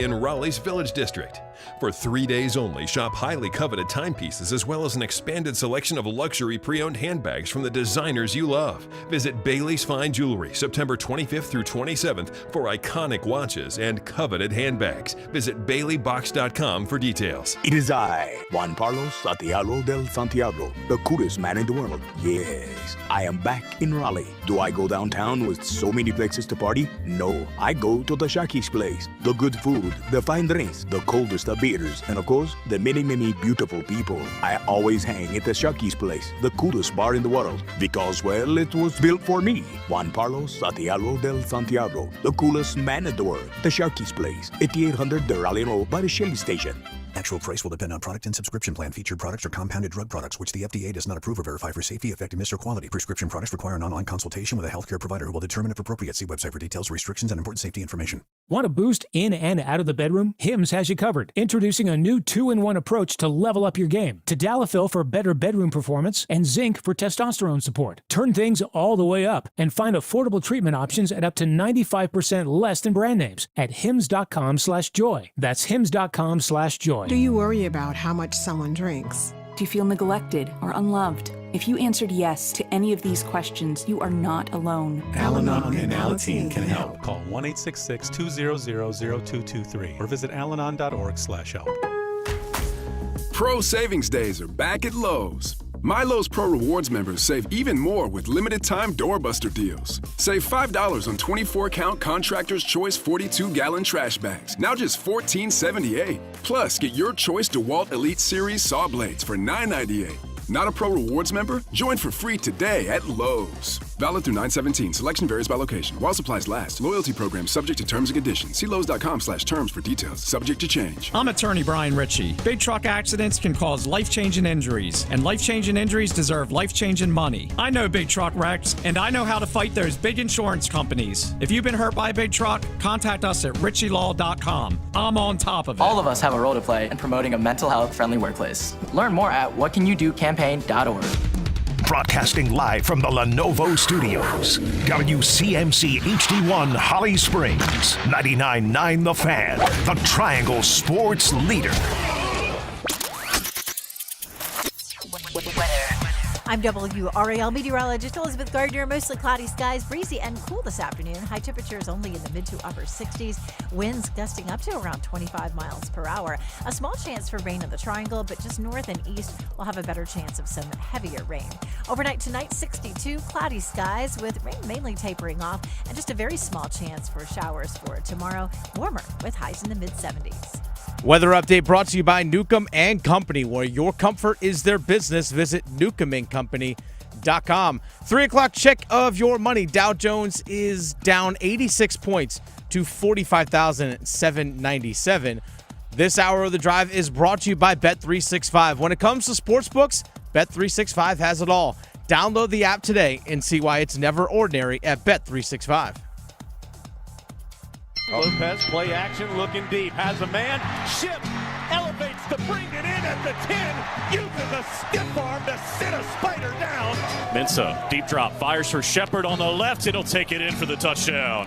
in Raleigh's Village District. For 3 days only, shop highly coveted timepieces as well as an expanded selection of luxury pre-owned handbags from the designers you love. Visit Bailey's Fine Jewelry September 25th through 27th for iconic watches and coveted handbags. Visit baileybox.com for details. It is I, Juan Carlos Santiago del Santiago, the coolest man in the world. Yes, I am back in Raleigh. Do I go downtown with so many places to party? No, I go to the Shaki's place. The good food, the fine drinks, the coldest of beers, and of course, the many, many beautiful people. I always hang at the Shaki's place, the coolest bar in the world, because, well, it was built for me. Juan Carlos Santiago del Santiago, the coolest man in the world. The Shaki's place, 8800 de Raleigh Road by the Shell Station. Actual price will depend on product and subscription plan. Featured products are compounded drug products, which the FDA does not approve or verify for safety, effectiveness, or quality. Prescription products require an online consultation with a healthcare provider who will determine if appropriate. See website for details, restrictions, and important safety information. Want a boost in and out of the bedroom? Hims has you covered. Introducing a new 2-in-1 approach to level up your game. Tadalafil for better bedroom performance and zinc for testosterone support. Turn things all the way up and find affordable treatment options at up to 95% less than brand names at hims.com/joy. That's hims.com/joy. Do you worry about how much someone drinks? Do you feel neglected or unloved? If you answered yes to any of these questions, you are not alone. Alanon and Alateen can help. Call 1-866-200-0223 or visit alanon.org/help. Pro Savings Days are back at Lowe's. My Lowe's Pro Rewards members save even more with limited-time doorbuster deals. Save $5 on 24-count Contractor's Choice 42-gallon trash bags, now just $14.78. Plus, get your choice DeWalt Elite Series saw blades for $9.98. Not a Pro Rewards member? Join for free today at Lowe's. Valid through 9/17. Selection varies by location. While supplies last. Loyalty program subject to terms and conditions. See Lowe's.com/terms for details. Subject to change. I'm attorney Brian Ritchie. Big truck accidents can cause life-changing injuries, and life-changing injuries deserve life-changing money. I know big truck wrecks, and I know how to fight those big insurance companies. If you've been hurt by a big truck, contact us at richielaw.com. I'm on top of it. All of us have a role to play in promoting a mental health-friendly workplace. Learn more at whatcanyoudocampaign.org. Broadcasting live from the Lenovo Studios. WCMC HD1 Holly Springs. 99.9 The Fan. The Triangle Sports Leader. I'm WRAL meteorologist Elizabeth Gardner. Mostly cloudy skies, breezy and cool this afternoon. High temperatures only in the mid to upper 60s. Winds gusting up to around 25 miles per hour. A small chance for rain in the Triangle, but just north and east will have a better chance of some heavier rain. Overnight tonight, 62, cloudy skies with rain mainly tapering off, and just a very small chance for showers for tomorrow. Warmer with highs in the mid-70s. Weather update brought to you by Nukem and Company, where your comfort is their business. Visit nukemandcompany.com. 3 o'clock check of your money. Dow Jones is down 86 points to 45,797. This hour of the drive is brought to you by Bet365. When it comes to sportsbooks, Bet365 has it all. Download the app today and see why it's never ordinary at Bet365. Lopez, play action, looking deep, has a man, Ship elevates to bring it in at the 10, uses a stiff arm to sit a spider down. Mensah, deep drop, fires for Shepard on the left, it'll take it in for the touchdown.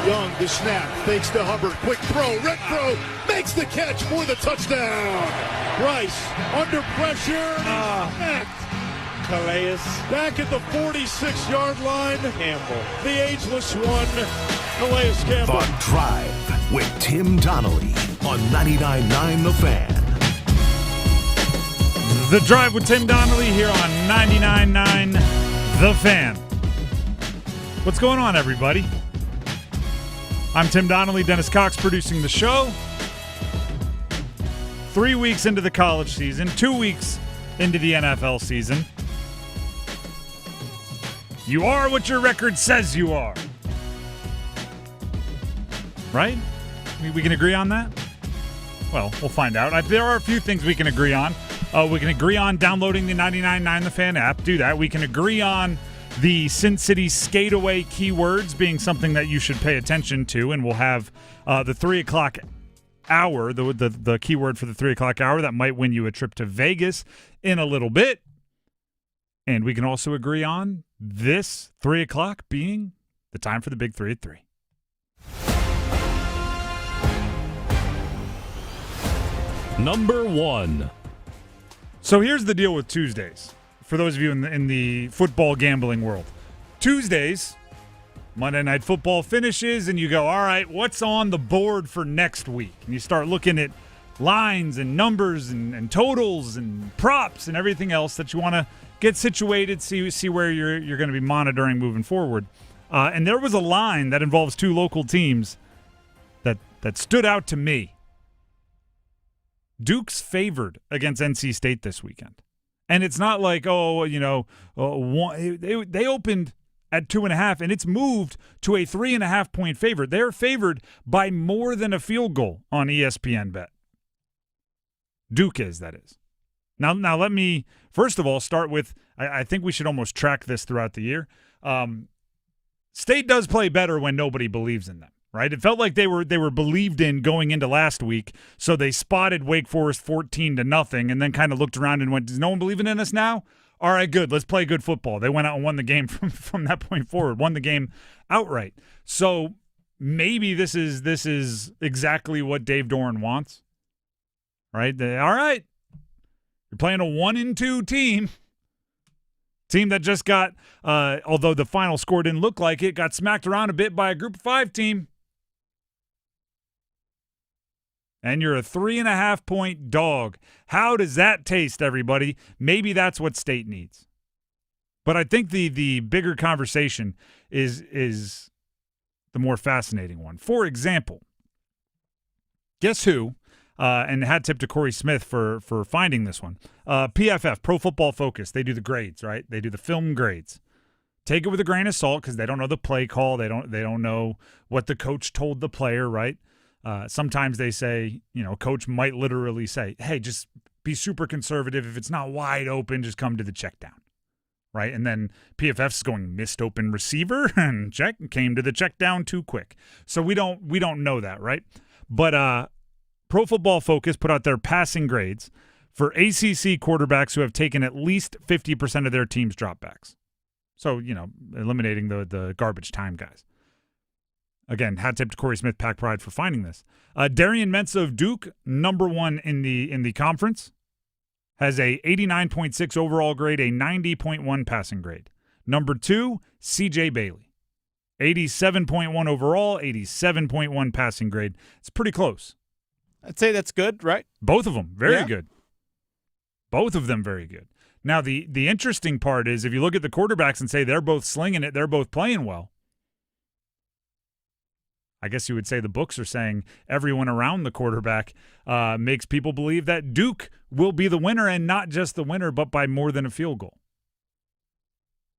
Young, the snap, fakes to Hubbard, quick throw, Renfro makes the catch for the touchdown. Bryce, under pressure, Canales back at the 46-yard line. Campbell, the ageless one, Calais Campbell. The Drive with Tim Donnelly on 99.9 The Fan. The Drive with Tim Donnelly here on 99.9 The Fan. What's going on, everybody? I'm Tim Donnelly, Dennis Cox producing the show. 3 weeks into the college season, 2 weeks into the NFL season. You are what your record says you are. Right? We can agree on that? Well, we'll find out. There are a few things we can agree on. We can agree on downloading the 99.9 The Fan app. Do that. We can agree on the City Skateaway keywords being something that you should pay attention to, and we'll have the 3 o'clock hour, the keyword for the 3 o'clock hour that might win you a trip to Vegas in a little bit. And we can also agree on this 3 o'clock being the time for the Big 3 at 3. Number 1. So here's the deal with Tuesdays. For those of you in the football gambling world. Tuesdays, Monday Night Football finishes, and you go, all right, what's on the board for next week? And you start looking at lines and numbers and totals and props and everything else that you want to get situated, see where you're going to be monitoring moving forward. And there was a line that involves two local teams that stood out to me. Duke's favored against NC State this weekend. And it's not like, they opened at 2.5, and it's moved to a 3.5-point favorite. They're favored by more than a field goal on ESPN Bet. Duke is, that is. Now let me, first of all, start with, I think we should almost track this throughout the year. State does play better when nobody believes in them, right? It felt like they were believed in going into last week, so they spotted Wake Forest 14-0 and then kind of looked around and went, does no one believe in us now? All right, good. Let's play good football. They went out and won the game from that point forward, won the game outright. So maybe this is exactly what Dave Doran wants, right? All right, you're playing a 1-2 team that just got, although the final score didn't look like it, got smacked around a bit by a Group of 5 team. And you're a 3.5-point dog. How does that taste, everybody? Maybe that's what State needs. But I think the bigger conversation is the more fascinating one. For example, guess who? And hat tip to Corey Smith for finding this one. PFF, Pro Football Focus, they do the grades, right? They do the film grades. Take it with a grain of salt because they don't know the play call. They don't know what the coach told the player, right? Sometimes they say, coach might literally say, hey, just be super conservative. If it's not wide open, just come to the check down, right? And then PFF's going, missed open receiver and came to the check down too quick. So we don't know that, right? But Pro Football Focus put out their passing grades for ACC quarterbacks who have taken at least 50% of their team's dropbacks. So, eliminating the garbage time guys. Again, hat tip to Corey Smith, Pack Pride, for finding this. Darian Mensah of Duke, number 1 in the conference, has a 89.6 overall grade, a 90.1 passing grade. Number 2, C.J. Bailey, 87.1 overall, 87.1 passing grade. It's pretty close. I'd say that's good, right? Both of them, very good. Both of them very good. Now, the interesting part is if you look at the quarterbacks and say they're both slinging it, they're both playing well, I guess you would say the books are saying everyone around the quarterback makes people believe that Duke will be the winner, and not just the winner, but by more than a field goal.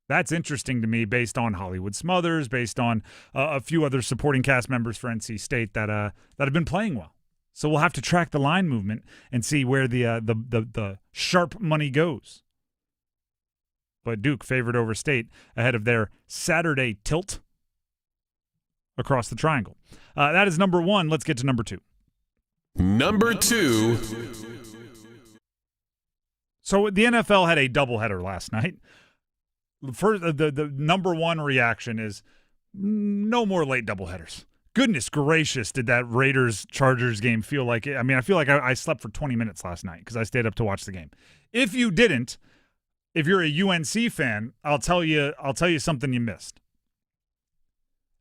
That's interesting to me based on Hollywood Smothers, based on a few other supporting cast members for NC State that have been playing well. So we'll have to track the line movement and see where the sharp money goes. But Duke favored over State ahead of their Saturday tilt across the triangle. That is number 1. Let's get to number 2. Number 2. So the NFL had a doubleheader last night. First, the number 1 reaction is no more late doubleheaders. Goodness gracious, did that Raiders-Chargers game feel like it? I mean, I feel like I slept for 20 minutes last night because I stayed up to watch the game. If you didn't, if you're a UNC fan, I'll tell you something you missed.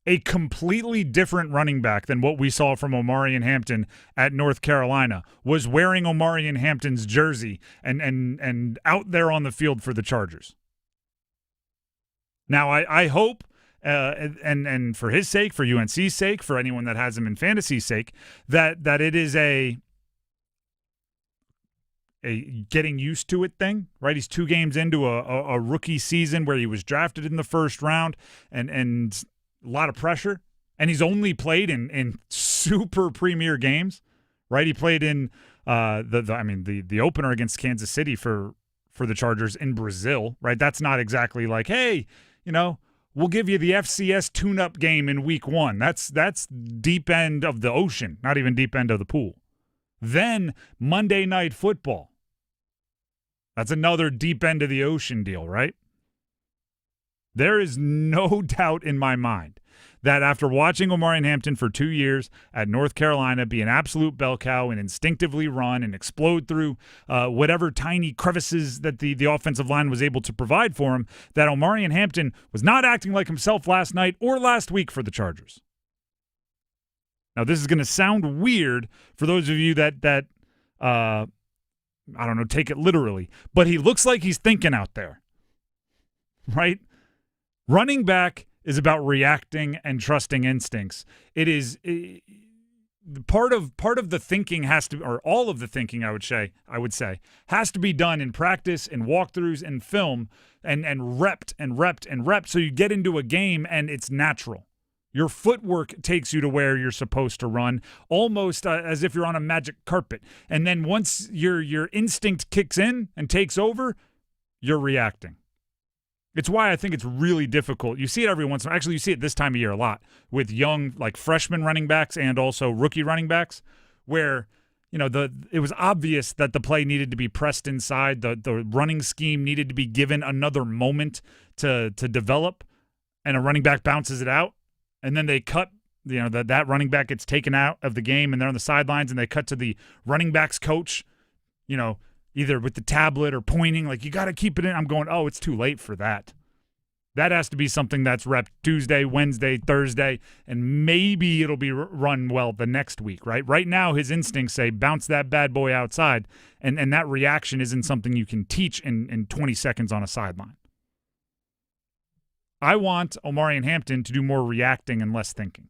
A completely different running back than what we saw from Omarion Hampton at North Carolina was wearing Omarion Hampton's jersey and out there on the field for the Chargers. Now, I hope, and for his sake, for UNC's sake, for anyone that has him in fantasy's sake, that it is a getting used to it thing, right? He's 2 games into a rookie season where he was drafted in the first round and a lot of pressure, and he's only played in super premier games, right? He played in the opener against Kansas City for the Chargers in Brazil, right? That's not exactly like, hey, we'll give you the FCS tune-up game in week 1. That's deep end of the ocean, not even deep end of the pool. Then Monday Night Football. That's another deep end of the ocean deal, right? There is no doubt in my mind that after watching Omarion Hampton for 2 years at North Carolina be an absolute bell cow and instinctively run and explode through whatever tiny crevices that the offensive line was able to provide for him, that Omarion Hampton was not acting like himself last night or last week for the Chargers. Now, this is going to sound weird for those of you that I don't know, take it literally, but he looks like he's thinking out there, right? Running back is about reacting and trusting instincts. It is part of the thinking has to, or all of the thinking, I would say, has to be done in practice, in walkthroughs, and film, and repped. So you get into a game and it's natural. Your footwork takes you to where you're supposed to run, almost as if you're on a magic carpet. And then once your instinct kicks in and takes over, you're reacting. It's why I think it's really difficult. You see it every once in a while. Actually, you see it this time of year a lot with young, like freshman running backs and also rookie running backs, where it was obvious that the play needed to be pressed inside. The running scheme needed to be given another moment to develop, and a running back bounces it out, and then they cut. That running back gets taken out of the game, and they're on the sidelines, and they cut to the running back's coach, either with the tablet or pointing, like, you got to keep it in. I'm going, oh, it's too late for that. That has to be something that's repped Tuesday, Wednesday, Thursday, and maybe it'll be run well the next week, right? Right now, his instincts say bounce that bad boy outside, and that reaction isn't something you can teach in 20 seconds on a sideline. I want Omarion Hampton to do more reacting and less thinking.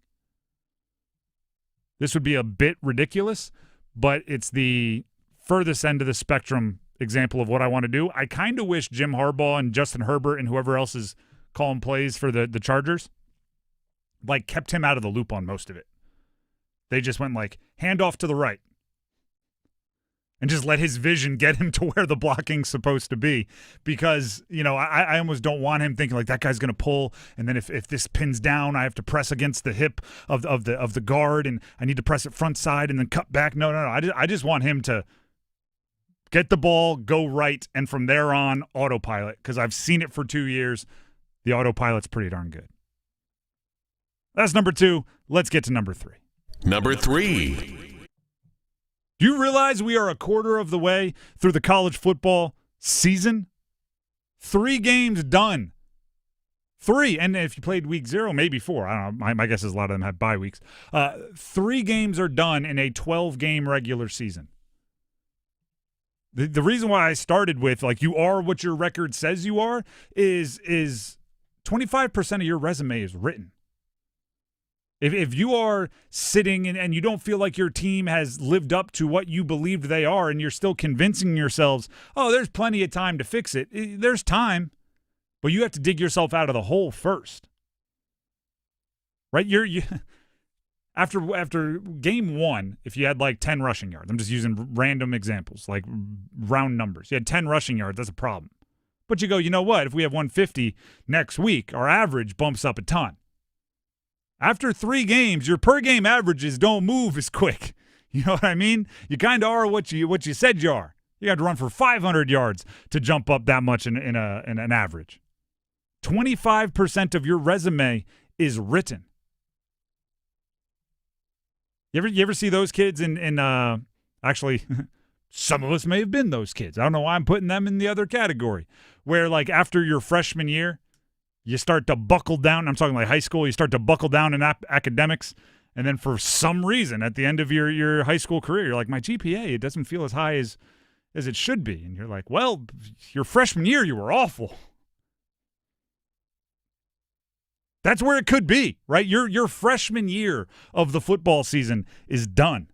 This would be a bit ridiculous, but it's the furthest end of the spectrum example of what I want to do. I kind of wish Jim Harbaugh and Justin Herbert and whoever else is calling plays for the Chargers kept him out of the loop on most of it. They just went hand off to the right and just let his vision get him to where the blocking's supposed to be, because I almost don't want him thinking that guy's going to pull, and then if this pins down, I have to press against the hip of the guard, and I need to press it front side and then cut back. No. I just want him to get the ball, go right, and from there on, autopilot, because I've seen it for 2 years. The autopilot's pretty darn good. That's number 2. Let's get to number 3. Number 3. Do you realize we are a quarter of the way through the college football season? 3 games done. 3, and if you played week 0, maybe 4. I don't know. My guess is a lot of them have bye weeks. 3 games are done in a 12-game regular season. The reason why I started with, you are what your record says you are, is 25% of your resume is written. If you are sitting and you don't feel like your team has lived up to what you believed they are, and you're still convincing yourselves, oh, there's plenty of time to fix it. There's time, but you have to dig yourself out of the hole first. Right? After game 1, if you had 10 rushing yards, I'm just using random examples, round numbers. You had 10 rushing yards, that's a problem. But you go, you know what? If we have 150 next week, our average bumps up a ton. After 3 games, your per-game averages don't move as quick. You know what I mean? You kind of are what you said you are. You got to run for 500 yards to jump up that much in an average. 25% of your resume is written. You ever see those kids in actually, some of us may have been those kids. I don't know why I'm putting them in the other category, where after your freshman year, you start to buckle down. I'm talking high school. You start to buckle down in academics, and then for some reason at the end of your high school career, you're like, my GPA, it doesn't feel as high as it should be. And you're like, well, your freshman year, you were awful. That's where it could be, right? Your freshman year of the football season is done.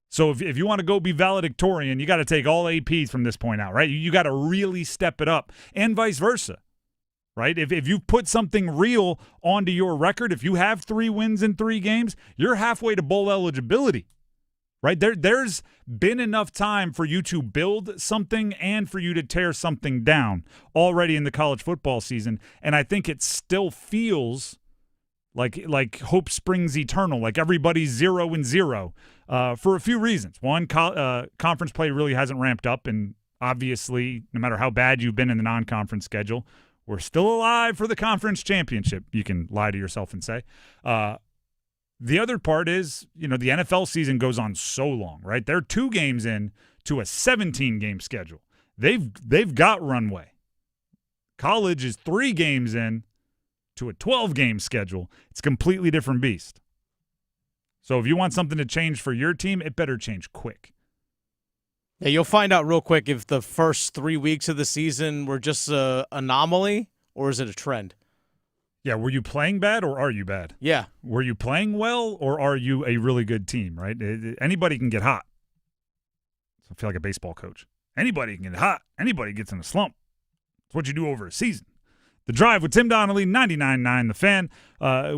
So if you want to go be valedictorian, you got to take all APs from this point out, right? You got to really step it up, and vice versa, right? If you put something real onto your record, if you have 3 wins in 3 games, you're halfway to bowl eligibility, right? There's been enough time for you to build something and for you to tear something down already in the college football season, and I think it still feels like hope springs eternal, like everybody's 0-0 for a few reasons. One, conference play really hasn't ramped up, and obviously, no matter how bad you've been in the non-conference schedule, We're still alive for the conference championship, you can lie to yourself and say. The other part is, the NFL season goes on so long, right? They're 2 games in to a 17-game schedule. They've got runway. College is 3 games in to a 12-game schedule. It's a completely different beast. So if you want something to change for your team, it better change quick. Yeah, you'll find out real quick if the first 3 weeks of the season were just an anomaly or is it a trend? Yeah, were you playing bad or are you bad? Yeah. Were you playing well or are you a really good team, right? Anybody can get hot. I feel like a baseball coach. Anybody can get hot. Anybody gets in a slump. It's what you do over a season. The Drive with Tim Donnelly, 99.9 The Fan.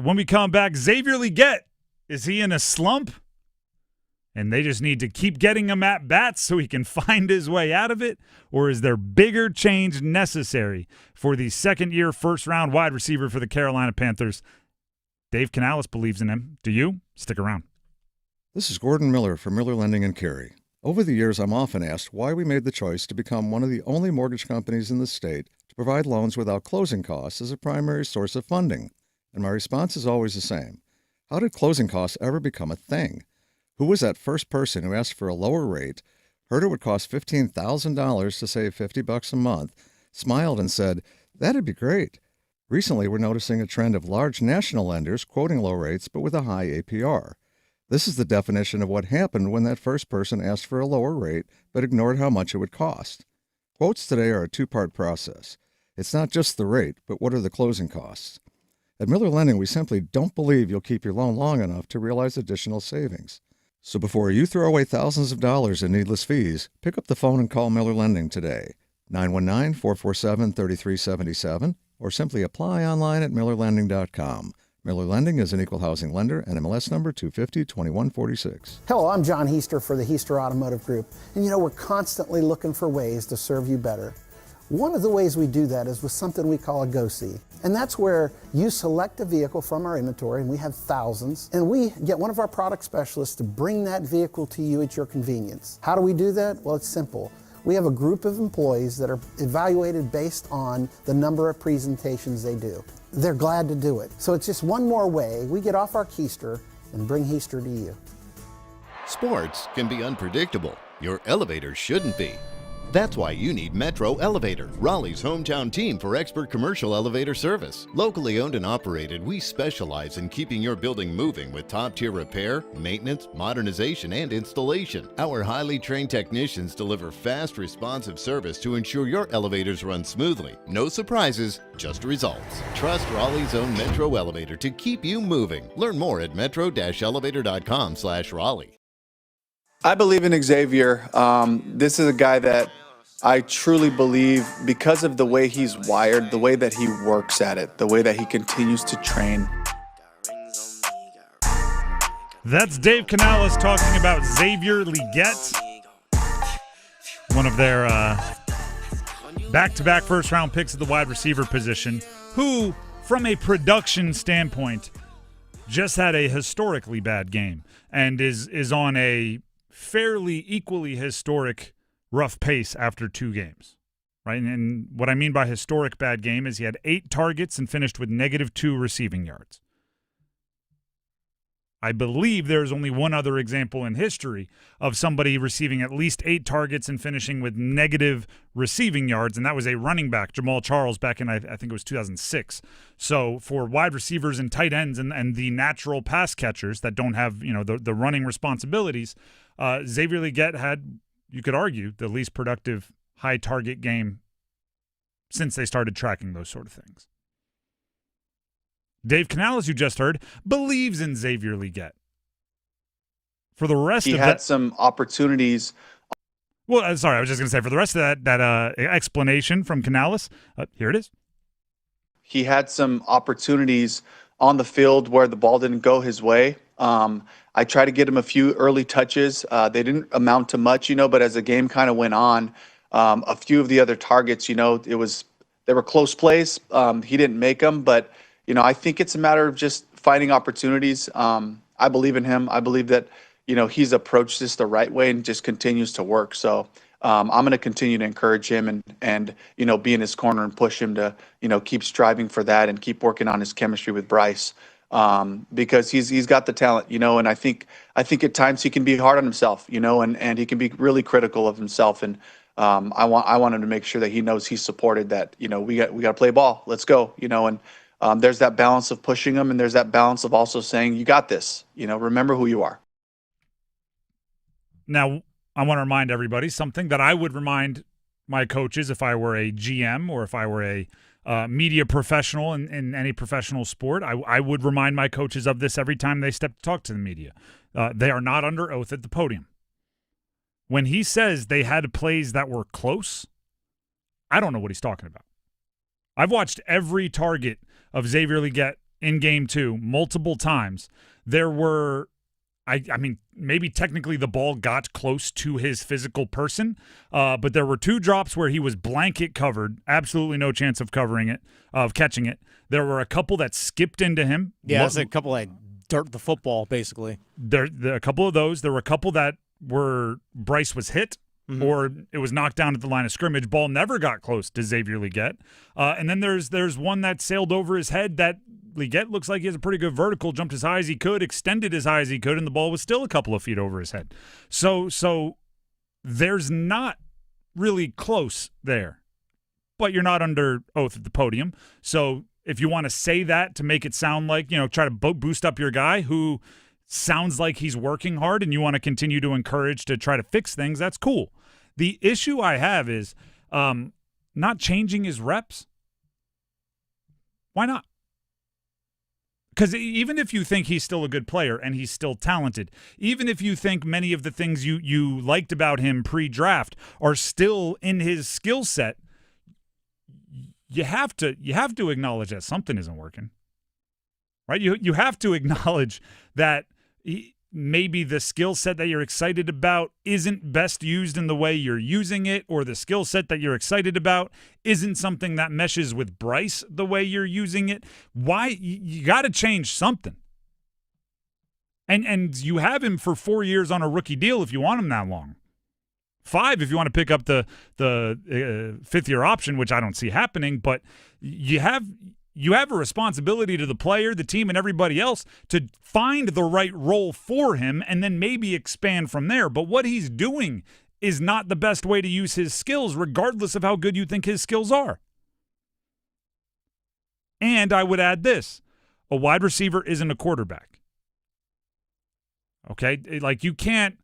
When we come back, Xavier Legette, is he in a slump? And they just need to keep getting him at bats so he can find his way out of it? Or is there bigger change necessary for the second-year, first-round wide receiver for the Carolina Panthers? Dave Canales believes in him. Do you? Stick around. This is Gordon Miller from Miller Lending in Cary. Over the years, I'm often asked why we made the choice to become one of the only mortgage companies in the state to provide loans without closing costs as a primary source of funding. And my response is always the same. How did closing costs ever become a thing? Who was that first person who asked for a lower rate, heard it would cost $15,000 to save $50 a month, smiled and said, "That'd be great"? Recently, we're noticing a trend of large national lenders quoting low rates but with a high APR. This is the definition of what happened when that first person asked for a lower rate but ignored how much it would cost. Quotes today are a 2-part process. It's not just the rate, but what are the closing costs? At Miller Lending, we simply don't believe you'll keep your loan long enough to realize additional savings. So before you throw away thousands of dollars in needless fees, pick up the phone and call Miller Lending today, 919-447-3377, or simply apply online at millerlending.com. Miller Lending is an equal housing lender and MLS number 250-2146. Hello, I'm John Hester for the Hester Automotive Group. And we're constantly looking for ways to serve you better. One of the ways we do that is with something we call a Go-See. And that's where you select a vehicle from our inventory, and we have thousands, and we get one of our product specialists to bring that vehicle to you at your convenience. How do we do that? Well, it's simple. We have a group of employees that are evaluated based on the number of presentations they do. They're glad to do it. So it's just one more way we get off our keister and bring Hester to you. Sports can be unpredictable. Your elevator shouldn't be. That's why you need Metro Elevator, Raleigh's hometown team for expert commercial elevator service. Locally owned and operated, we specialize in keeping your building moving with top-tier repair, maintenance, modernization, and installation. Our highly trained technicians deliver fast, responsive service to ensure your elevators run smoothly. No surprises, just results. Trust Raleigh's own Metro Elevator to keep you moving. Learn more at metro-elevator.com/Raleigh. I believe in Xavier. This is a guy that I truly believe, because of the way he's wired, the way that he works at it, the way that he continues to train. That's Dave Canales talking about Xavier Legette, one of their back-to-back first-round picks at the wide receiver position, who, from a production standpoint, just had a historically bad game and is on a fairly equally historic rough pace after 2 games, right? And what I mean by historic bad game is he had 8 targets and finished with -2 receiving yards. I believe there's only one other example in history of somebody receiving at least 8 targets and finishing with negative receiving yards, and that was a running back, Jamal Charles, back in, I think it was 2006. So for wide receivers and tight ends and the natural pass catchers that don't have, the running responsibilities, Xavier Legette had, you could argue, the least productive high target game since they started tracking those sort of things. Dave Canales, you just heard, believes in Xavier Legette. For the rest of that, he had some opportunities. Well, sorry, I was just going to say, for the rest of that explanation from Canales, here it is. He had some opportunities on the field where the ball didn't go his way. I tried to get him a few early touches. They didn't amount to much, but as the game kind of went on, a few of the other targets, they were close plays. He didn't make them, but I think it's a matter of just finding opportunities. I believe in him. I believe that, he's approached this the right way and just continues to work. So I'm going to continue to encourage him and be in his corner and push him to keep striving for that and keep working on his chemistry with Bryce, because he's got the talent, and I think at times he can be hard on himself, and he can be really critical of himself, and I want him to make sure that he knows he's supported, that we got to play ball, let's go, and there's that balance of pushing him, and there's that balance of also saying, you got this, remember who you are. Now, I want to remind everybody something that I would remind my coaches if I were a GM or if I were a media professional in any professional sport. I would remind my coaches of this every time they step to talk to the media. They are not under oath at the podium. When he says they had plays that were close, I don't know what he's talking about. I've watched every target of Xavier Legette in Game 2 multiple times. There were, I mean, maybe technically the ball got close to his physical person, but there were 2 drops where he was blanket covered, absolutely no chance of catching it. There were a couple that skipped into him. Yeah, it's a couple that dirt the football, basically. A couple of those. There were a couple that were Bryce was hit, or it was knocked down at the line of scrimmage. Ball never got close to Xavier Legette. And then there's one that sailed over his head that Legette looks like he has a pretty good vertical, jumped as high as he could, extended as high as he could, and the ball was still a couple of feet over his head. So there's not really close there. But you're not under oath at the podium. So if you want to say that to make it sound like, try to boost up your guy who sounds like he's working hard and you want to continue to encourage to try to fix things, that's cool. The issue I have is not changing his reps. Why not? Because even if you think he's still a good player and he's still talented, even if you think many of the things you liked about him pre-draft are still in his skill set, you have to acknowledge that something isn't working, right? You have to acknowledge that maybe the skill set that you're excited about isn't best used in the way you're using it, or the skill set that you're excited about isn't something that meshes with Bryce the way you're using it. Why? You got to change something. And you have him for 4 years on a rookie deal if you want him that long. 5 if you want to pick up the 5th-year option, which I don't see happening, but you have a responsibility to the player, the team, and everybody else to find the right role for him and then maybe expand from there. But what he's doing is not the best way to use his skills, regardless of how good you think his skills are. And I would add this. A wide receiver isn't a quarterback. Okay? Like, you can't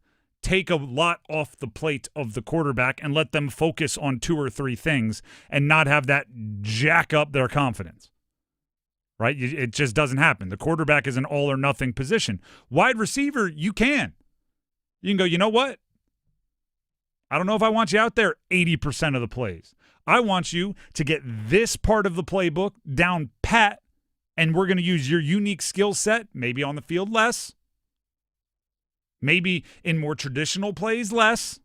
take a lot off the plate of the quarterback and let them focus on 2 or 3 things and not have that jack up their confidence. Right? It just doesn't happen. The quarterback is an all-or-nothing position. Wide receiver, you can. You can go, you know what? I don't know if I want you out there 80% of the plays. I want you to get this part of the playbook down pat, and we're going to use your unique skill set, maybe on the field less, maybe in more traditional plays less,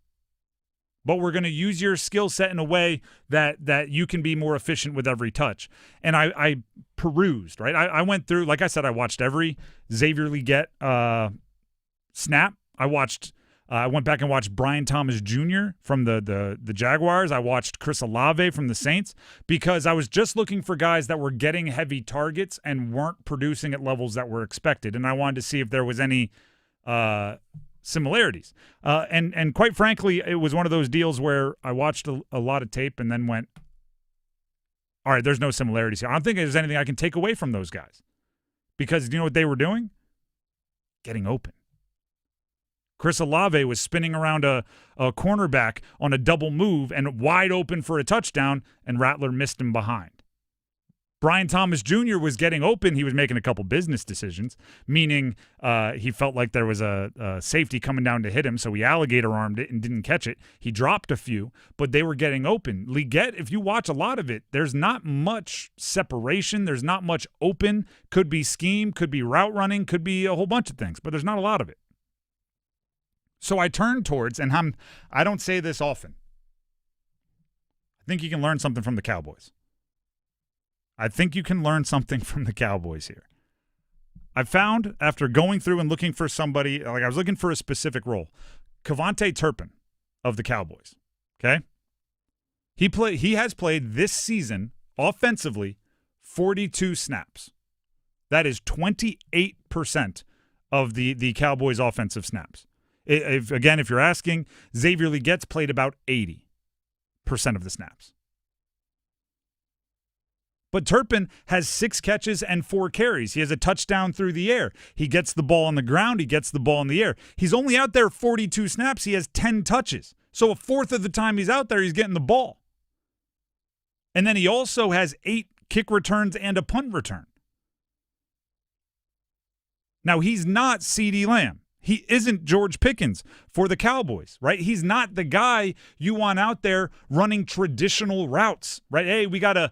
but we're going to use your skill set in a way that you can be more efficient with every touch. And I perused, right? I went through, like I said, I watched every Xavier Legette snap. I went back and watched Brian Thomas Jr. from the Jaguars. I watched Chris Olave from the Saints because I was just looking for guys that were getting heavy targets and weren't producing at levels that were expected. And I wanted to see if there was any similarities. And quite frankly, it was one of those deals where I watched a lot of tape and then went, all right, there's no similarities here. I don't think there's anything I can take away from those guys. Because you know what they were doing? Getting open. Chris Olave was spinning around a cornerback on a double move and wide open for a touchdown, and Rattler missed him behind. Brian Thomas Jr. was getting open. He was making a couple business decisions, meaning he felt like there was a safety coming down to hit him, so he alligator-armed it and didn't catch it. He dropped a few, but they were getting open. Legette, if you watch a lot of it, there's not much separation. There's not much open. Could be scheme, could be route running, could be a whole bunch of things, but there's not a lot of it. So I turned towards, and I don't say this often, I think you can learn something from the Cowboys. I think you can learn something from the Cowboys here. I found, after going through and looking for somebody, like I was looking for a specific role, Kevontae Turpin of the Cowboys. Okay? He has played this season offensively 42 snaps. That is 28% of the Cowboys' offensive snaps. If you're asking, Xavier Legette's played about 80% of the snaps. But Turpin has 6 catches and 4 carries. He has a touchdown through the air. He gets the ball on the ground. He gets the ball in the air. He's only out there 42 snaps. He has 10 touches. So a fourth of the time he's out there, he's getting the ball. And then he also has 8 kick returns and a punt return. Now, he's not CeeDee Lamb. He isn't George Pickens for the Cowboys, right? He's not the guy you want out there running traditional routes, right? Hey, we got a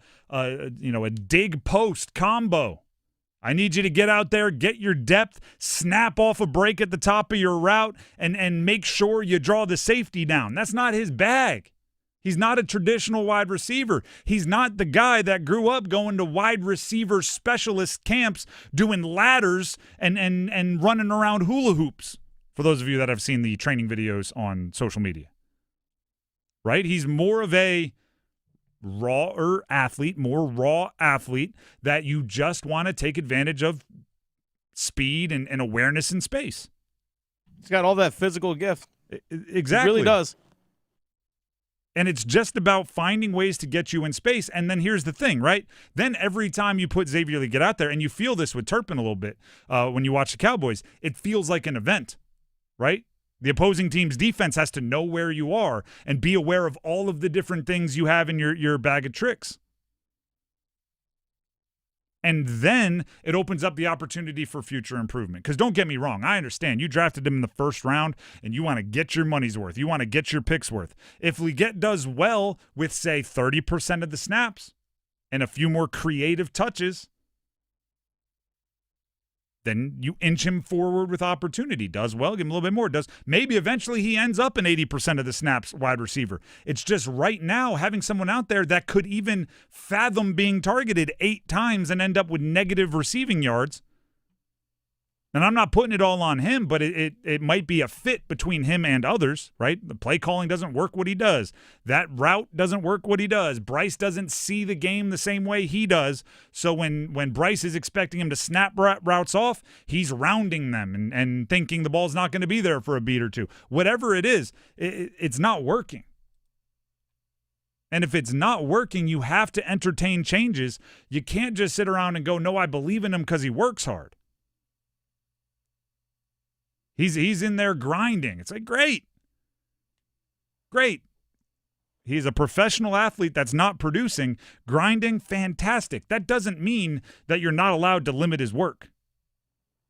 dig post combo. I need you to get out there, get your depth, snap off a break at the top of your route, and make sure you draw the safety down. That's not his bag. He's not a traditional wide receiver. He's not the guy that grew up going to wide receiver specialist camps doing ladders and running around hula hoops, for those of you that have seen the training videos on social media. Right? He's more of a raw athlete that you just want to take advantage of speed and awareness in space. He's got all that physical gift. Exactly. He really does. And it's just about finding ways to get you in space. And then here's the thing, right? Then every time you put Xavier Legette out there, and you feel this with Turpin a little bit when you watch the Cowboys, it feels like an event, right? The opposing team's defense has to know where you are and be aware of all of the different things you have in your bag of tricks. And then it opens up the opportunity for future improvement. Because don't get me wrong, I understand. You drafted him in the first round, and you want to get your money's worth. You want to get your picks worth. If Legette does well with, say, 30% of the snaps and a few more creative touches, then you inch him forward with opportunity. Does well, give him a little bit more. Does maybe eventually he ends up an 80% of the snaps wide receiver. It's just right now having someone out there that could even fathom being targeted 8 times and end up with negative receiving yards. And I'm not putting it all on him, but it might be a fit between him and others, right? The play calling doesn't work what he does. That route doesn't work what he does. Bryce doesn't see the game the same way he does. So when Bryce is expecting him to snap routes off, he's rounding them and thinking the ball's not going to be there for a beat or two. Whatever it is, it's not working. And if it's not working, you have to entertain changes. You can't just sit around and go, no, I believe in him because he works hard. He's in there grinding. It's like, great. He's a professional athlete that's not producing. Grinding, fantastic. That doesn't mean that you're not allowed to limit his work.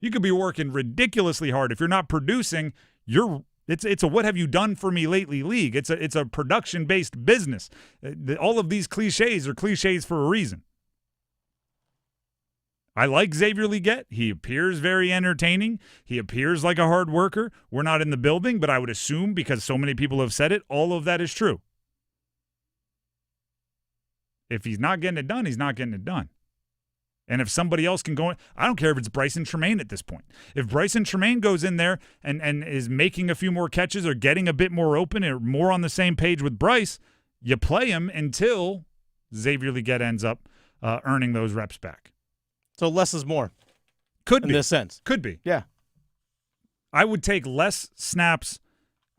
You could be working ridiculously hard. If you're not producing, it's a what have you done for me lately league. It's a production-based business. All of these cliches are cliches for a reason. I like Xavier Legette. He appears very entertaining. He appears like a hard worker. We're not in the building, but I would assume, because so many people have said it, all of that is true. If he's not getting it done, he's not getting it done. And if somebody else can go in, I don't care if it's Bryson Tremaine at this point. If Bryson Tremaine goes in there and is making a few more catches or getting a bit more open or more on the same page with Bryce, you play him until Xavier Legette ends up earning those reps back. So less is more. Could be. In this sense. Could be. Yeah. I would take less snaps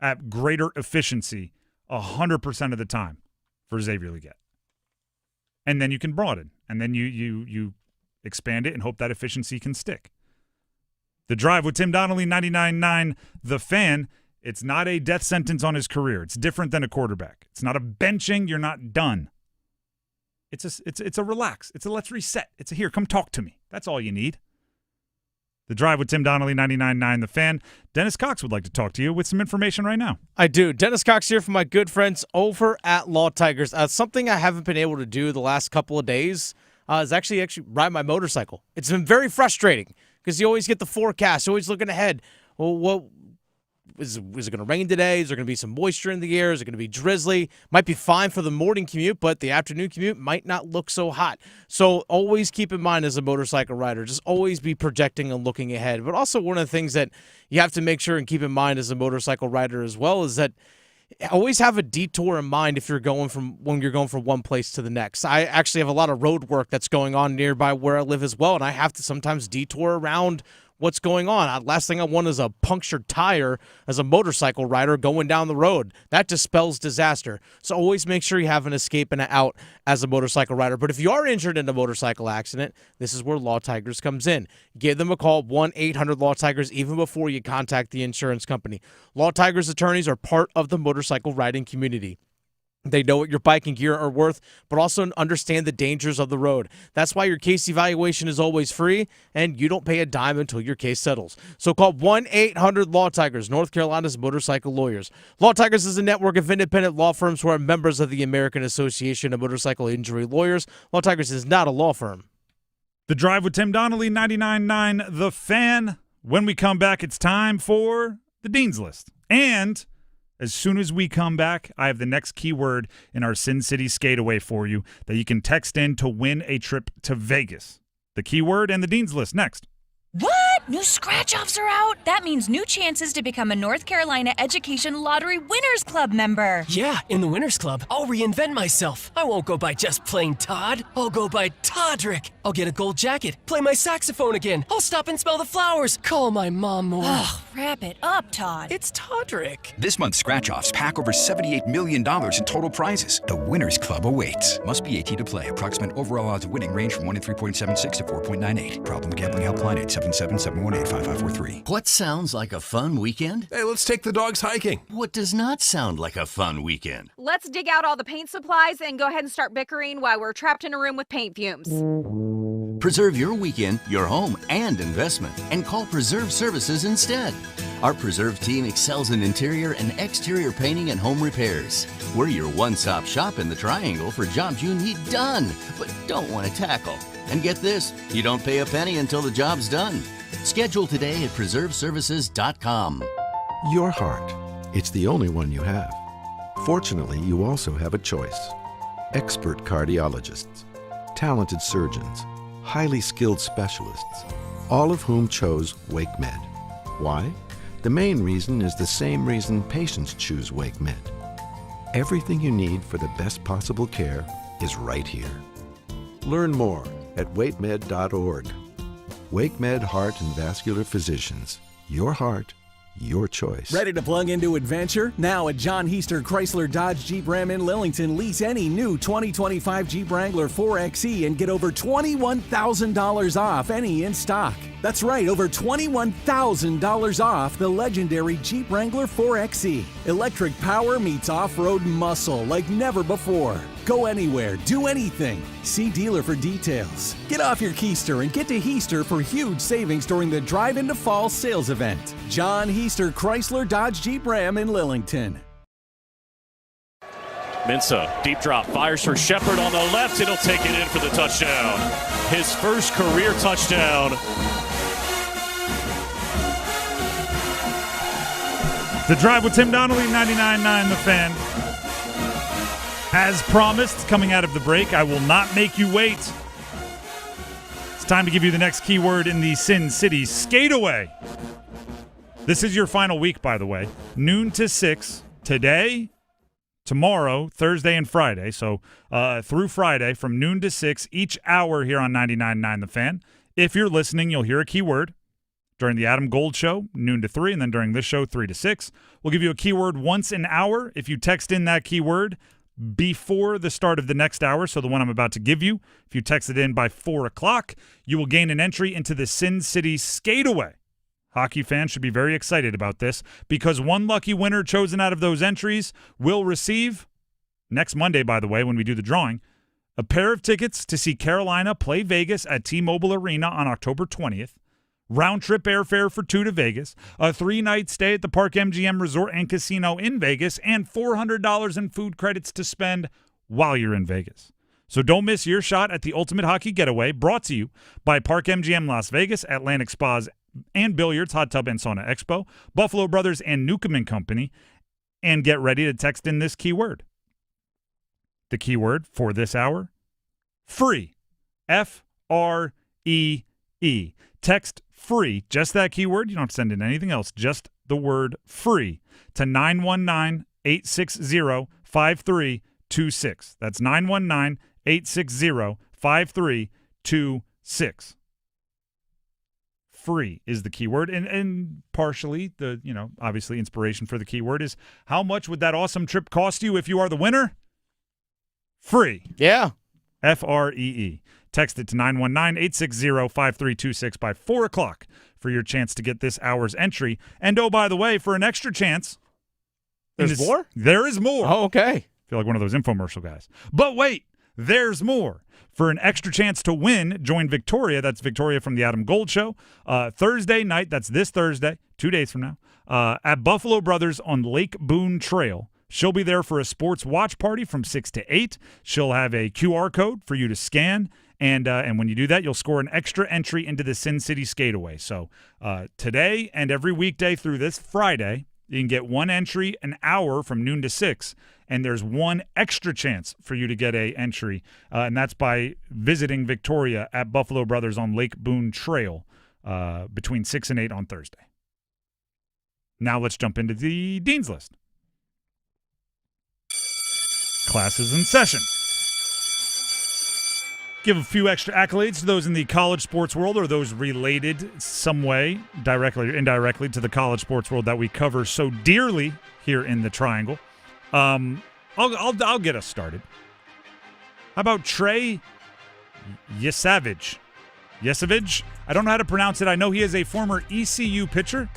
at greater efficiency 100% of the time for Xavier Legette. And then you can broaden. And then you expand it and hope that efficiency can stick. The Drive with Tim Donnelly, 99.9 The Fan. It's not a death sentence on his career. It's different than a quarterback. It's not a benching. You're not done. It's a relax. It's a let's reset. It's a here, come talk to me. That's all you need. The Drive with Tim Donnelly, 99.9 The Fan. Dennis Cox would like to talk to you with some information right now. I do. Dennis Cox here from my good friends over at Law Tigers. Something I haven't been able to do the last couple of days is actually ride my motorcycle. It's been very frustrating because you always get the forecast. You're always looking ahead. Well, is it going to rain today? Is there going to be some moisture in the air? Is it going to be drizzly? Might be fine for the morning commute, but the afternoon commute might not look so hot. So always keep in mind as a motorcycle rider, just always be projecting and looking ahead. But also one of the things that you have to make sure and keep in mind as a motorcycle rider as well is that always have a detour in mind if you're going from one place to the next. I actually have a lot of road work that's going on nearby where I live as well, and I have to sometimes detour around what's going on. Last thing I want is a punctured tire as a motorcycle rider going down the road. That just spells disaster. So always make sure you have an escape and an out as a motorcycle rider. But if you are injured in a motorcycle accident, this is where Law Tigers comes in. Give them a call, 1-800-LAW-TIGERS, even before you contact the insurance company. Law Tigers attorneys are part of the motorcycle riding community. They know what your bike and gear are worth, but also understand the dangers of the road. That's why your case evaluation is always free, and you don't pay a dime until your case settles. So call 1-800-LAW-TIGERS, North Carolina's motorcycle lawyers. Law Tigers is a network of independent law firms who are members of the American Association of Motorcycle Injury Lawyers. Law Tigers is not a law firm. The Drive with Tim Donnelly, 99.9 The Fan. When we come back, it's time for the Dean's List. And as soon as we come back, I have the next keyword in our Sin City Skateaway for you that you can text in to win a trip to Vegas. The keyword and the Dean's List next. What? New scratch-offs are out? That means new chances to become a North Carolina Education Lottery Winners Club member. Yeah, in the Winners Club, I'll reinvent myself. I won't go by just plain Todd. I'll go by Toddrick. I'll get a gold jacket, play my saxophone again. I'll stop and smell the flowers, call my mom more. Ugh, wrap it up, Todd. It's Toddrick. This month's scratch-offs pack over $78 million in total prizes. The Winners Club awaits. Must be 18 to play. Approximate overall odds of winning range from 1 in 3.76 to 4.98. Problem gambling helpline 877-718-5543. What sounds like a fun weekend? Hey, let's take the dogs hiking. What does not sound like a fun weekend? Let's dig out all the paint supplies and go ahead and start bickering while we're trapped in a room with paint fumes. Preserve your weekend, your home, and investment, and call Preserve Services instead. Our Preserve team excels in interior and exterior painting and home repairs. We're your one-stop shop in the Triangle for jobs you need done, but don't want to tackle. And get this, you don't pay a penny until the job's done. Schedule today at preserveservices.com. Your heart. It's the only one you have. Fortunately, you also have a choice. Expert cardiologists, talented surgeons, highly skilled specialists, all of whom chose WakeMed. Why? The main reason is the same reason patients choose WakeMed. Everything you need for the best possible care is right here. Learn more at wakemed.org. WakeMed Heart and Vascular Physicians. Your heart, your choice. Ready to plug into adventure? Now at John Hester Chrysler Dodge Jeep Ram in Lillington, lease any new 2025 Jeep Wrangler 4xe and get over $21,000 off any in stock. That's right, over $21,000 off the legendary Jeep Wrangler 4xe. Electric power meets off-road muscle like never before. Go anywhere, do anything. See dealer for details. Get off your keister and get to Hester for huge savings during the Drive into Fall sales event. John Hester Chrysler Dodge Jeep Ram in Lillington. Mensah, deep drop, fires for Shepard on the left, and he'll take it in for the touchdown. His first career touchdown. The Drive with Tim Donnelly, 99.9 The Fan. As promised, coming out of the break, I will not make you wait. It's time to give you the next keyword in the Sin City Skateaway. This is your final week, by the way. Noon to 6 today, tomorrow, Thursday, and Friday. So through Friday from noon to 6 each hour here on 99.9 The Fan. If you're listening, you'll hear a keyword. During the Adam Gold Show, noon to 3, and then during this show, 3 to 6. We'll give you a keyword once an hour. If you text in that keyword before the start of the next hour, so the one I'm about to give you, if you text it in by 4 o'clock, you will gain an entry into the Sin City Skateaway. Hockey fans should be very excited about this because one lucky winner chosen out of those entries will receive, next Monday, by the way, when we do the drawing, a pair of tickets to see Carolina play Vegas at T-Mobile Arena on October 20th. Round-trip airfare for 2 to Vegas, a 3-night stay at the Park MGM Resort and Casino in Vegas, and $400 in food credits to spend while you're in Vegas. So don't miss your shot at the ultimate hockey getaway, brought to you by Park MGM Las Vegas, Atlantic Spas and Billiards, Hot Tub and Sauna Expo, Buffalo Brothers and Nukem & Company, and get ready to text in this keyword. The keyword for this hour, free, F-R-E-E. Text free, just that keyword. You don't have to send in anything else, just the word free to 919 919-860-5326. That's 919-860-5326. Free is the keyword, and partially the, obviously inspiration for the keyword is how much would that awesome trip cost you if you are the winner? Free. Yeah. Free. Text it to 919-860-5326 by 4 o'clock for your chance to get this hour's entry. And oh, by the way, for an extra chance, there's more? There is more. Oh, okay. I feel like one of those infomercial guys. But wait, there's more. For an extra chance to win, join Victoria. That's Victoria from the Adam Gold Show. Thursday night, that's this Thursday, 2 days from now, at Buffalo Brothers on Lake Boone Trail. She'll be there for a sports watch party from 6 to 8. She'll have a QR code for you to scan, and when you do that, you'll score an extra entry into the Sin City Skateaway. So today and every weekday through this Friday, you can get one entry an hour from noon to 6, and there's one extra chance for you to get a entry, and that's by visiting Victoria at Buffalo Brothers on Lake Boone Trail between 6 and 8 on Thursday. Now let's jump into the Dean's List. Classes in session. Give a few extra accolades to those in the college sports world or those related some way, directly or indirectly, to the college sports world that we cover so dearly here in the Triangle. I'll get us started. How about Trey Yesavage? I don't know how to pronounce it. I know he is a former ECU pitcher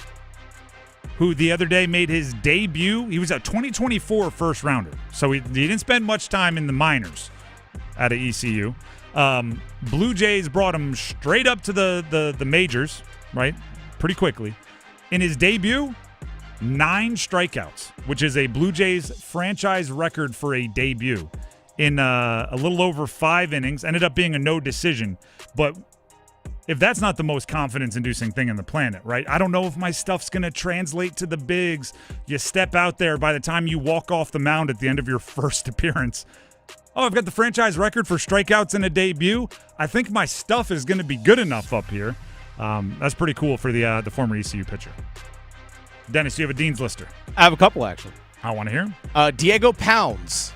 who the other day made his debut. He was a 2024 first rounder, so he didn't spend much time in the minors out of ECU. Blue Jays brought him straight up to the majors, right? Pretty quickly. In his debut, 9 strikeouts, which is a Blue Jays franchise record for a debut. In a little over 5 innings, ended up being a no decision. But if that's not the most confidence-inducing thing on the planet, right? I don't know if my stuff's going to translate to the bigs. You step out there by the time you walk off the mound at the end of your first appearance. Oh, I've got the franchise record for strikeouts in a debut. I think my stuff is going to be good enough up here. That's pretty cool for the former ECU pitcher. Dennis, you have a Dean's Lister. I have a couple, actually. I want to hear him. Diego Pounds,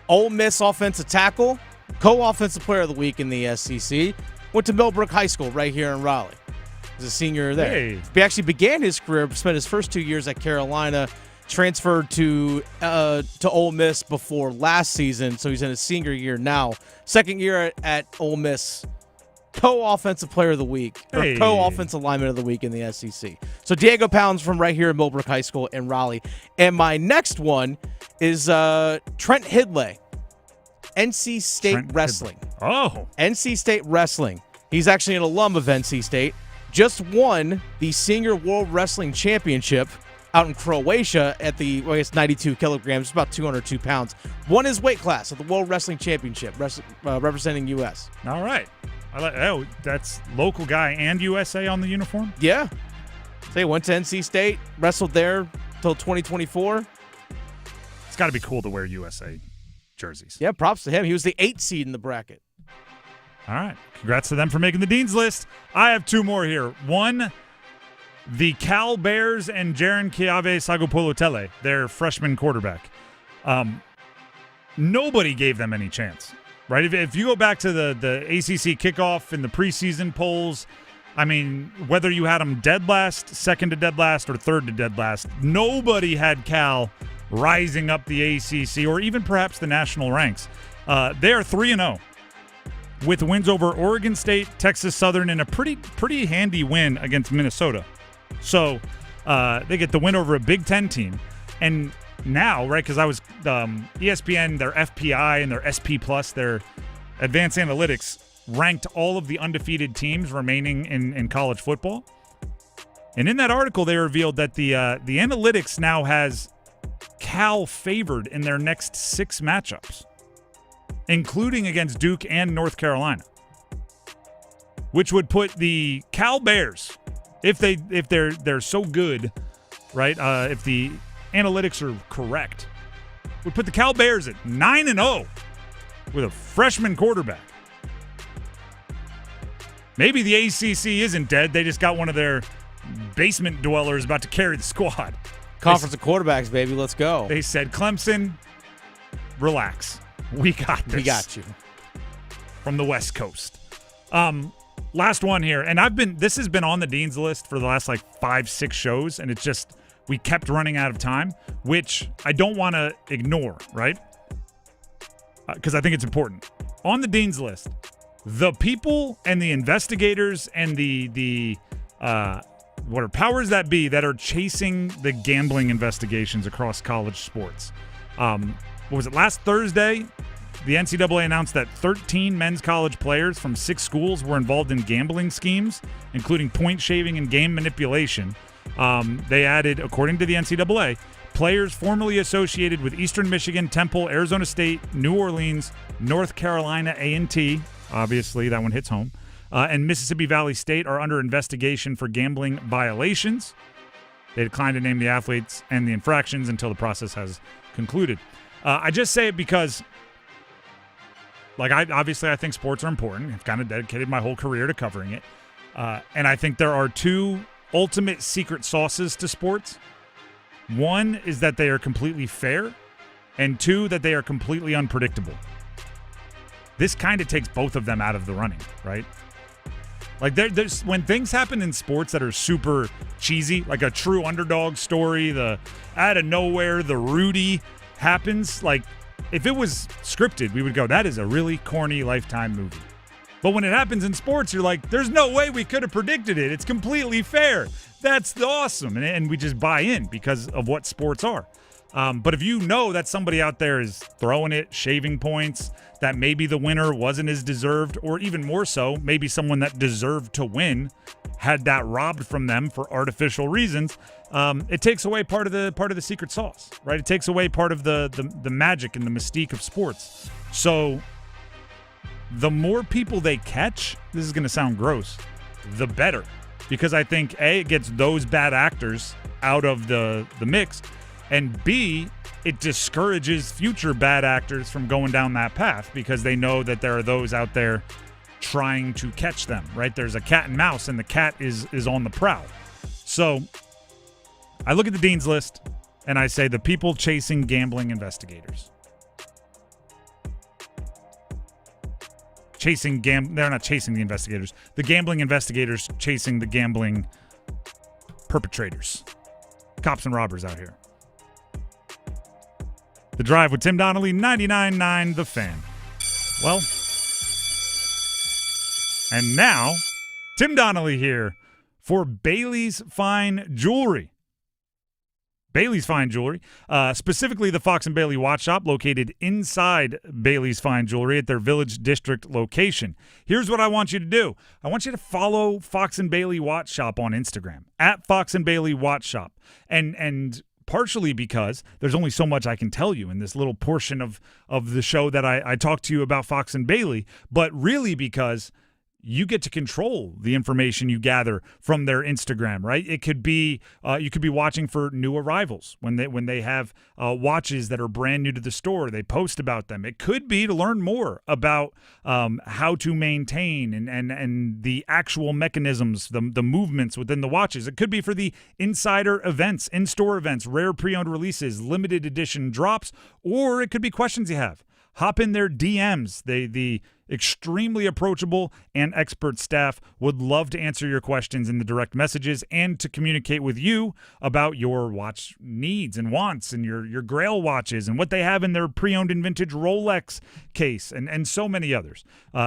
Ole Miss offensive tackle, co-offensive player of the week in the SEC. Went to Millbrook High School right here in Raleigh. He's a senior there. Hey. He actually began his career, spent his first 2 years at Carolina, transferred to Ole Miss before last season, so he's in his senior year now. Second year at Ole Miss, co-offensive player of the week, or co-offensive lineman of the week in the SEC. So Diego Pounds from right here at Millbrook High School in Raleigh. And my next one is Trent Hidlay, NC State Wrestling. Oh. NC State Wrestling. He's actually an alum of NC State. Just won the Senior World Wrestling Championship out in Croatia at the, 92 kilograms, about 202 pounds. Won his weight class at the World Wrestling Championship, representing U.S. All right. That's local guy and USA on the uniform? Yeah. So he went to NC State, wrestled there until 2024. It's got to be cool to wear USA jerseys. Yeah, props to him. He was the 8th seed in the bracket. All right. Congrats to them for making the Dean's List. I have 2 more here. One, the Cal Bears and Jaron Kiave Sagopolotele, their freshman quarterback. Nobody gave them any chance, right? If you go back to the ACC kickoff in the preseason polls, I mean, whether you had them dead last, second to dead last, or third to dead last, nobody had Cal rising up the ACC or even perhaps the national ranks. They are 3-0 with wins over Oregon State, Texas Southern, and a pretty handy win against Minnesota. So they get the win over a Big Ten team. And now, right, because I was ESPN, their FPI and their SP+, their advanced analytics, ranked all of the undefeated teams remaining in college football. And in that article, they revealed that the analytics now has Cal favored in their next 6 matchups, including against Duke and North Carolina, which would put the Cal Bears, if they're so good, right? If the analytics are correct, would put the Cal Bears at 9-0 with a freshman quarterback. Maybe the ACC isn't dead. They just got one of their basement dwellers about to carry the squad. Conference of quarterbacks, baby. Let's go. They said, Clemson, relax. We got this. We got you. From the West Coast. Last one here, and this has been on the Dean's list for the last 5-6 shows, and it's just we kept running out of time, which I don't want to ignore, right? Because I think it's important. On the Dean's list, the people and the investigators and the what are powers that be that are chasing the gambling investigations across college sports. What was it, last Thursday? The NCAA announced that 13 men's college players from 6 schools were involved in gambling schemes, including point shaving and game manipulation. They added, according to the NCAA, players formerly associated with Eastern Michigan, Temple, Arizona State, New Orleans, North Carolina A&T, obviously that one hits home, and Mississippi Valley State are under investigation for gambling violations. They declined to name the athletes and the infractions until the process has concluded. I just say it because I think sports are important. I've kind of dedicated my whole career to covering it. And I think there are 2 ultimate secret sauces to sports. One is that they are completely fair, and 2, that they are completely unpredictable. This kind of takes both of them out of the running, right? There's when things happen in sports that are super cheesy, like a true underdog story, the out of nowhere, the Rudy happens, if it was scripted, we would go, that is a really corny Lifetime movie. But when it happens in sports, you're like, there's no way we could have predicted it. It's completely fair. That's awesome. And we just buy in because of what sports are. But if you know that somebody out there is throwing it, shaving points, that maybe the winner wasn't as deserved, or even more so, maybe someone that deserved to win had that robbed from them for artificial reasons, it takes away part of the secret sauce, right? It takes away part of the magic and the mystique of sports. So the more people they catch, this is going to sound gross, the better. Because I think, A, it gets those bad actors out of the mix, and B, it discourages future bad actors from going down that path because they know that there are those out there trying to catch them, right? There's a cat and mouse, and the cat is on the prowl. So I look at the Dean's list, and I say the people chasing gambling investigators. They're not chasing the investigators. The gambling investigators chasing the gambling perpetrators. Cops and robbers out here. The Drive with Tim Donnelly, 99.9 The Fan. Well, and now, Tim Donnelly here for Bailey's Fine Jewelry. Bailey's Fine Jewelry, specifically the Fox and Bailey Watch Shop located inside Bailey's Fine Jewelry at their Village District location. Here's what I want you to do. I want you to follow Fox and Bailey Watch Shop on Instagram, at Fox and Bailey Watch Shop. And partially because there's only so much I can tell you in this little portion of the show that I talk to you about Fox and Bailey, but really because you get to control the information you gather from their Instagram, right? It could be you could be watching for new arrivals when they have watches that are brand new to the store. They post about them. It could be to learn more about how to maintain and the actual mechanisms, the movements within the watches. It could be for the insider events, in-store events, rare pre-owned releases, limited edition drops, or it could be questions you have. Hop in their DMs. The extremely approachable and expert staff would love to answer your questions in the direct messages and to communicate with you about your watch needs and wants and your Grail watches and what they have in their pre-owned and vintage Rolex case and so many others.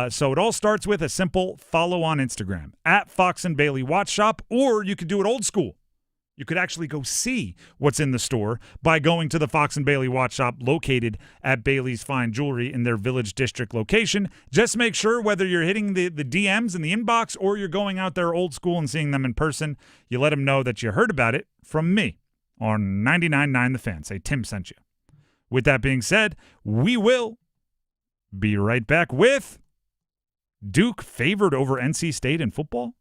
So it all starts with a simple follow on Instagram, at Fox and Bailey Watch Shop, or you could do it old school. You could actually go see what's in the store by going to the Fox and Bailey Watch Shop located at Bailey's Fine Jewelry in their Village District location. Just make sure whether you're hitting the DMs in the inbox or you're going out there old school and seeing them in person, you let them know that you heard about it from me on 99.9 The Fan. Say Tim sent you. With that being said, we will be right back with Duke favored over NC State in football.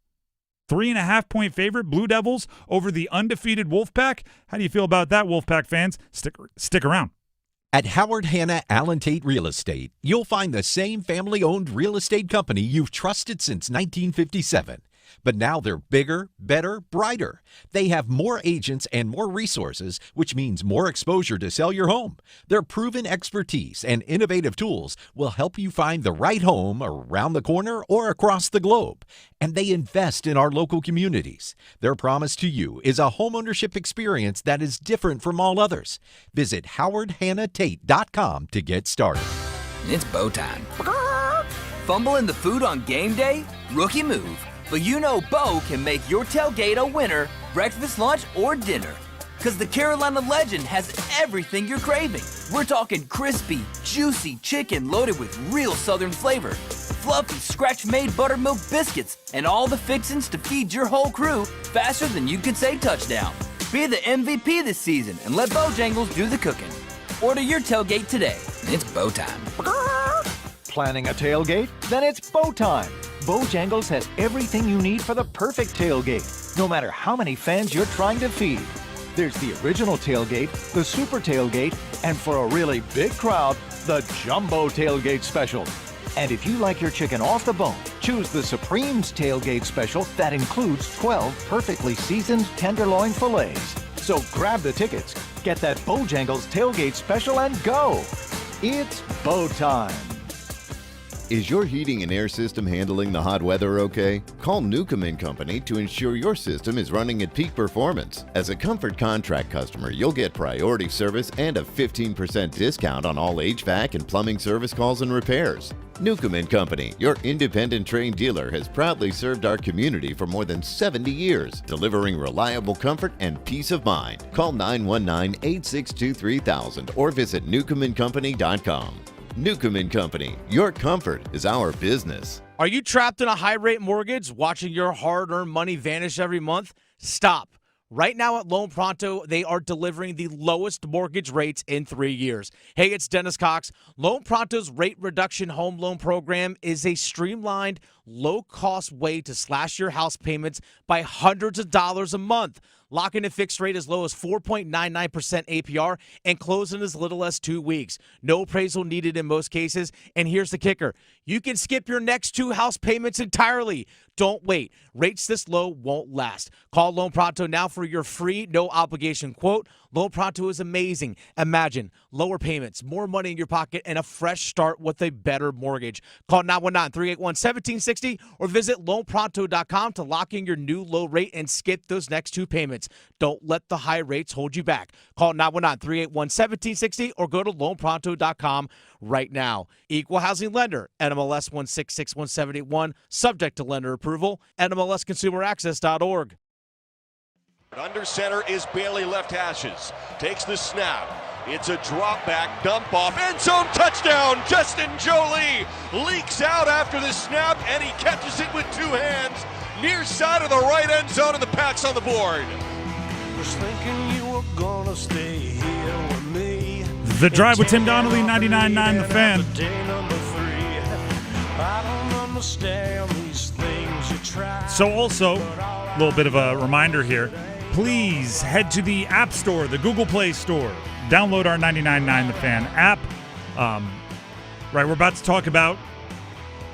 3.5-point favorite, Blue Devils over the undefeated Wolfpack. How do you feel about that, Wolfpack fans? Stick around. At Howard Hanna Allen Tate Real Estate, you'll find the same family-owned real estate company you've trusted since 1957. But now they're bigger, better, brighter. They have more agents and more resources, which means more exposure to sell your home. Their proven expertise and innovative tools will help you find the right home around the corner or across the globe. And they invest in our local communities. Their promise to you is a homeownership experience that is different from all others. Visit howardhannatate.com to get started. It's bow time. Fumbling the food on game day? Rookie move. But you know Bo can make your tailgate a winner, breakfast, lunch, or dinner. Because the Carolina Legend has everything you're craving. We're talking crispy, juicy chicken loaded with real southern flavor, fluffy scratch-made buttermilk biscuits, and all the fixins to feed your whole crew faster than you could say touchdown. Be the MVP this season and let Bojangles do the cooking. Order your tailgate today. It's bow time. Planning a tailgate? Then it's bow time. Bojangles has everything you need for the perfect tailgate, no matter how many fans you're trying to feed. There's the original tailgate, the super tailgate, and for a really big crowd, the jumbo tailgate special. And if you like your chicken off the bone, choose the Supreme's tailgate special that includes 12 perfectly seasoned tenderloin fillets. So grab the tickets, get that Bojangles tailgate special, and go. It's bow time. Is your heating and air system handling the hot weather okay? Call Nukem & Company to ensure your system is running at peak performance. As a Comfort Contract customer, you'll get priority service and a 15% discount on all HVAC and plumbing service calls and repairs. Nukem & Company, your independent trained dealer, has proudly served our community for more than 70 years, delivering reliable comfort and peace of mind. Call 919-862-3000 or visit nukemandcompany.com. Nukem & Company, your comfort is our business. Are you trapped in a high-rate mortgage, watching your hard-earned money vanish every month? Stop. Right now at Loan Pronto, they are delivering the lowest mortgage rates in 3 years. Hey, it's Dennis Cox. Loan Pronto's rate reduction home loan program is a streamlined, low-cost way to slash your house payments by hundreds of dollars a month. Lock in a fixed rate as low as 4.99% APR and close in as little as 2 weeks. No appraisal needed in most cases. And here's the kicker. You can skip your next 2 house payments entirely. Don't wait. Rates this low won't last. Call Loan Pronto now for your free, no-obligation quote. Loan Pronto is amazing. Imagine lower payments, more money in your pocket, and a fresh start with a better mortgage. Call 919-381-1760 or visit loanpronto.com to lock in your new low rate and skip those next 2 payments. Don't let the high rates hold you back. Call 919-381-1760 or go to loanpronto.com right now. Equal housing lender, NMLS 1661781, subject to lender approval, NMLSconsumeraccess.org. Under center is Bailey, left hashes. Takes the snap. It's a drop back, dump off, end zone touchdown. Justin Jolie leaks out after the snap, and he catches it with 2 hands. Near side of the right end zone, and the Pats on the board. Was thinking you were gonna stay here with me. The Drive with Tim Donnelly, 99.9 The Fan. Day number 3. I don't understand these things you try. So also, a little bit of a reminder here. Please head to the App Store, the Google Play Store. Download our 99.9 The Fan app. Right, we're about to talk about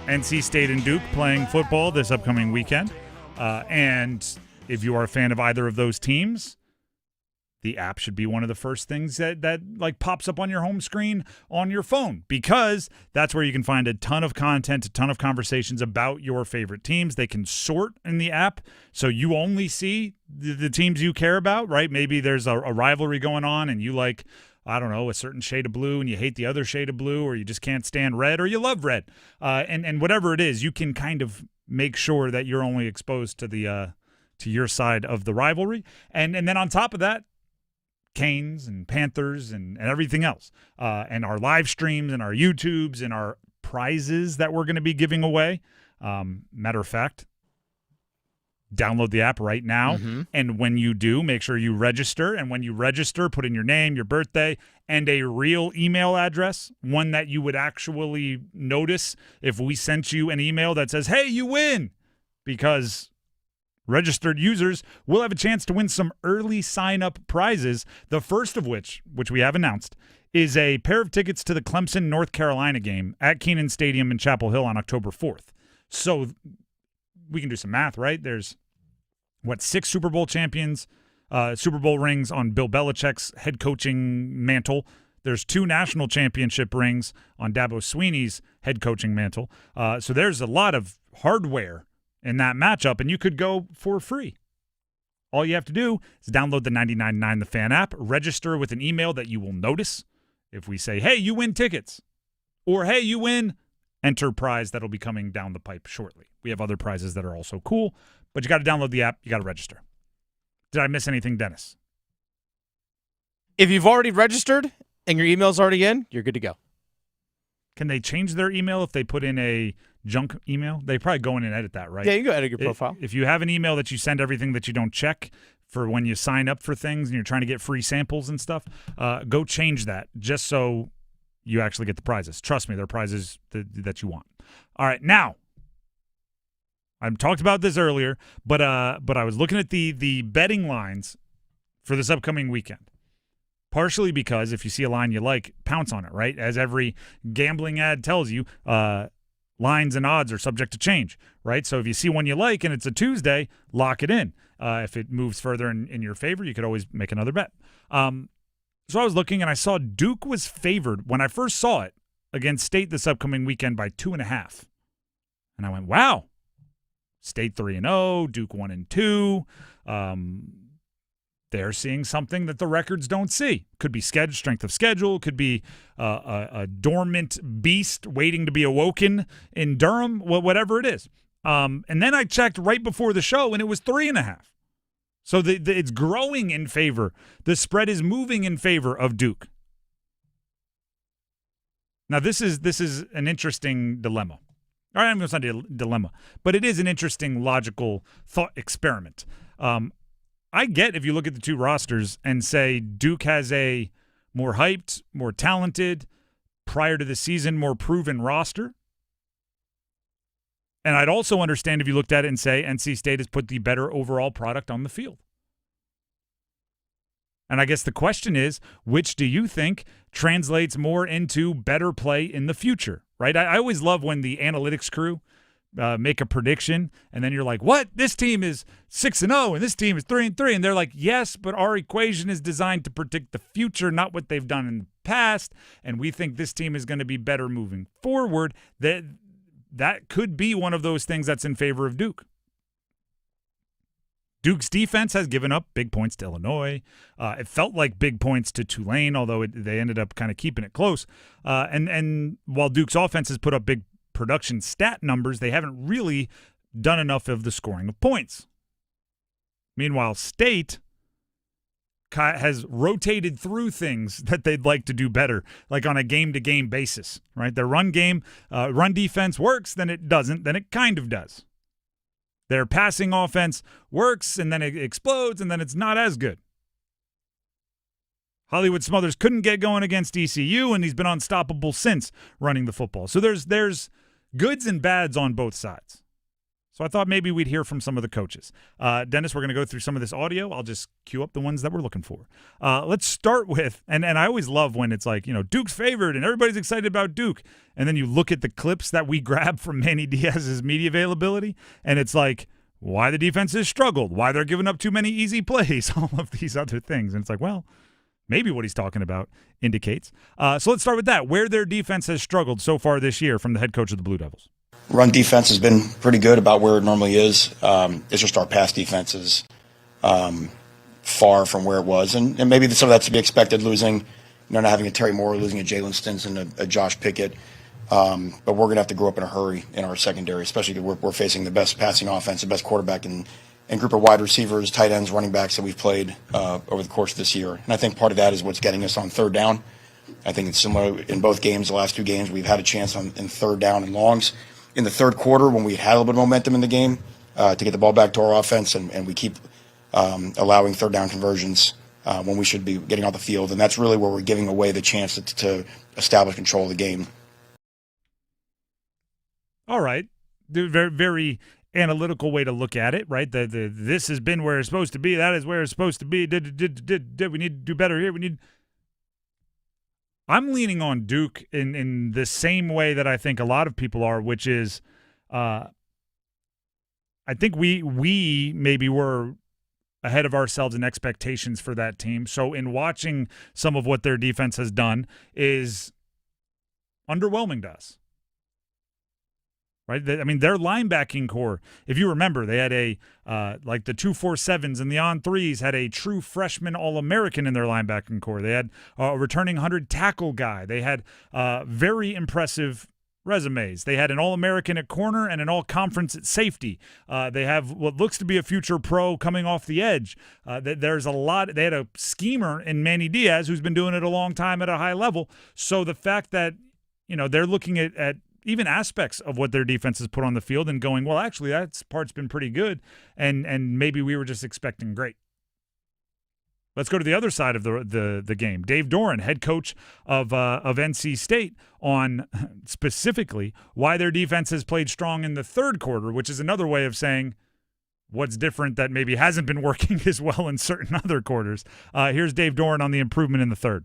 NC State and Duke playing football this upcoming weekend. And if you are a fan of either of those teams, the app should be one of the first things that like pops up on your home screen on your phone, because that's where you can find a ton of content, a ton of conversations about your favorite teams. They can sort in the app, so you only see the teams you care about, right? Maybe there's a rivalry going on and you like, I don't know, a certain shade of blue and you hate the other shade of blue, or you just can't stand red, or you love red. And whatever it is, you can kind of make sure that you're only exposed to the to your side of the rivalry. And then on top of that, Canes and Panthers and everything else, and our live streams and our YouTubes and our prizes that we're going to be giving away. Matter of fact, download the app right now, and when you do, make sure you register. And when you register, put in your name, your birthday, and a real email address, one that you would actually notice if we sent you an email that says, hey, you win, because registered users will have a chance to win some early sign-up prizes, the first of which we have announced, is a pair of tickets to the Clemson, North Carolina game at Kenan Stadium in Chapel Hill on October 4th. So we can do some math, right? There's, 6 Super Bowl champions, Super Bowl rings on Bill Belichick's head coaching mantle. There's 2 national championship rings on Dabo Swinney's head coaching mantle. So there's a lot of hardware in that matchup, and you could go for free. All you have to do is download the 99.9 The Fan app, register with an email that you will notice if we say, hey, you win tickets, or hey, you win Enterprise that'll be coming down the pipe shortly. We have other prizes that are also cool, but you got to download the app. You got to register. Did I miss anything, Dennis? If you've already registered and your email's already in, you're good to go. Can they change their email if they put in a junk email? They probably go in and edit that, right? Yeah, you can go edit your profile. If you have an email that you send everything that you don't check for when you sign up for things and you're trying to get free samples and stuff, go change that just so you actually get the prizes. Trust me, they're prizes that you want. All right, now, I talked about this earlier, but I was looking at the betting lines for this upcoming weekend. Partially because if you see a line you like, pounce on it, right? As every gambling ad tells you, lines and odds are subject to change, right? So if you see one you like and it's a Tuesday, lock it in. If it moves further in your favor, you could always make another bet. So I was looking and I saw Duke was favored when I first saw it against State this upcoming weekend by 2.5. And I went, wow. State 3-0, Duke 1-2. They're seeing something that the records don't see. Could be strength of schedule. Could be a dormant beast waiting to be awoken in Durham, whatever it is. And then I checked right before the show, and it was 3.5. So it's growing in favor. The spread is moving in favor of Duke. Now, this is an interesting dilemma. All right, it's not a dilemma, but it is an interesting logical thought experiment. I get if you look at the 2 rosters and say Duke has a more hyped, more talented, prior to the season, more proven roster. And I'd also understand if you looked at it and say NC State has put the better overall product on the field. And I guess the question is, which do you think translates more into better play in the future, right? I always love when the analytics crew make a prediction, and then you're like, what? This team is 6-0, and this team is 3-3. And they're like, yes, but our equation is designed to predict the future, not what they've done in the past, and we think this team is going to be better moving forward. That could be one of those things that's in favor of Duke. Duke's defense has given up big points to Illinois. It felt like big points to Tulane, although they ended up kind of keeping it close. And while Duke's offense has put up big production stat numbers, they haven't really done enough of the scoring of points. Meanwhile, State has rotated through things that they'd like to do better, like on a game-to-game basis, right? Their run defense works, then it doesn't, then it kind of does. Their passing offense works, and then it explodes, and then it's not as good. Hollywood Smothers couldn't get going against ECU, and he's been unstoppable since running the football. So there's goods and bads on both sides. So I thought maybe we'd hear from some of the coaches. Dennis, we're going to go through some of this audio. I'll just queue up the ones that we're looking for. Let's start with, and I always love when it's like, Duke's favored and everybody's excited about Duke. And then you look at the clips that we grab from Manny Diaz's media availability, and it's like, why the defense has struggled, why they're giving up too many easy plays, all of these other things. And it's like, well, maybe what he's talking about indicates. So let's start with that, where their defense has struggled so far this year from the head coach of the Blue Devils. Run defense has been pretty good about where it normally is. It's just our pass defense is far from where it was. And maybe some of that's to be expected, losing, not having a Terry Moore, losing a Jalen Stinson, a Josh Pickett. But we're going to have to grow up in a hurry in our secondary, especially because we're facing the best passing offense, the best quarterback, and group of wide receivers, tight ends, running backs that we've played over the course of this year. And I think part of that is what's getting us on third down. I think it's similar in both games, the last 2 games. We've had a chance in third down and longs. In the third quarter, when we had a little bit of momentum in the game, to get the ball back to our offense, and we keep allowing third down conversions when we should be getting off the field. And that's really where we're giving away the chance to establish control of the game. All right. Very, very analytical way to look at it, right? This has been where it's supposed to be. That is where it's supposed to be. We need to do better here. I'm leaning on Duke in the same way that I think a lot of people are, which is I I think we maybe were ahead of ourselves in expectations for that team. So in watching some of what their defense has done is underwhelming to us. Right? I mean, their linebacking core, if you remember, they had like the 2-4-7s and the on-3s had a true freshman All-American in their linebacking core. They had a returning 100-tackle guy. They had very impressive resumes. They had an All-American at corner and an All-Conference at safety. They have what looks to be a future pro coming off the edge. There's a lot. They had a schemer in Manny Diaz who's been doing it a long time at a high level. So the fact that, they're looking at even aspects of what their defense has put on the field and going, well, actually, that part's been pretty good, and maybe we were just expecting great. Let's go to the other side of the game. Dave Doran, head coach of NC State, on specifically why their defense has played strong in the third quarter, which is another way of saying what's different that maybe hasn't been working as well in certain other quarters. Here's Dave Doran on the improvement in the third.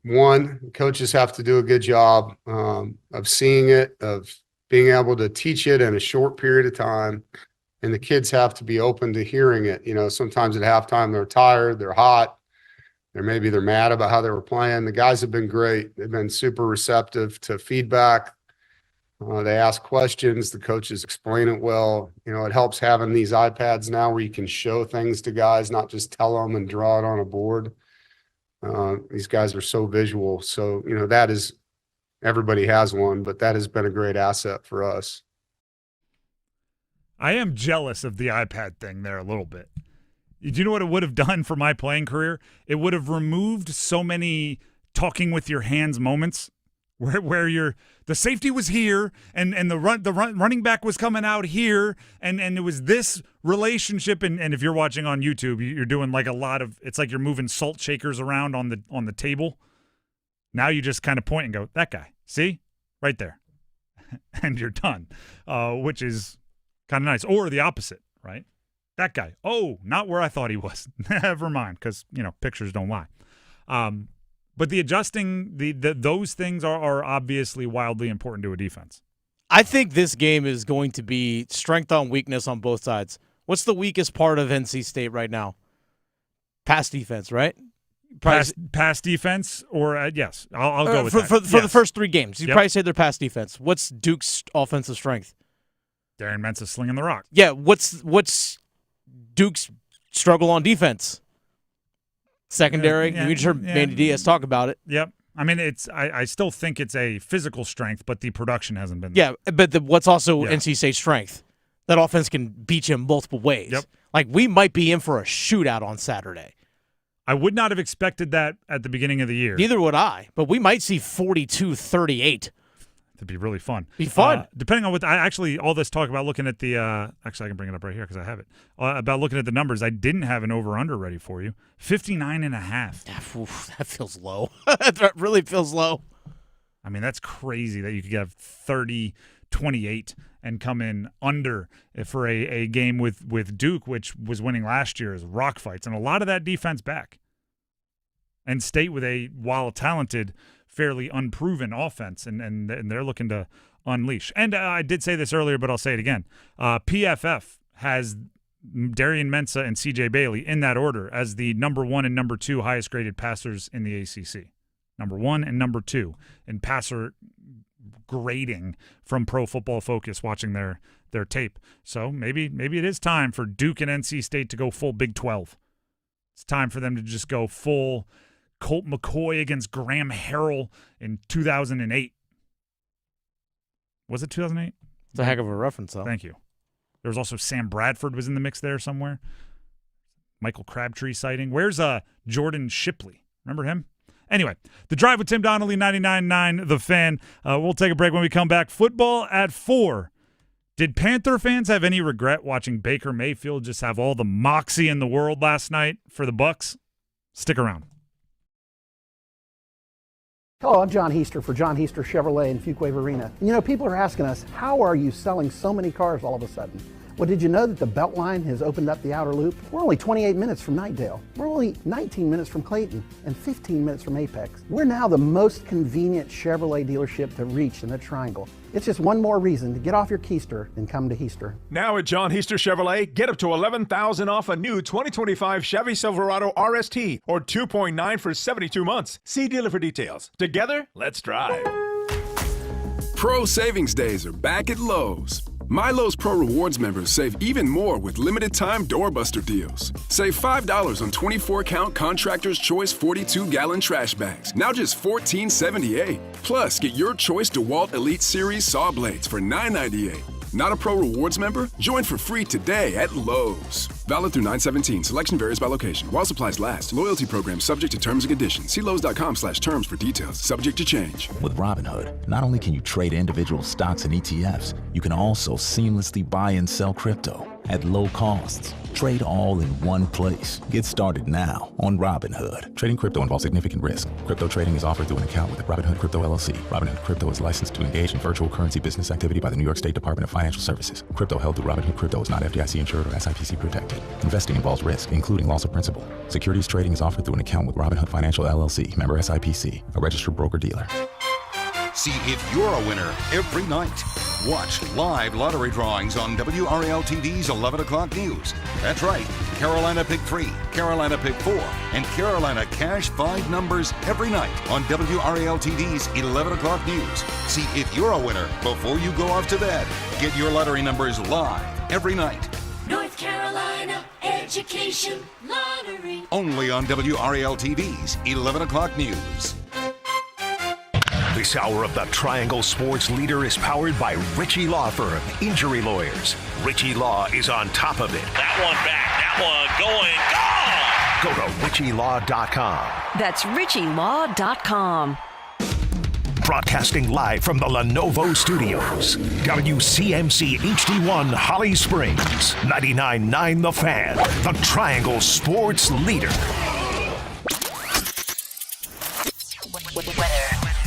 One, coaches have to do a good job of seeing it, of being able to teach it in a short period of time. And the kids have to be open to hearing it. Sometimes at halftime they're tired, they're hot, they're mad about how they were playing. The guys have been great. They've been super receptive to feedback. They ask questions. The coaches explain it well. It helps having these iPads now where you can show things to guys, not just tell them and draw it on a board. These guys are so visual. So, that is, everybody has one, but that has been a great asset for us. I am jealous of the iPad thing there a little bit. Do you know what it would have done for my playing career? It would have removed so many talking with your hands moments where the safety was here and the running back was coming out here and it was this relationship and if you're watching on YouTube, you're doing like a lot of, it's like you're moving salt shakers around on the table. Now you just kind of point and go, that guy, see? Right there. And you're done, which is kind of nice. Or the opposite, right? That guy. Oh, not where I thought he was. Never mind, because, pictures don't lie. But the adjusting, those things are obviously wildly important to a defense. I think this game is going to be strength on weakness on both sides. What's the weakest part of NC State right now? Pass defense, right? Pass defense, or yes, I'll go with that. For the first three games, you'd probably say their pass defense. What's Duke's offensive strength? Darren Mensah slinging the rock. Yeah, what's Duke's struggle on defense? Secondary. You just heard Manny Diaz talk about it. Yep. I mean, I still think it's a physical strength, but the production hasn't been there. Yeah, but what's also NC State's strength? That offense can beat you in multiple ways. Yep. Like, we might be in for a shootout on Saturday. I would not have expected that at the beginning of the year. Neither would I, but we might see 42-38. It'd be really fun. Be fun. Depending on what all this talk about looking at the actually I can bring it up right here because I have it. About looking at the numbers, I didn't have an over-under ready for you. 59.5. That feels low. That really feels low. I mean, that's crazy that you could have 30-28 and come in under for a game with Duke, which was winning last year as rock fights, and a lot of that defense back. And State with a, while talented, fairly unproven offense, and they're looking to unleash. And I did say this earlier, but I'll say it again. PFF has Darian Mensah and C.J. Bailey in that order as the number 1 and number 2 highest graded passers in the ACC. Number 1 and number 2 in passer grading from Pro Football Focus, watching their tape. So maybe it is time for Duke and NC State to go full Big 12. It's time for them to just go full Colt McCoy against Graham Harrell in 2008. Was it 2008? It's a heck of a reference, though. Thank you. There was also Sam Bradford was in the mix there somewhere. Michael Crabtree sighting. Where's Jordan Shipley? Remember him? Anyway, The Drive with Tim Donnelly, 99.9 The Fan. We'll take a break when we come back. Football at 4. Did Panther fans have any regret watching Baker Mayfield just have all the moxie in the world last night for the Bucs? Stick around. Hello, I'm John Hester for John Hester Chevrolet in Fuquay-Varina. People are asking us, how are you selling so many cars all of a sudden? Well, did you know that the Beltline has opened up the outer loop? We're only 28 minutes from Knightdale. We're only 19 minutes from Clayton and 15 minutes from Apex. We're now the most convenient Chevrolet dealership to reach in the Triangle. It's just one more reason to get off your keister and come to Hester. Now at John Hester Chevrolet, get up to $11,000 off a new 2025 Chevy Silverado RST or 2.9 for 72 months. See dealer for details. Together, let's drive. Pro Savings Days are back at Lowe's. My Lowe's Pro Rewards members save even more with limited-time doorbuster deals. Save $5 on 24-count Contractor's Choice 42-gallon trash bags, now just $14.78. Plus, get your choice DeWalt Elite Series saw blades for $9.98. Not a Pro Rewards member? Join for free today at Lowe's. Valid through 9/17. Selection varies by location. While supplies last. Loyalty program subject to terms and conditions. See Lowe's.com/terms for details. Subject to change. With Robinhood, not only can you trade individual stocks and ETFs, you can also seamlessly buy and sell crypto at low costs. Trade all in one place. Get started now on Robinhood. Trading crypto involves significant risk. Crypto trading is offered through an account with Robinhood Crypto LLC. Robinhood Crypto is licensed to engage in virtual currency business activity by the New York State Department of Financial Services. Crypto held through Robinhood Crypto is not FDIC insured or SIPC protected. Investing involves risk, including loss of principal. Securities trading is offered through an account with Robinhood Financial LLC, member SIPC, a registered broker-dealer. See if you're a winner every night. Watch live lottery drawings on WRAL TV's 11 o'clock news. That's right, Carolina Pick 3, Carolina Pick 4, and Carolina Cash 5 numbers every night on WRAL TV's 11 o'clock news. See if you're a winner before you go off to bed. Get your lottery numbers live every night. North Carolina Education Lottery. Only on WRAL TV's 11 o'clock news. This hour of the Triangle Sports Leader is powered by Richie Law Firm, injury lawyers. Richie Law is on top of it. That one back, that one going, gone! Go to RichieLaw.com. That's RichieLaw.com. Broadcasting live from the Lenovo Studios. WCMC HD1 Holly Springs. 99.9 The Fan. The Triangle Sports Leader.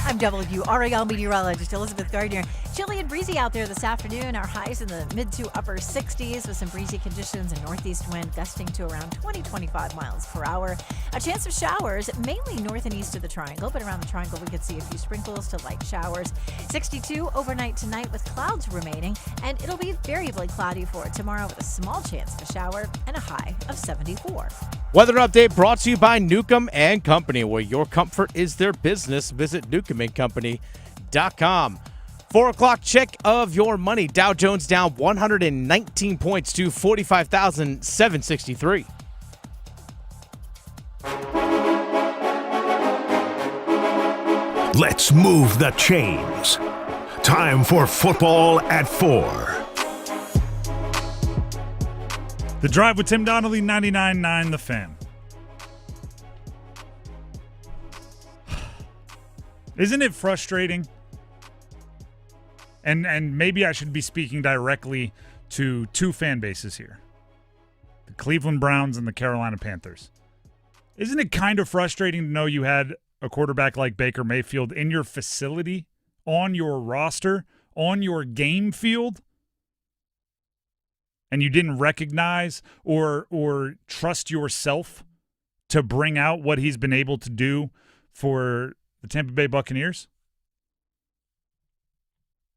I'm WRAL meteorologist Elizabeth Gardner. Chilly and breezy out there this afternoon. Our highs in the mid to upper 60s with some breezy conditions and northeast wind gusting to around 20-25 miles per hour. A chance of showers, mainly north and east of the Triangle, but around the Triangle we could see a few sprinkles to light showers. 62 overnight tonight with clouds remaining, and it'll be variably cloudy for tomorrow with a small chance of a shower and a high of 74. Weather update brought to you by Nukem and Company, where your comfort is their business. Visit nukemandcompany.com. 4 o'clock check of your money. Dow Jones down 119 points to 45,763. Let's move the chains. Time for football at 4. The Drive with Tim Donnelly, 99.9 The Fan. Isn't it frustrating? And maybe I should be speaking directly to two fan bases here. The Cleveland Browns and the Carolina Panthers. Isn't it kind of frustrating to know you had a quarterback like Baker Mayfield in your facility, on your roster, on your game field, and you didn't recognize or trust yourself to bring out what he's been able to do for the Tampa Bay Buccaneers?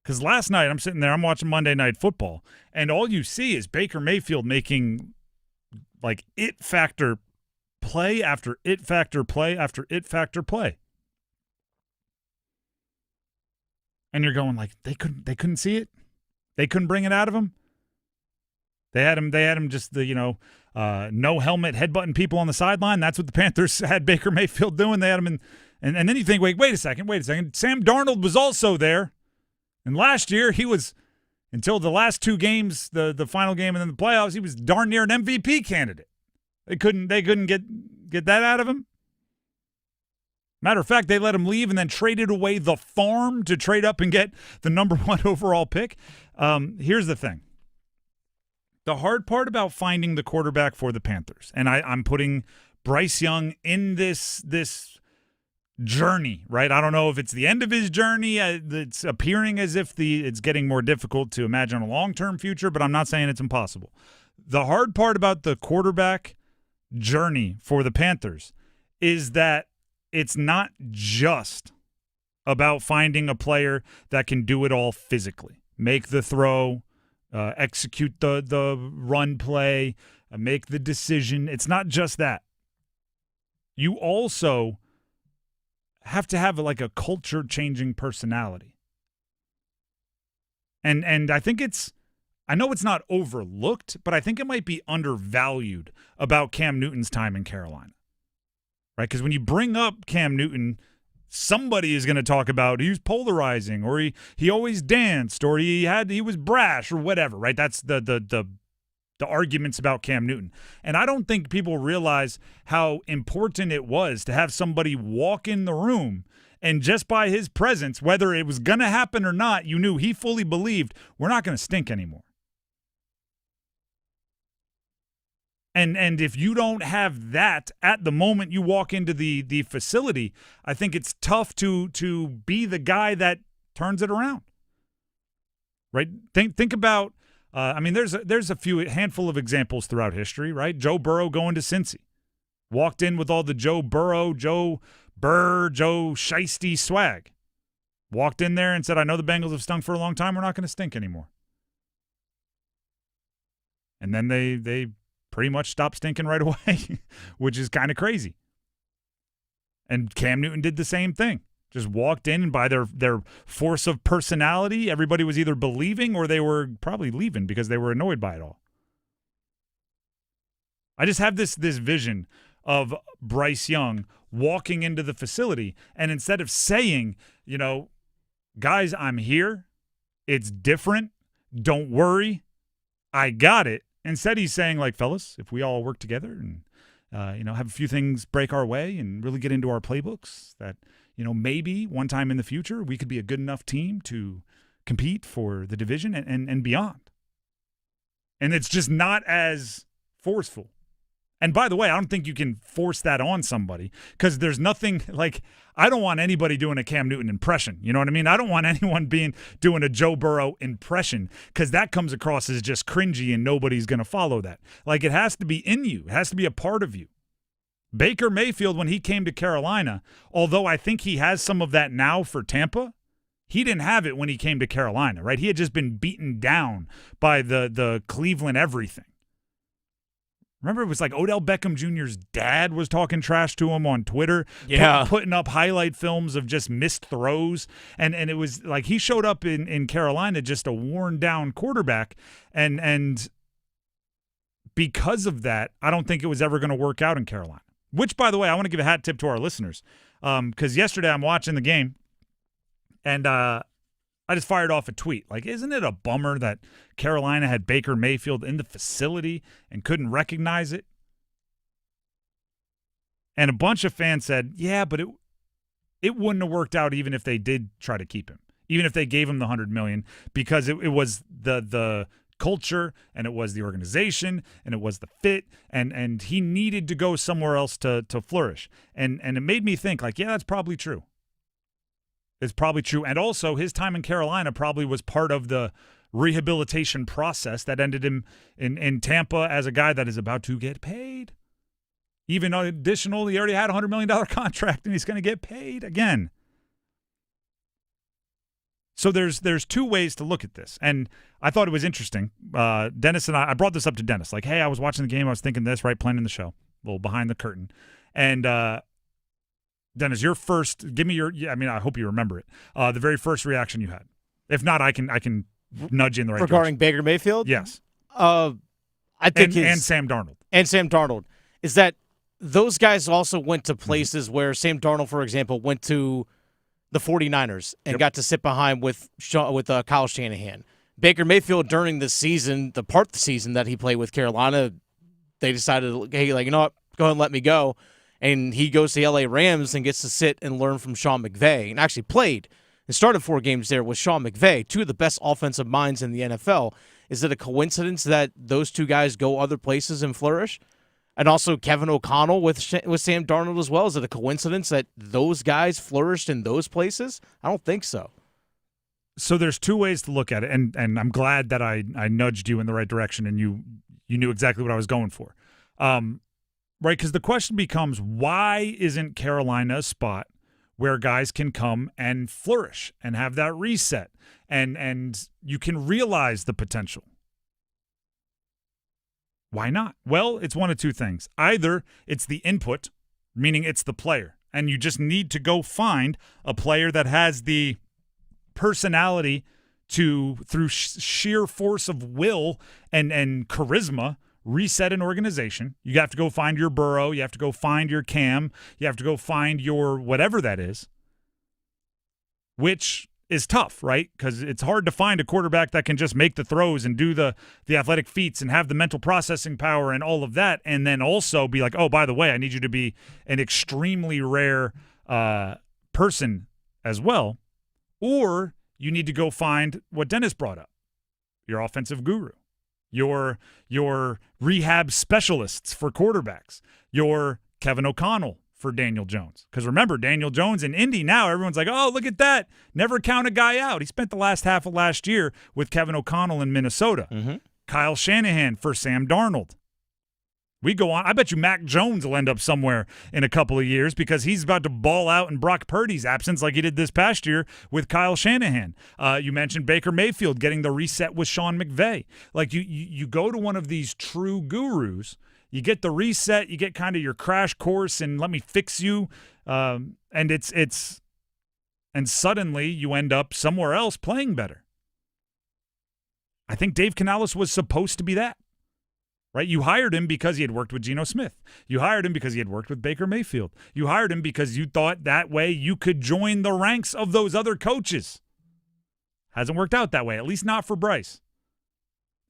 Because last night I'm sitting there, I'm watching Monday Night Football, and all you see is Baker Mayfield making like it factor play after it factor play after it factor play. And you're going like, they couldn't see it? They couldn't bring it out of him? They had him just the, no helmet headbutting people on the sideline. That's what the Panthers had Baker Mayfield doing. They had him in, and then you think, wait a second. Sam Darnold was also there. And last year he was, until the last two games, the final game and then the playoffs, he was darn near an MVP candidate. They couldn't get that out of him. Matter of fact, they let him leave and then traded away the farm to trade up and get the number 1 overall pick. Here's the thing. The hard part about finding the quarterback for the Panthers, and I'm putting Bryce Young in this journey, right? I don't know if it's the end of his journey. It's appearing as if it's getting more difficult to imagine a long-term future, but I'm not saying it's impossible. The hard part about the quarterback journey for the Panthers is that it's not just about finding a player that can do it all physically. Make the throw, execute the run play, make the decision. It's not just that. You also have to have like a culture-changing personality. And I think I know it's not overlooked, but I think it might be undervalued about Cam Newton's time in Carolina. Right? Because when you bring up Cam Newton, somebody is going to talk about he was polarizing, or he always danced, or he was brash, or whatever, right? That's the arguments about Cam Newton. And I don't think people realize how important it was to have somebody walk in the room, and just by his presence, whether it was going to happen or not, you knew he fully believed we're not going to stink anymore. And if you don't have that at the moment you walk into the facility, I think it's tough to be the guy that turns it around. Right? Think about there's a handful of examples throughout history, right? Joe Burrow going to Cincy. Walked in with all the Joe Burrow, Joe Burr, Joe Shiesty swag. Walked in there and said, I know the Bengals have stunk for a long time. We're not going to stink anymore. And then they pretty much stopped stinking right away, which is kind of crazy. And Cam Newton did the same thing. Just walked in, and by their force of personality, everybody was either believing or they were probably leaving because they were annoyed by it all. I just have this vision of Bryce Young walking into the facility, and instead of saying, guys, I'm here, it's different, don't worry, I got it. Instead, he's saying, like, fellas, if we all work together and, have a few things break our way and really get into our playbooks, that, maybe one time in the future we could be a good enough team to compete for the division and beyond. And it's just not as forceful. And by the way, I don't think you can force that on somebody, because there's nothing like, I don't want anybody doing a Cam Newton impression. You know what I mean? I don't want anyone doing a Joe Burrow impression, because that comes across as just cringy and nobody's going to follow that. Like, it has to be in you. It has to be a part of you. Baker Mayfield, when he came to Carolina, although I think he has some of that now for Tampa, he didn't have it when he came to Carolina, right? He had just been beaten down by the Cleveland everything. Remember, it was like Odell Beckham Jr.'s dad was talking trash to him on Twitter, putting up highlight films of just missed throws. And it was like he showed up in Carolina just a worn-down quarterback. And because of that, I don't think it was ever going to work out in Carolina. Which, by the way, I want to give a hat tip to our listeners. Because yesterday I'm watching the game, and I just fired off a tweet. Like, isn't it a bummer that Carolina had Baker Mayfield in the facility and couldn't recognize it? And a bunch of fans said, yeah, but it wouldn't have worked out even if they did try to keep him, even if they gave him the $100 million, because it was the culture, and it was the organization, and it was the fit, and he needed to go somewhere else to flourish. And it made me think, like, yeah, that's probably true. It's probably true. And also, his time in Carolina probably was part of the rehabilitation process that ended him in Tampa as a guy that is about to get paid. Even additional, he already had a $100 million contract, and he's going to get paid again. So there's two ways to look at this. And I thought it was interesting. Dennis and I brought this up to Dennis. Like, hey, I was watching the game. I was thinking this, right, planning the show. A little behind the curtain. And Dennis, your first, give me your, I hope you remember it, the very first reaction you had. If not, I can nudge you in the right regarding direction. Baker Mayfield? Yes. I think and Sam Darnold. And Sam Darnold. Is that those guys also went to places where Sam Darnold, for example, went to the 49ers and got to sit behind with Kyle Shanahan. Baker Mayfield, during the season, the part of the season that he played with Carolina, they decided, hey, like, you know what, go ahead and let me go. And he goes to the LA Rams and gets to sit and learn from Sean McVay, and actually played and started 4 games there with Sean McVay, 2 of the best offensive minds in the NFL. Is it a coincidence that those 2 guys go other places and flourish? And also Kevin O'Connell with Sam Darnold as well. Is it a coincidence that those guys flourished in those places? I don't think so. So there's two ways to look at it, and I'm glad that I nudged you in the right direction and you knew exactly what I was going for. Right, because the question becomes, why isn't Carolina a spot where guys can come and flourish and have that reset and you can realize the potential? Why not? Well, it's one of two things. Either it's the input, meaning it's the player, and you just need to go find a player that has the personality to, through sheer force of will and charisma, reset an organization. You have to go find your Burrow. You have to go find your Cam. You have to go find your whatever that is, which is tough, right? Because it's hard to find a quarterback that can just make the throws and do the athletic feats and have the mental processing power and all of that, and then also be like, oh, by the way, I need you to be an extremely rare person as well. Or you need to go find what Dennis brought up, your offensive guru, your rehab specialists for quarterbacks, your Kevin O'Connell for Daniel Jones. Because remember, Daniel Jones in Indy now, everyone's like, oh, look at that. Never count a guy out. He spent the last half of last year with Kevin O'Connell in Minnesota. Mm-hmm. Kyle Shanahan for Sam Darnold. We go on. I bet you Mac Jones will end up somewhere in a couple of years because he's about to ball out in Brock Purdy's absence like he did this past year with Kyle Shanahan. You mentioned Baker Mayfield getting the reset with Sean McVay. Like you go to one of these true gurus, you get the reset, you get kind of your crash course and let me fix you, and suddenly you end up somewhere else playing better. I think Dave Canales was supposed to be that. Right? You hired him because he had worked with Geno Smith. You hired him because he had worked with Baker Mayfield. You hired him because you thought that way you could join the ranks of those other coaches. Hasn't worked out that way, at least not for Bryce.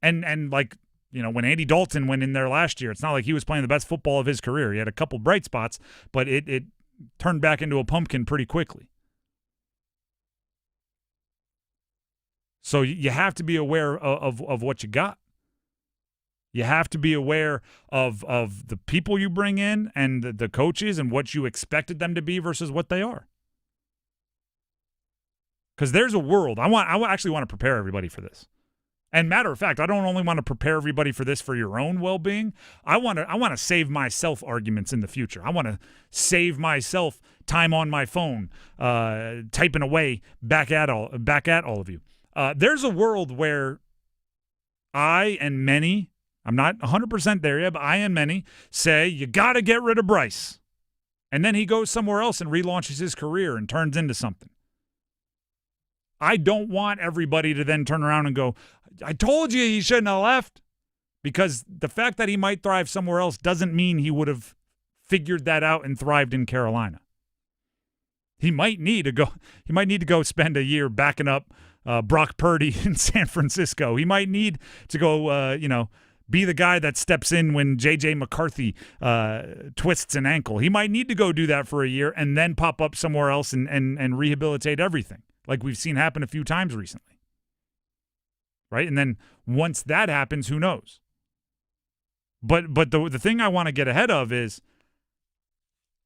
And like, you know, when Andy Dalton went in there last year, it's not like he was playing the best football of his career. He had a couple bright spots, but it turned back into a pumpkin pretty quickly. So you have to be aware of what you got. You have to be aware of the people you bring in and the coaches and what you expected them to be versus what they are. Because there's a world. I actually want to prepare everybody for this. And matter of fact, I don't only want to prepare everybody for this for your own well-being. I want to save myself arguments in the future. I want to save myself time on my phone, typing away back at all of you. There's a world where I and many. I'm not 100% there yet, but I and many say you got to get rid of Bryce. And then he goes somewhere else and relaunches his career and turns into something. I don't want everybody to then turn around and go, I told you he shouldn't have left. Because the fact that he might thrive somewhere else doesn't mean he would have figured that out and thrived in Carolina. He might need to go spend a year backing up Brock Purdy in San Francisco. He might need to go, be the guy that steps in when J.J. McCarthy twists an ankle. He might need to go do that for a year and then pop up somewhere else and rehabilitate everything, like we've seen happen a few times recently. Right? And then once that happens, who knows? But the thing I want to get ahead of is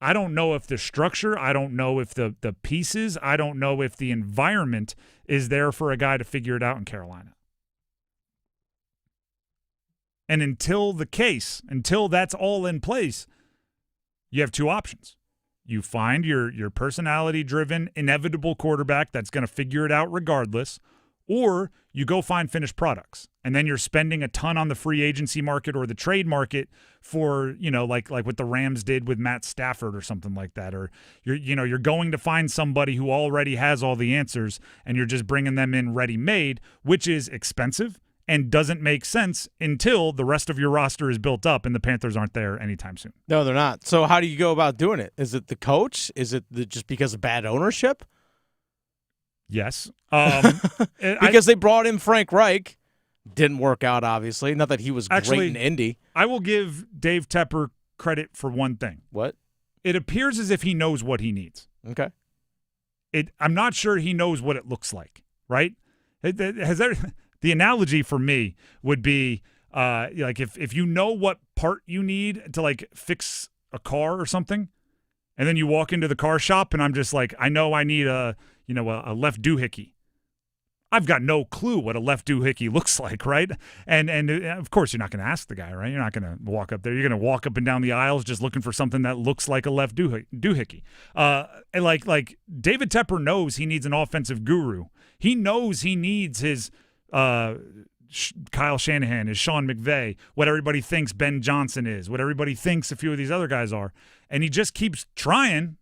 I don't know if the structure, I don't know if the pieces, I don't know if the environment is there for a guy to figure it out in Carolina. And until that's all in place, you have two options. You find your personality-driven, inevitable quarterback that's going to figure it out regardless, or you go find finished products. And then you're spending a ton on the free agency market or the trade market for, like what the Rams did with Matt Stafford or something like that. Or you're going to find somebody who already has all the answers and you're just bringing them in ready-made, which is expensive and doesn't make sense until the rest of your roster is built up and the Panthers aren't there anytime soon. No, they're not. So how do you go about doing it? Is it the coach? Is it just because of bad ownership? Yes. Because they brought in Frank Reich. Didn't work out, obviously. Not that he was great in Indy. I will give Dave Tepper credit for one thing. What? It appears as if he knows what he needs. Okay. I'm not sure he knows what it looks like, right? The analogy for me would be Like if you know what part you need to like fix a car or something, and then you walk into the car shop and I'm just like, I know I need a left doohickey. I've got no clue what a left doohickey looks like, right? And of course you're not going to ask the guy, right? You're not going to walk up there. You're going to walk up and down the aisles just looking for something that looks like a left doohickey. And like David Tepper knows he needs an offensive guru. He knows he needs his Kyle Shanahan, his Sean McVay, what everybody thinks Ben Johnson is, what everybody thinks a few of these other guys are. And he just keeps trying,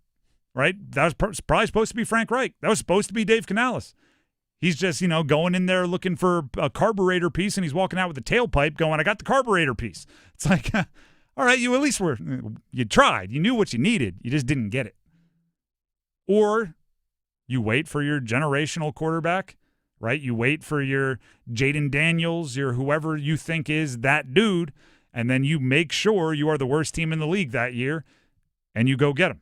right? That was probably supposed to be Frank Reich. That was supposed to be Dave Canales. He's just, going in there looking for a carburetor piece, and he's walking out with a tailpipe going, I got the carburetor piece. It's like, all right, you at least you tried. You knew what you needed. You just didn't get it. Or you wait for your generational quarterback, right? You wait for your Jaden Daniels, your whoever you think is that dude, and then you make sure you are the worst team in the league that year, and you go get him.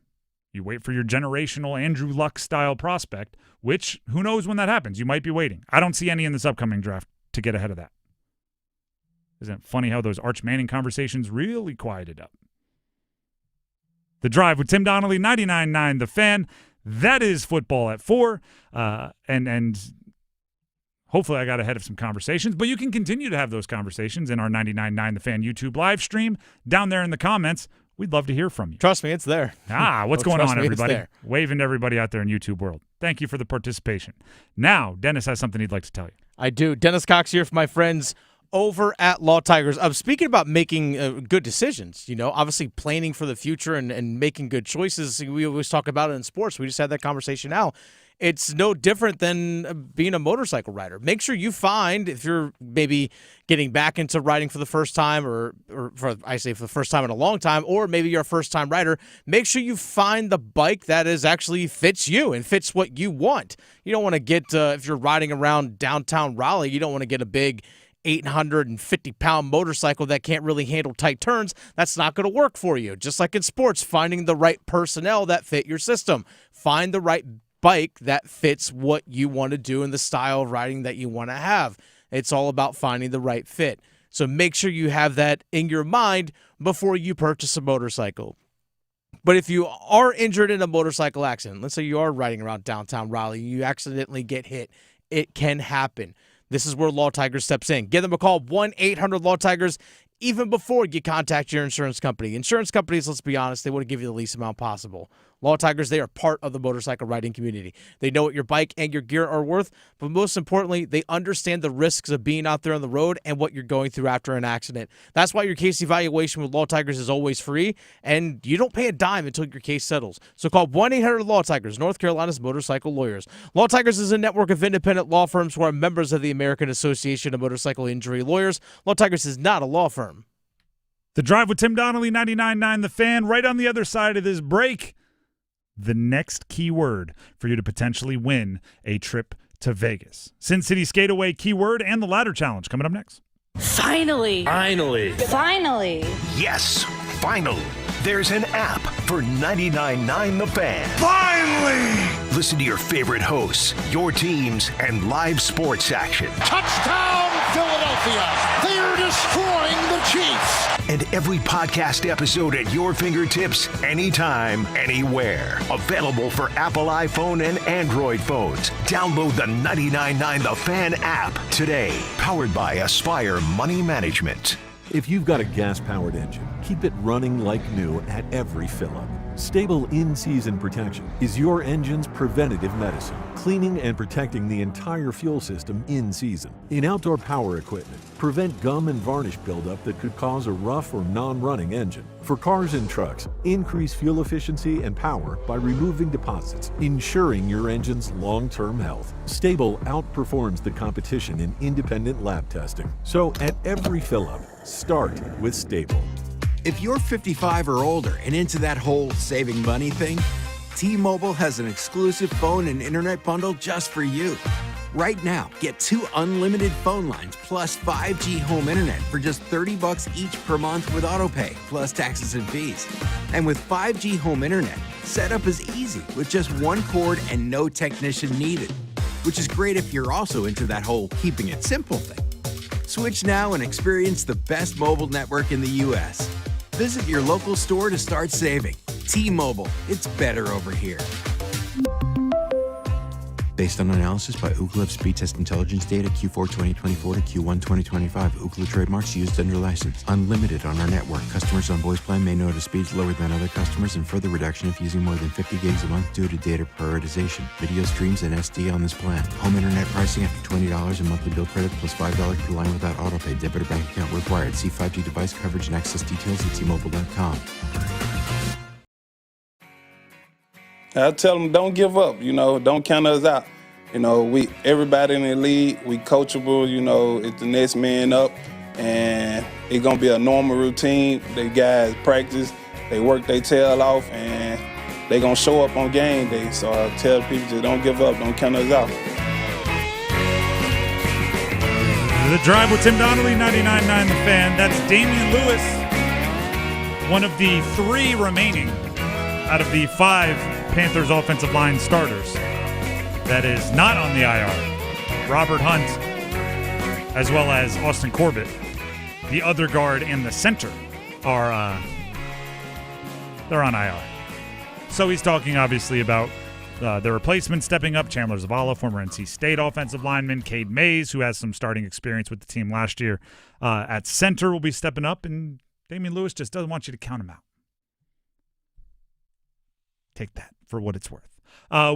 You wait for your generational Andrew Luck-style prospect, which, who knows when that happens? You might be waiting. I don't see any in this upcoming draft to get ahead of that. Isn't it funny how those Arch Manning conversations really quieted up? The Drive with Tim Donnelly, 99.9 The Fan. That is football at 4. And hopefully I got ahead of some conversations, but you can continue to have those conversations in our 99.9 The Fan YouTube live stream. Down there in the comments, we'd love to hear from you. Trust me, it's there. What's going on, everybody? Waving to everybody out there in YouTube world. Thank you for the participation. Now, Dennis has something he'd like to tell you. I do. Dennis Cox here for my friends over at Law Tigers. I'm speaking about making good decisions, obviously planning for the future and making good choices. We always talk about it in sports. We just had that conversation now. It's no different than being a motorcycle rider. Make sure you find, if you're maybe getting back into riding for the first time for the first time in a long time, or maybe you're a first-time rider, make sure you find the bike that actually fits you and fits what you want. You don't want to get, if you're riding around downtown Raleigh, you don't want to get a big 850-pound motorcycle that can't really handle tight turns. That's not going to work for you. Just like in sports, finding the right personnel that fit your system. Find the right bike that fits what you want to do and the style of riding that you want to have. It's all about finding the right fit. So make sure you have that in your mind before you purchase a motorcycle. But if you are injured in a motorcycle accident, let's say you are riding around downtown Raleigh, you accidentally get hit, it can happen. This is where Law Tigers steps in. Give them a call, 1-800-LAW-TIGERS, even before you contact your insurance company. Insurance companies, let's be honest, they want to give you the least amount possible. Law Tigers, they are part of the motorcycle riding community. They know what your bike and your gear are worth, but most importantly, they understand the risks of being out there on the road and what you're going through after an accident. That's why your case evaluation with Law Tigers is always free, and you don't pay a dime until your case settles. So call 1-800-LAW-TIGERS, North Carolina's motorcycle lawyers. Law Tigers is a network of independent law firms who are members of the American Association of Motorcycle Injury Lawyers. Law Tigers is not a law firm. The Drive with Tim Donnelly, 99.9 The Fan. Right on the other side of this break, the next keyword for you to potentially win a trip to Vegas. Sin City Skateaway keyword and the ladder challenge coming up next. Finally. Yes, finally. There's an app for 99.9 The Fan. Finally! Listen to your favorite hosts, your teams, and live sports action. Touchdown, Philadelphia! They are destroying the Chiefs! And every podcast episode at your fingertips, anytime, anywhere. Available for Apple iPhone and Android phones. Download the 99.9 The Fan app today. Powered by Aspire Money Management. If you've got a gas-powered engine, keep it running like new at every fill-up. Stable in-season protection is your engine's preventative medicine, cleaning and protecting the entire fuel system in season. In outdoor power equipment, prevent gum and varnish buildup that could cause a rough or non-running engine. For cars and trucks, increase fuel efficiency and power by removing deposits, ensuring your engine's long-term health. Stable outperforms the competition in independent lab testing. So at every fill-up, start with Stable. If you're 55 or older and into that whole saving money thing, T-Mobile has an exclusive phone and internet bundle just for you. Right now, get 2 unlimited phone lines plus 5G home internet for just $30 each per month with AutoPay, plus taxes and fees. And with 5G home internet, setup is easy with just 1 cord and no technician needed, which is great if you're also into that whole keeping it simple thing. Switch now and experience the best mobile network in the U.S. Visit your local store to start saving. T-Mobile, it's better over here. Based on analysis by Ookla of speed test intelligence data Q4 2024 to Q1 2025. Ookla trademarks used under license. Unlimited on our network. Customers on voice plan may notice speeds lower than other customers and further reduction if using more than 50 gigs a month due to data prioritization. Video streams and SD on this plan. Home internet pricing after $20 in monthly bill credit plus $5 per line without autopay. Debit or bank account required. See 5G device coverage and access details at T-Mobile.com. I tell them, don't give up, don't count us out. Everybody in the league, we coachable, it's the next man up, and it's going to be a normal routine. The guys practice, they work their tail off, and they going to show up on game day. So I tell people, just don't give up, don't count us out. The Drive with Tim Donnelly, 99.9 The Fan. That's Damian Lewis, one of the 3 remaining out of the 5 Panthers offensive line starters that is not on the IR. Robert Hunt, as well as Austin Corbett, the other guard and the center, are they're on IR. So he's talking obviously about the replacement stepping up. Chandler Zavala, former NC State offensive lineman. Cade Mays, who has some starting experience with the team last year at center, will be stepping up, and Damian Lewis just doesn't want you to count him out. Take that for what it's worth.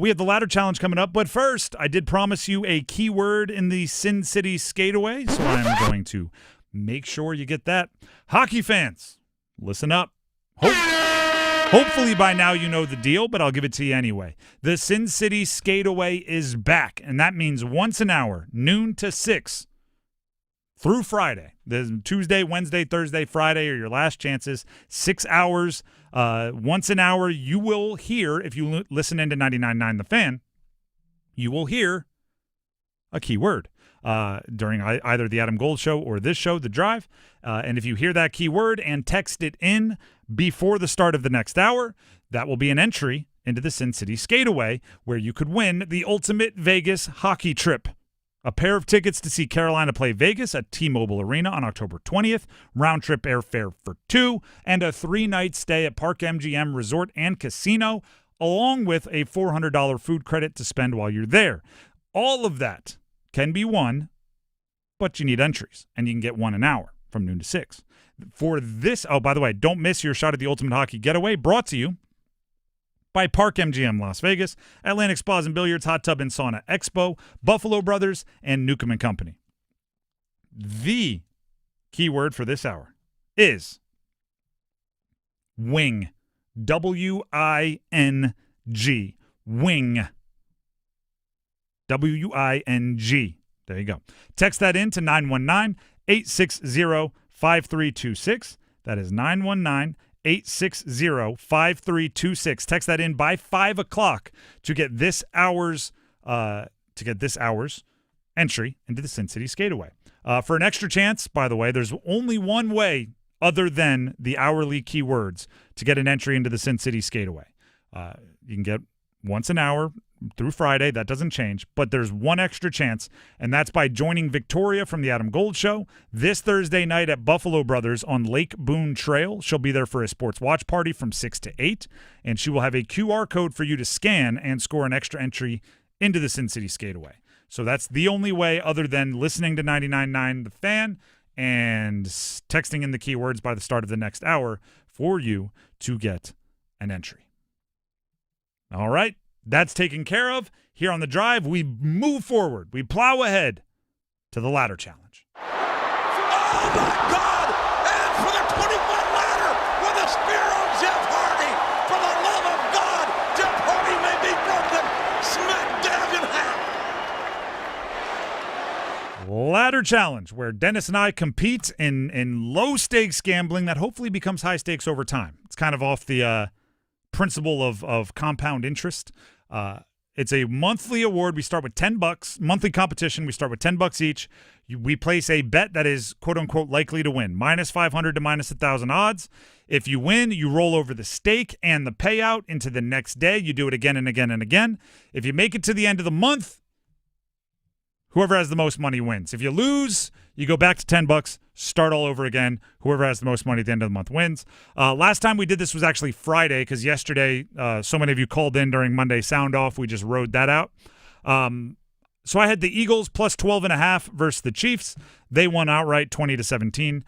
We have the ladder challenge coming up, but first, I did promise you a keyword in the Sin City Skateaway, so I'm going to make sure you get that. Hockey fans, listen up. Hopefully by now you know the deal, but I'll give it to you anyway. The Sin City Skateaway is back, and that means once an hour, noon to 6, through Friday. There's Tuesday, Wednesday, Thursday, Friday are your last chances. 6 hours, once an hour, you will hear, if you listen into 99.9 The Fan, you will hear a keyword during either the Adam Gold Show or this show, The Drive. And if you hear that keyword and text it in before the start of the next hour, that will be an entry into the Sin City Skateaway, where you could win the ultimate Vegas hockey trip. A pair of tickets to see Carolina play Vegas at T-Mobile Arena on October 20th, round-trip airfare for 2, and a 3-night stay at Park MGM Resort and Casino, along with a $400 food credit to spend while you're there. All of that can be won, but you need entries, and you can get one an hour from noon to 6. For this, oh, by the way, don't miss your shot at the Ultimate Hockey Getaway, brought to you by Park MGM Las Vegas, Atlantic Spas and Billiards, Hot Tub and Sauna Expo, Buffalo Brothers, and Nukem & Company. The keyword for this hour is wing. W-I-N-G. Wing. W-I-N-G. There you go. Text that in to 919-860-5326. That is 919-860-5326. Text that in by 5 o'clock to get this hour's entry into the Sin City Skateaway. For an extra chance, by the way, there's only one way other than the hourly keywords to get an entry into the Sin City Skateaway. You can get once an hour through Friday. That doesn't change, but there's one extra chance, and that's by joining Victoria from the Adam Gold Show this Thursday night at Buffalo Brothers on Lake Boone Trail. She'll be there for a sports watch party from 6 to 8, and she will have a QR code for you to scan and score an extra entry into the Sin City Skateaway. So that's the only way other than listening to 99.9 The Fan and texting in the keywords by the start of the next hour for you to get an entry. All right. That's taken care of. Here on The Drive, we move forward. We plow ahead to the ladder challenge. Oh, my God! And for the 20-foot ladder with a spear on Jeff Hardy. For the love of God, Jeff Hardy may be broken. Smack dab in half. Ladder challenge, where Dennis and I compete in low-stakes gambling that hopefully becomes high stakes over time. It's kind of off the principle of compound interest. It's a monthly award. We start with $10, monthly competition. We start with $10 each. We place a bet that is quote unquote likely to win, -500 to -1,000 odds. If you win, you roll over the stake and the payout into the next day. You do it again and again and again. If you make it to the end of the month, Whoever has the most money wins. If you lose, you go back to $10, start all over again. Whoever has the most money at the end of the month wins. Last time we did this was actually Friday because yesterday so many of you called in during Monday Sound Off. We just rode that out. So I had the Eagles plus 12.5 versus the Chiefs. They won outright 20-17.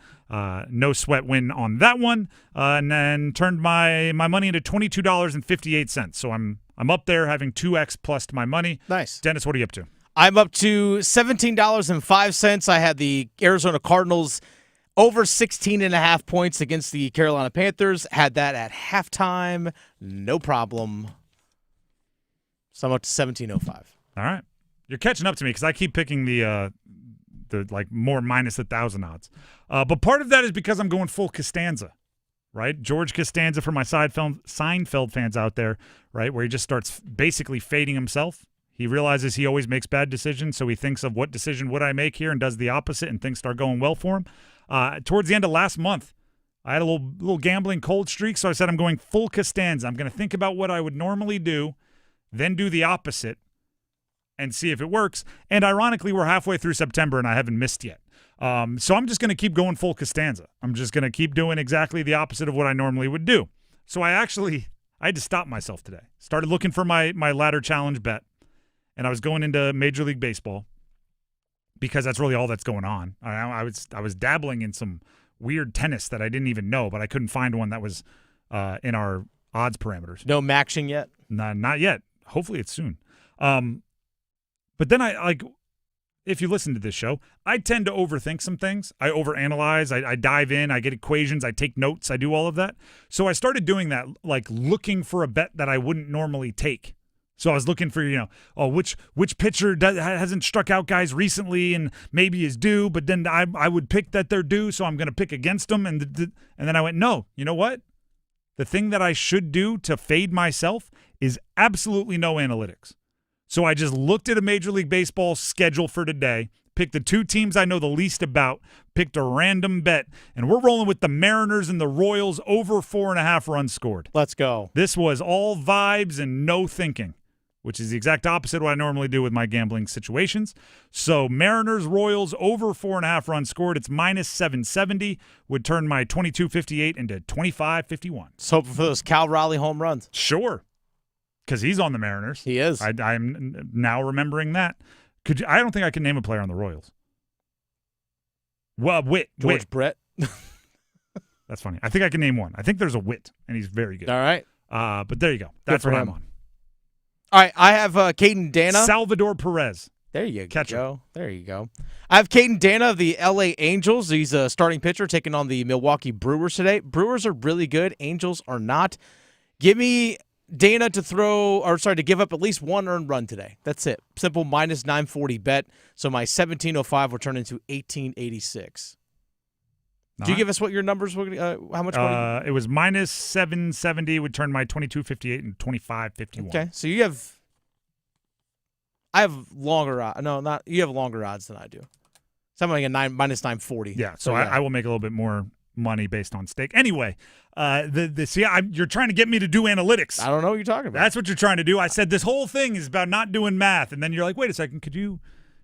No sweat win on that one. And then turned my money into $22.58. So I'm up there having 2x plus to my money. Nice. Dennis, what are you up to? I'm up to $17.05. I had the Arizona Cardinals over 16.5 points against the Carolina Panthers. Had that at halftime. No problem. So I'm up to $17.05. All right. You're catching up to me because I keep picking the like more minus 1,000 odds. But part of that is because I'm going full Costanza, right? George Costanza for my Seinfeld fans out there, right? Where he just starts basically fading himself. He realizes he always makes bad decisions, so he thinks of what decision would I make here and does the opposite, and things start going well for him. Towards the end of last month, I had a little gambling cold streak, so I said I'm going full Costanza. I'm going to think about what I would normally do, then do the opposite, and see if it works. And ironically, we're halfway through September, and I haven't missed yet. So I'm just going to keep going full Costanza. I'm just going to keep doing exactly the opposite of what I normally would do. So I had to stop myself today. Started looking for my ladder challenge bet. And I was going into Major League Baseball because that's really all that's going on. I was dabbling in some weird tennis that I didn't even know, but I couldn't find one that was in our odds parameters. No maxing yet? Not yet. Hopefully it's soon. But then if you listen to this show, I tend to overthink some things. I overanalyze. I dive in. I get equations. I take notes. I do all of that. So I started doing that, like looking for a bet that I wouldn't normally take. So I was looking for, which pitcher hasn't struck out guys recently and maybe is due, but then I would pick that they're due, so I'm going to pick against them. And then I went, no, you know what? The thing that I should do to fade myself is absolutely no analytics. So I just looked at a Major League Baseball schedule for today, picked the two teams I know the least about, picked a random bet, and we're rolling with the Mariners and the Royals over 4.5 runs scored. Let's go. This was all vibes and no thinking, which is the exact opposite of what I normally do with my gambling situations. So Mariners, Royals, over 4.5 runs scored. It's minus 770, would turn my 22.58 into 25.51. So hoping for those Cal Raleigh home runs. Sure, because he's on the Mariners. He is. I'm now remembering that. I don't think I can name a player on the Royals. Well, George Brett. That's funny. I think I can name one. I think there's a Witt, and he's very good. All right. But there you go. That's what I'm on. All right, I have Caden Dana. Salvador Perez. There you Catcher. go. There you go. I have Caden Dana of the LA Angels. He's a starting pitcher taking on the Milwaukee Brewers today. Brewers are really good. Angels are not. Give me Dana to give up at least one earned run today. That's it. Simple minus 940 bet. So my 1705 will turn into 1886. Do you give us what your numbers were? How much money? It was minus 770 would turn my 22.58 and 25.51. Okay, so I have longer odds. No, not you have longer odds than I do. Something like a minus 940. Yeah, so I will make a little bit more money based on stake. Anyway, you're trying to get me to do analytics. I don't know what you're talking about. That's what you're trying to do. I said this whole thing is about not doing math, and then you're like, wait a second, could you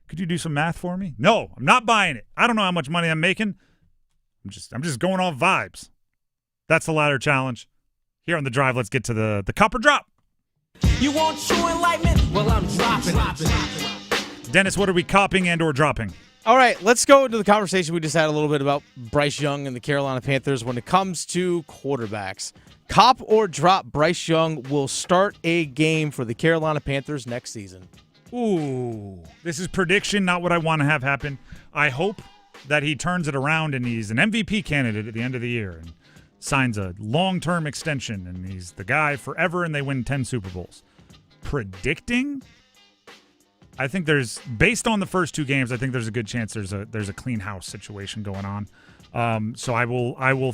do some math for me? No, I'm not buying it. I don't know how much money I'm making. I'm just going off vibes. That's the ladder challenge. Here on The Drive, let's get to the copper drop. You want true enlightenment? Well, I'm dropping. Dennis, what are we copying and or dropping? All right, let's go into the conversation we just had a little bit about Bryce Young and the Carolina Panthers when it comes to quarterbacks. Cop or drop, Bryce Young will start a game for the Carolina Panthers next season. Ooh, this is prediction, not what I want to have happen. I hope that he turns it around and he's an MVP candidate at the end of the year and signs a long-term extension and he's the guy forever and they win 10 Super Bowls. Predicting? I think based on the first two games, I think there's a good chance there's a clean house situation going on. So I will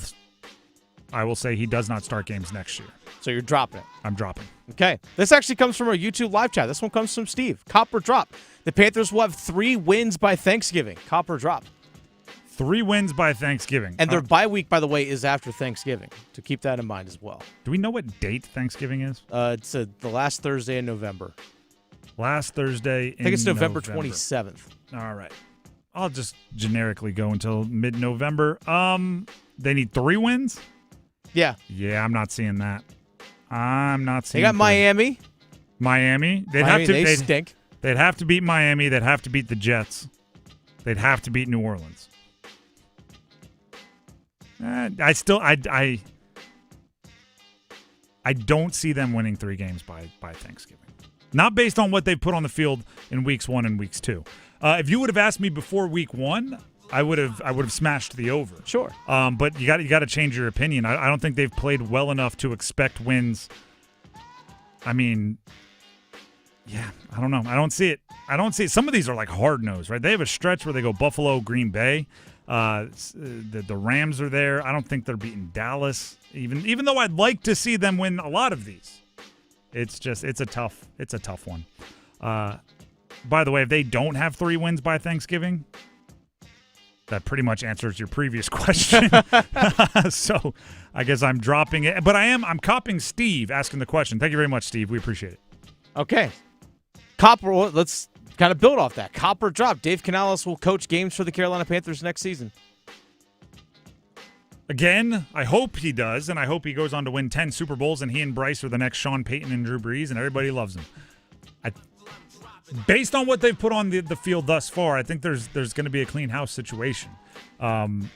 say he does not start games next year. So you're dropping it. I'm dropping. Okay. This actually comes from our YouTube live chat. This one comes from Steve. Cop or drop? The Panthers will have 3 wins by Thanksgiving. Cop or drop? 3 wins by Thanksgiving. And their bye week, by the way, is after Thanksgiving. To keep that in mind as well. Do we know what date Thanksgiving is? It's the last Thursday in November. Last Thursday in I think it's November 27th. All right. I'll just generically go until mid-November. They need 3 wins? Yeah. Yeah, I'm not seeing that. I'm not seeing They got 3. Miami. They'd stink. They'd have to beat Miami. They'd have to beat the Jets. They'd have to beat New Orleans. I don't see them winning 3 games by Thanksgiving. Not based on what they've put on the field in weeks 1 and weeks 2. If you would have asked me before week 1, I would have smashed the over. Sure. But you got to change your opinion. I don't think they've played well enough to expect wins. I mean, yeah, I don't know. I don't see it. Some of these are like hard-nosed, right? They have a stretch where they go Buffalo, Green Bay. The Rams are there. I don't think they're beating Dallas, even though I'd like to see them win a lot of these. It's a tough one. By the way, if they don't have 3 wins by Thanksgiving, that pretty much answers your previous question. So I guess I'm dropping it. But I'm copying Steve asking the question. Thank you very much, Steve. We appreciate it. Okay. Copper, let's kind of build off that. Copper drop. Dave Canales will coach games for the Carolina Panthers next season. Again, I hope he does, and I hope he goes on to win 10 Super Bowls, and he and Bryce are the next Sean Payton and Drew Brees, and everybody loves him. Based on what they've put on the field thus far, I think there's going to be a clean house situation. And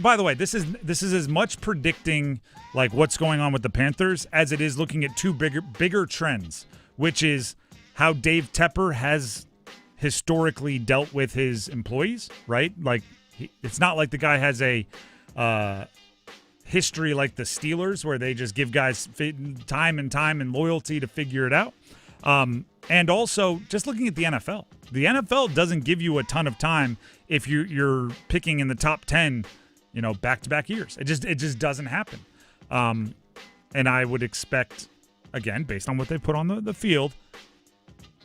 by the way, this is as much predicting like what's going on with the Panthers as it is looking at 2 bigger trends, which is how Dave Tepper has historically dealt with his employees, right? Like it's not like the guy has a history like the Steelers where they just give guys time and loyalty to figure it out. And also just looking at the NFL. The NFL doesn't give you a ton of time if you're picking in the top 10, back-to-back years. It just doesn't happen. And I would expect, again, based on what they put on the field,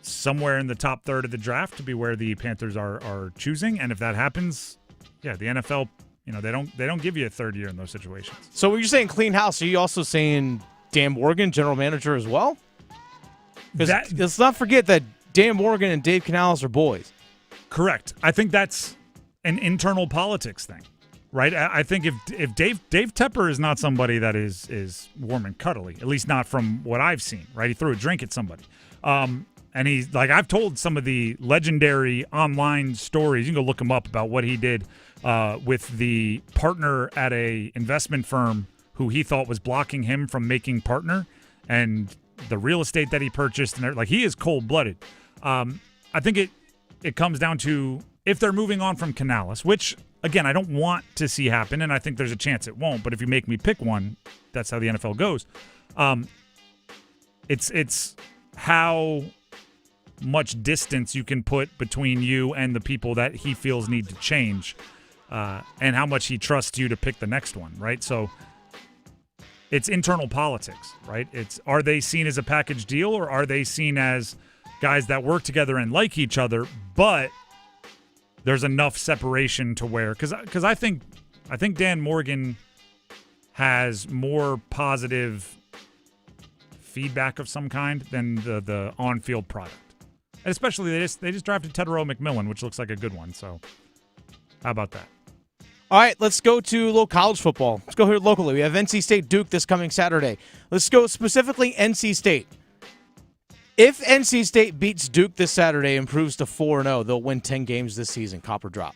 somewhere in the top third of the draft to be where the Panthers are choosing. And if that happens, yeah, the NFL, they don't give you a third year in those situations. So when you're saying clean house, are you also saying Dan Morgan, general manager as well? Let's not forget that Dan Morgan and Dave Canales are boys. Correct. I think that's an internal politics thing, right? I think if Dave Tepper is not somebody that is warm and cuddly, at least not from what I've seen, right? He threw a drink at somebody. And he's like, I've told some of the legendary online stories. You can go look him up about what he did with the partner at a investment firm who he thought was blocking him from making partner, and the real estate that he purchased, and like he is cold-blooded. I think it comes down to if they're moving on from Canales, which again I don't want to see happen, and I think there's a chance it won't. But if you make me pick one, that's how the NFL goes. It's how much distance you can put between you and the people that he feels need to change, and how much he trusts you to pick the next one, right? So it's internal politics, right? Are they seen as a package deal, or are they seen as guys that work together and like each other, but there's enough separation to where, because I think Dan Morgan has more positive feedback of some kind than the on-field product. And especially they just drafted Tedero McMillan, which looks like a good one. So how about that? All right, let's go to a little college football. Let's go here locally. We have NC State Duke this coming Saturday. Let's go specifically NC State. If NC State beats Duke this Saturday and improves to 4-0, they'll win 10 games this season. Copper drop.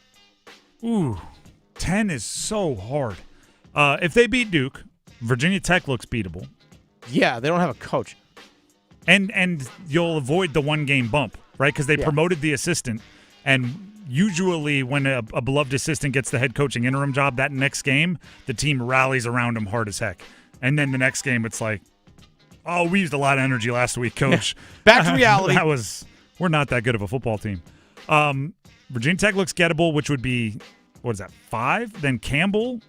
Ooh, 10 is so hard. If they beat Duke, Virginia Tech looks beatable. Yeah, they don't have a coach. And you'll avoid the one-game bump, right? Because they promoted the assistant, and usually when a beloved assistant gets the head coaching interim job, that next game, the team rallies around him hard as heck. And then the next game, it's like, oh, we used a lot of energy last week, coach. Back to reality. We're not that good of a football team. Virginia Tech looks gettable, which would be, 5? Then Campbell,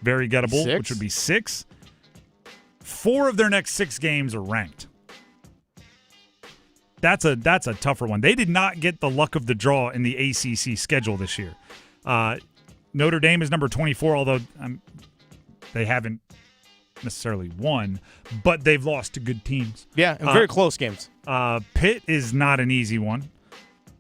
very gettable, 6? which would be 6. 4 of their next 6 games are ranked. That's a tougher one. They did not get the luck of the draw in the ACC schedule this year. Notre Dame is number 24, although they haven't necessarily won, but they've lost to good teams. Yeah, and very close games. Pitt is not an easy one,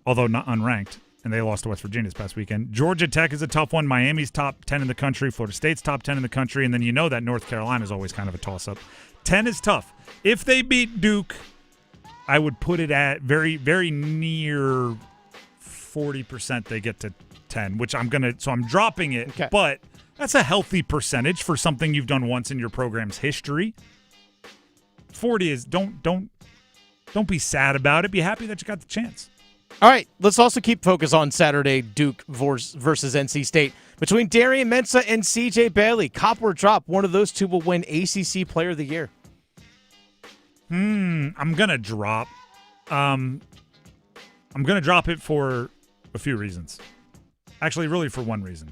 although not unranked, and they lost to West Virginia this past weekend. Georgia Tech is a tough one. Miami's top 10 in the country. Florida State's top 10 in the country, and then you know that North Carolina is always kind of a toss-up. 10 is tough. If they beat Duke, I would put it at very, very near 40% they get to 10, which I'm dropping it, but that's a healthy percentage for something you've done once in your program's history. 40 is don't be sad about it. Be happy that you got the chance. All right, let's also keep focus on Saturday, Duke versus NC State. Between Darian Mensah and C.J. Bailey, cop or drop, one of those two will win ACC Player of the Year. I'm going to drop. I'm going to drop it for a few reasons. Actually, really for one reason.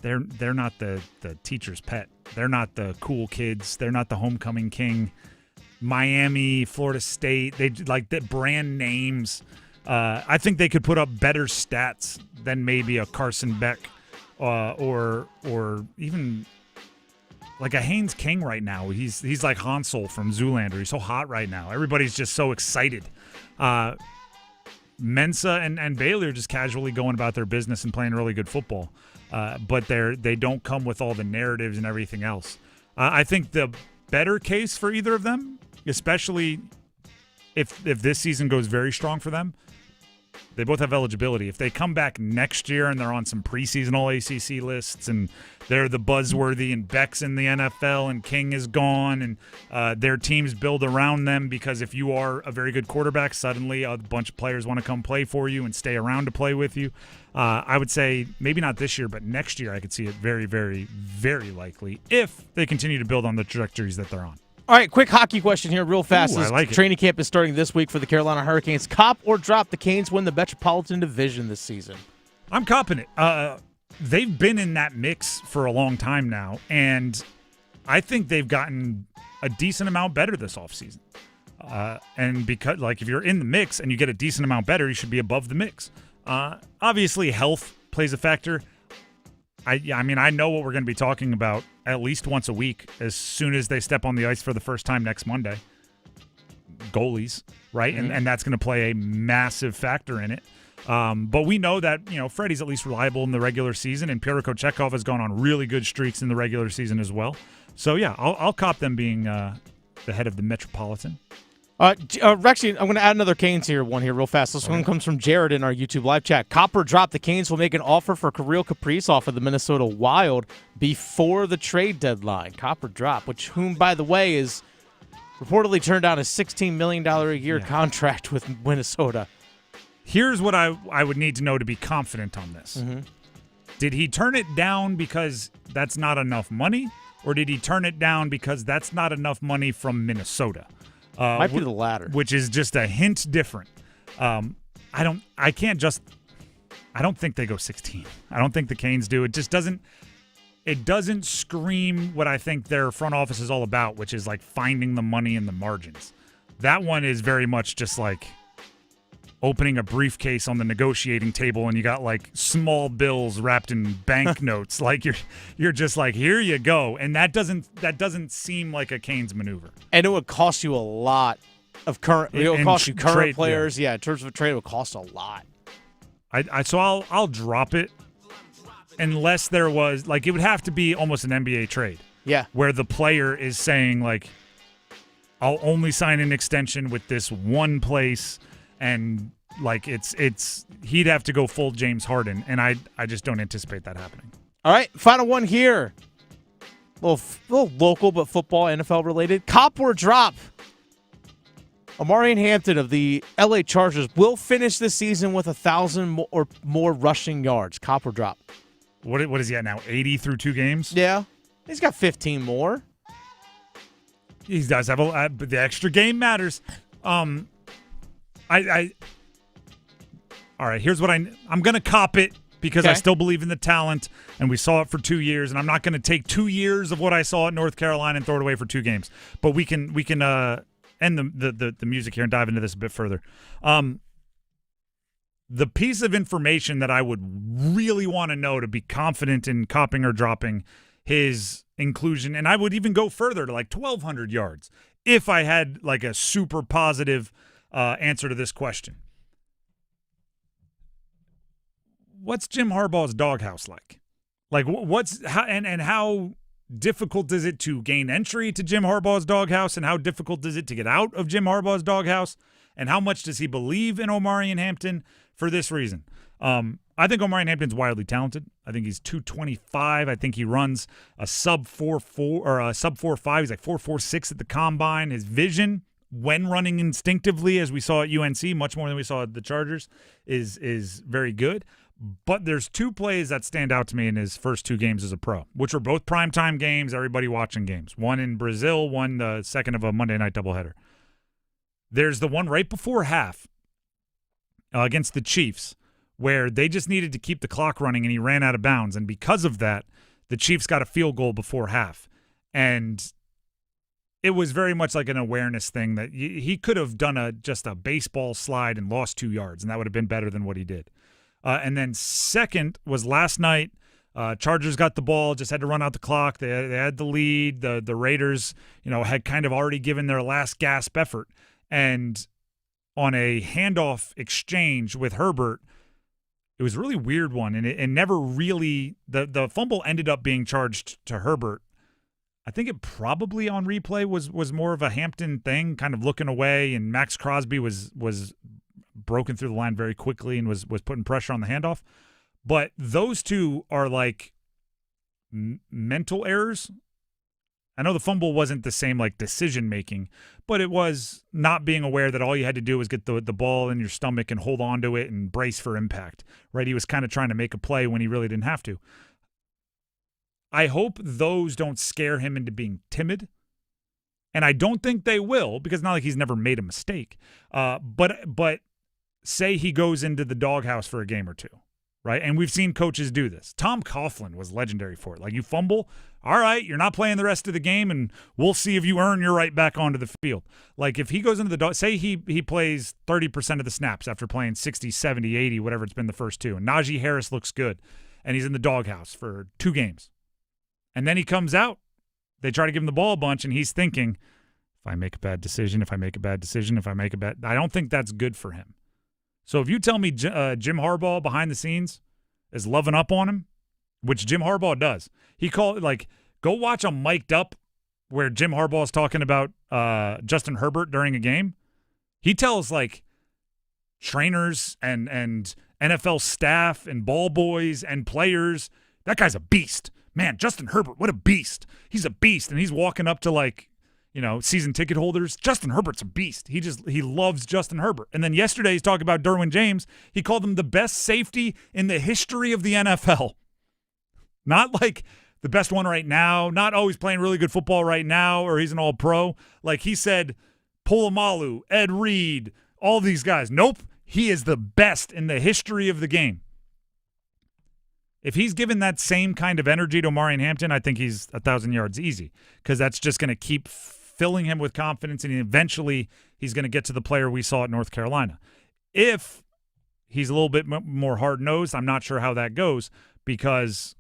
They're not the teacher's pet. They're not the cool kids. They're not the homecoming king. Miami, Florida State, they like the brand names. I think they could put up better stats than maybe a Carson Beck or even like a Haynes King right now. He's like Hansel from Zoolander. He's so hot right now. Everybody's just so excited. Mensah and Bailey are just casually going about their business and playing really good football. But they don't come with all the narratives and everything else. I think the better case for either of them, especially if this season goes very strong for them, they both have eligibility. If they come back next year and they're on some preseason All-ACC lists and they're the buzzworthy and Beck's in the NFL and King is gone and their teams build around them because if you are a very good quarterback, suddenly a bunch of players want to come play for you and stay around to play with you. I would say maybe not this year, but next year I could see it very, very, very likely if they continue to build on the trajectories that they're on. All right, quick hockey question here real fast. Ooh, I like it. Training camp is starting this week for the Carolina Hurricanes. Cop or drop, the Canes win the Metropolitan Division this season? I'm copping it. They've been in that mix for a long time now, and I think they've gotten a decent amount better this offseason. And because, like, if you're in the mix and you get a decent amount better, you should be above the mix. Obviously, health plays a factor. I mean, I know what we're going to be talking about at least once a week as soon as they step on the ice for the first time next Monday. Goalies, right? Mm-hmm. And that's going to play a massive factor in it. But we know that, Freddie's at least reliable in the regular season, and Pyotr Kochetkov has gone on really good streaks in the regular season as well. So, yeah, I'll cop them being the head of the Metropolitan. Rexy, I'm going to add another Canes one here real fast. This one comes from Jared in our YouTube live chat. Cop or drop, the Canes will make an offer for Kirill Kaprizov off of the Minnesota Wild before the trade deadline. Cop or drop, whom, by the way, is reportedly turned down a $16 million a year contract with Minnesota. Here's what I would need to know to be confident on this. Mm-hmm. Did he turn it down because that's not enough money, or did he turn it down because that's not enough money from Minnesota? Might be the latter. Which is just a hint different. I don't think they go 16. I don't think the Canes do. It just doesn't scream what I think their front office is all about, which is like finding the money in the margins. That one is very much just like opening a briefcase on the negotiating table and you got like small bills wrapped in banknotes. Like you're just like, here you go. And that doesn't seem like a Canes maneuver. And it would cost you a lot of current. It would cost you current trade, players. Yeah, in terms of a trade, it would cost a lot. So I'll drop it unless there was like it would have to be almost an NBA trade. Yeah, where the player is saying like, I'll only sign an extension with this one place. And like he'd have to go full James Harden, and I just don't anticipate that happening. All right, final one here. A little local, but football, NFL related. Cop or drop. Omarion Hampton of the LA Chargers will finish this season with 1,000 or more rushing yards. Cop or drop. What is he at now? 80 through 2 games? Yeah, he's got 15 more. He does have but the extra game matters. All right, here's what I'm going to cop it because I still believe in the talent, and we saw it for 2 years, and I'm not going to take 2 years of what I saw at North Carolina and throw it away for 2 games. But we can end the music here and dive into this a bit further. The piece of information that I would really want to know to be confident in copping or dropping his inclusion, and I would even go further to like 1,200 yards if I had like a super positive answer to this question. What's Jim Harbaugh's doghouse like? Like, how difficult is it to gain entry to Jim Harbaugh's doghouse, and how difficult is it to get out of Jim Harbaugh's doghouse, and how much does he believe in Omarion Hampton for this reason? I think Omarion Hampton's wildly talented. I think he's 225. I think he runs a sub 4.4 or a sub 4.5. He's like 4.46 at the combine. His vision when running instinctively, as we saw at UNC, much more than we saw at the Chargers, is very good. But there's two plays that stand out to me in his first two games as a pro, which were both primetime games, everybody watching games. One in Brazil, one the second of a Monday night doubleheader. There's the one right before half against the Chiefs where they just needed to keep the clock running and he ran out of bounds. And because of that, the Chiefs got a field goal before half. And it was very much like an awareness thing that he could have done just a baseball slide and lost 2 yards, and that would have been better than what he did. And then second was last night. Chargers got the ball, just had to run out the clock. They had the lead. The Raiders, had kind of already given their last gasp effort. And on a handoff exchange with Herbert, it was a really weird one, and it never really the fumble ended up being charged to Herbert. I think it probably on replay was more of a Hampton thing, kind of looking away, and Max Crosby was broken through the line very quickly and was putting pressure on the handoff. But those two are like mental errors. I know the fumble wasn't the same like decision making, but it was not being aware that all you had to do was get the ball in your stomach and hold on to it and brace for impact, right? He was kind of trying to make a play when he really didn't have to. I hope those don't scare him into being timid. And I don't think they will, because it's not like he's never made a mistake. But say he goes into the doghouse for a game or two, right? And we've seen coaches do this. Tom Coughlin was legendary for it. Like, you fumble, all right, you're not playing the rest of the game, and we'll see if you earn your right back onto the field. Like, if he goes into the dog, say he plays 30% of the snaps after playing 60, 70, 80, whatever it's been the first two, and Najee Harris looks good, and he's in the doghouse for 2 games. And then he comes out. They try to give him the ball a bunch, and he's thinking, if I make a bad decision, I don't think that's good for him. So if you tell me Jim Harbaugh behind the scenes is loving up on him, which Jim Harbaugh does, he called go watch a mic'd up where Jim Harbaugh is talking about Justin Herbert during a game. He tells trainers and NFL staff and ball boys and players, that guy's a beast. Man, Justin Herbert, what a beast. He's a beast. And he's walking up to season ticket holders. Justin Herbert's a beast. He loves Justin Herbert. And then yesterday he's talking about Derwin James. He called him the best safety in the history of the NFL. Not like the best one right now. Not, he's playing really good football right now, or he's an all-pro. Like, he said, Polamalu, Ed Reed, all these guys. Nope, he is the best in the history of the game. If he's given that same kind of energy to Omarion Hampton, I think he's 1,000 yards easy, because that's just going to keep filling him with confidence, and eventually he's going to get to the player we saw at North Carolina. If he's a little bit more hard-nosed, I'm not sure how that goes, because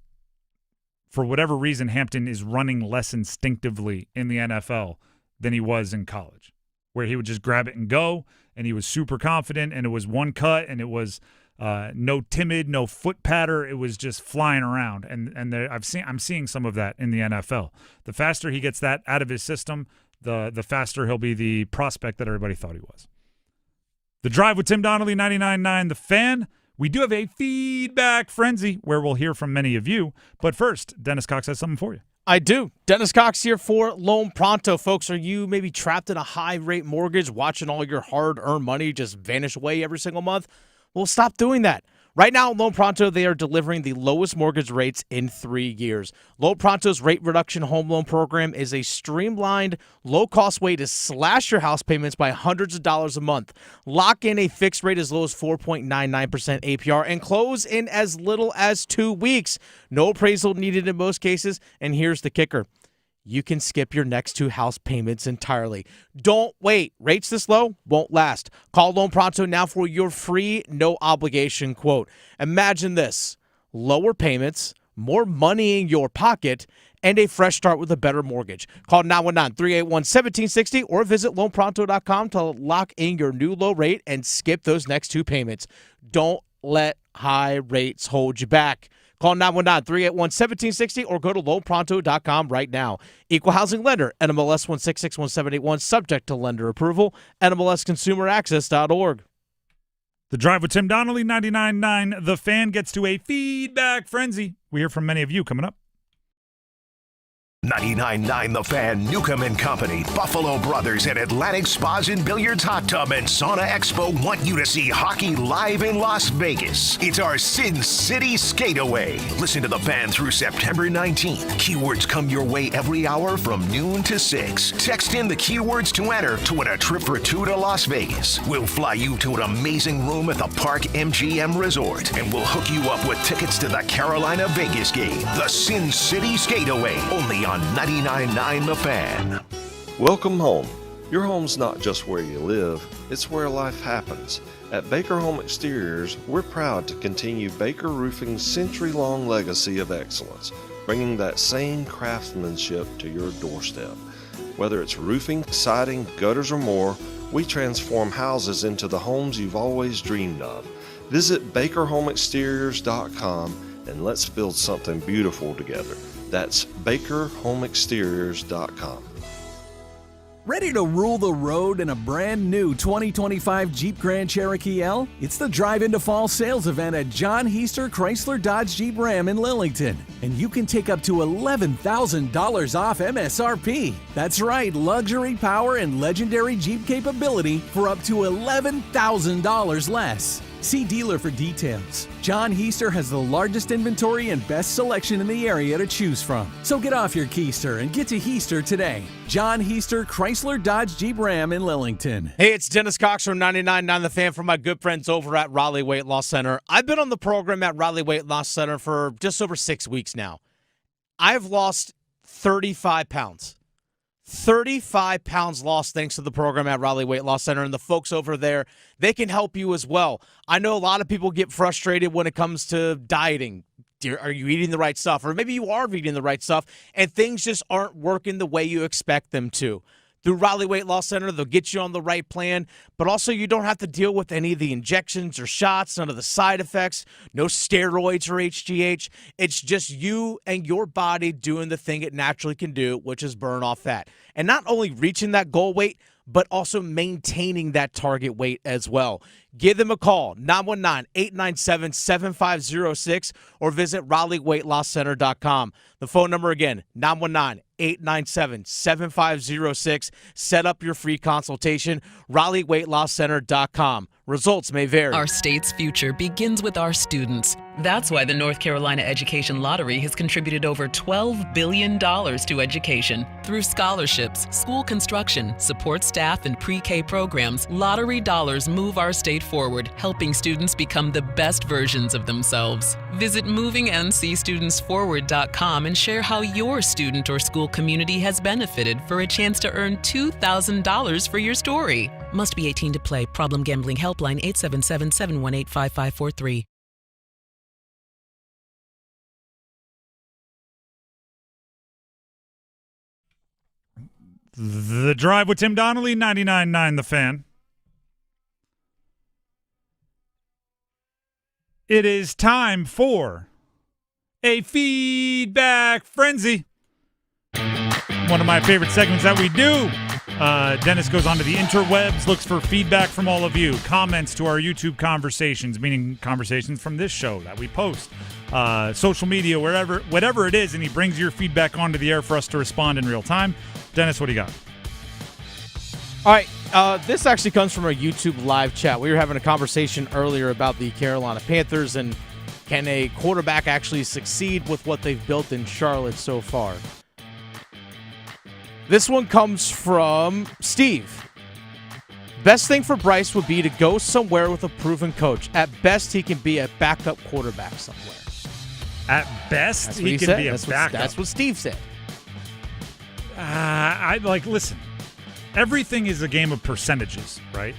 for whatever reason, Hampton is running less instinctively in the NFL than he was in college, where he would just grab it and go, and he was super confident, and it was one cut, and it was no timid, no foot patter. It was just flying around, and I'm seeing some of that in the NFL. The faster he gets that out of his system, the faster he'll be the prospect that everybody thought he was. The Drive with Tim Donnelly, 99.9 The Fan. We do have a feedback frenzy where we'll hear from many of you. But first, Dennis Cox has something for you. I do. Dennis Cox here for Loan Pronto. Folks, are you maybe trapped in a high-rate mortgage, watching all your hard-earned money just vanish away every single month? Well, stop doing that. Right now, Loan Pronto, they are delivering the lowest mortgage rates in 3 years. Loan Pronto's rate reduction home loan program is a streamlined, low-cost way to slash your house payments by hundreds of dollars a month. Lock in a fixed rate as low as 4.99% APR and close in as little as 2 weeks. No appraisal needed in most cases, and here's the kicker. You can skip your next 2 house payments entirely. Don't wait. Rates this low won't last. Call Loan Pronto now for your free, no-obligation quote. Imagine this. Lower payments, more money in your pocket, and a fresh start with a better mortgage. Call 919-381-1760 or visit loanpronto.com to lock in your new low rate and skip those next 2 payments. Don't let high rates hold you back. Call 919-381-1760 or go to loanpronto.com right now. Equal housing lender, NMLS 1661781, subject to lender approval, NMLSconsumeraccess.org. The Drive with Tim Donnelly, 99.9. The Fan gets to a feedback frenzy. We hear from many of you coming up. 99.9 The Fan, Nukem and Company, Buffalo Brothers, and Atlantic Spas and Billiards Hot Tub and Sauna Expo want you to see hockey live in Las Vegas. It's our Sin City Skateaway. Listen to The Fan through September 19th. Keywords come your way every hour from noon to 6. Text in the keywords to enter to win a trip for 2 to Las Vegas. We'll fly you to an amazing room at the Park MGM Resort, and we'll hook you up with tickets to the Carolina Vegas game. The Sin City Skateaway, only on 99.9 The Fan. Welcome home. Your home's not just where you live, it's where life happens. At Baker Home Exteriors, we're proud to continue Baker Roofing's century-long legacy of excellence, bringing that same craftsmanship to your doorstep. Whether it's roofing, siding, gutters, or more, we transform houses into the homes you've always dreamed of. Visit BakerHomeExteriors.com and let's build something beautiful together. That's BakerHomeExteriors.com. Ready to rule the road in a brand new 2025 Jeep Grand Cherokee L? It's the Drive into Fall sales event at John Hester Chrysler Dodge Jeep Ram in Lillington. And you can take up to $11,000 off MSRP. That's right, luxury, power, and legendary Jeep capability for up to $11,000 less. See dealer for details. John Hester has the largest inventory and best selection in the area to choose from. So get off your keister and get to Hester today. John Hester Chrysler Dodge Jeep Ram in Lillington. Hey, it's Dennis Cox from 99.9 The Fan for my good friends over at Raleigh Weight Loss Center. I've been on the program at Raleigh Weight Loss Center for just over 6 weeks now. I've lost 35 pounds. 35 pounds lost thanks to the program at Raleigh Weight Loss Center, and the folks over there, they can help you as well. I know a lot of people get frustrated when it comes to dieting. Are you eating the right stuff? Or maybe you are eating the right stuff, and things just aren't working the way you expect them to. Through Raleigh Weight Loss Center, they'll get you on the right plan, but also you don't have to deal with any of the injections or shots, none of the side effects, no steroids or HGH. It's just you and your body doing the thing it naturally can do, which is burn off fat. And not only reaching that goal weight, but also maintaining that target weight as well. Give them a call, 919-897-7506, or visit RaleighWeightLossCenter.com. The phone number again, 919-897-7506. Set up your free consultation, RaleighWeightLossCenter.com. Results may vary. Our state's future begins with our students. That's why the North Carolina Education Lottery has contributed over $12 billion to education. Through scholarships, school construction, support staff, and pre-K programs, lottery dollars move our state forward, helping students become the best versions of themselves. Visit movingncstudentsforward.com and share how your student or school community has benefited for a chance to earn $2,000 for your story. Must be 18 to play. Problem Gambling Helpline 877-718-5543. The Drive with Tim Donnelly, 99.9 The Fan. It is time for a feedback frenzy. One of my favorite segments that we do. Dennis goes onto the interwebs, looks for feedback from all of you, comments to our YouTube conversations, meaning conversations from this show that we post, social media, whatever it is, and he brings your feedback onto the air for us to respond in real time. Dennis, what do you got? All right, this actually comes from our YouTube live chat. We were having a conversation earlier about the Carolina Panthers and can a quarterback actually succeed with what they've built in Charlotte so far. This one comes from Steve. Best thing for Bryce would be to go somewhere with a proven coach. At best, he can be a backup quarterback somewhere. At best, he can be a backup. That's what Steve said. Listen, everything is a game of percentages, right?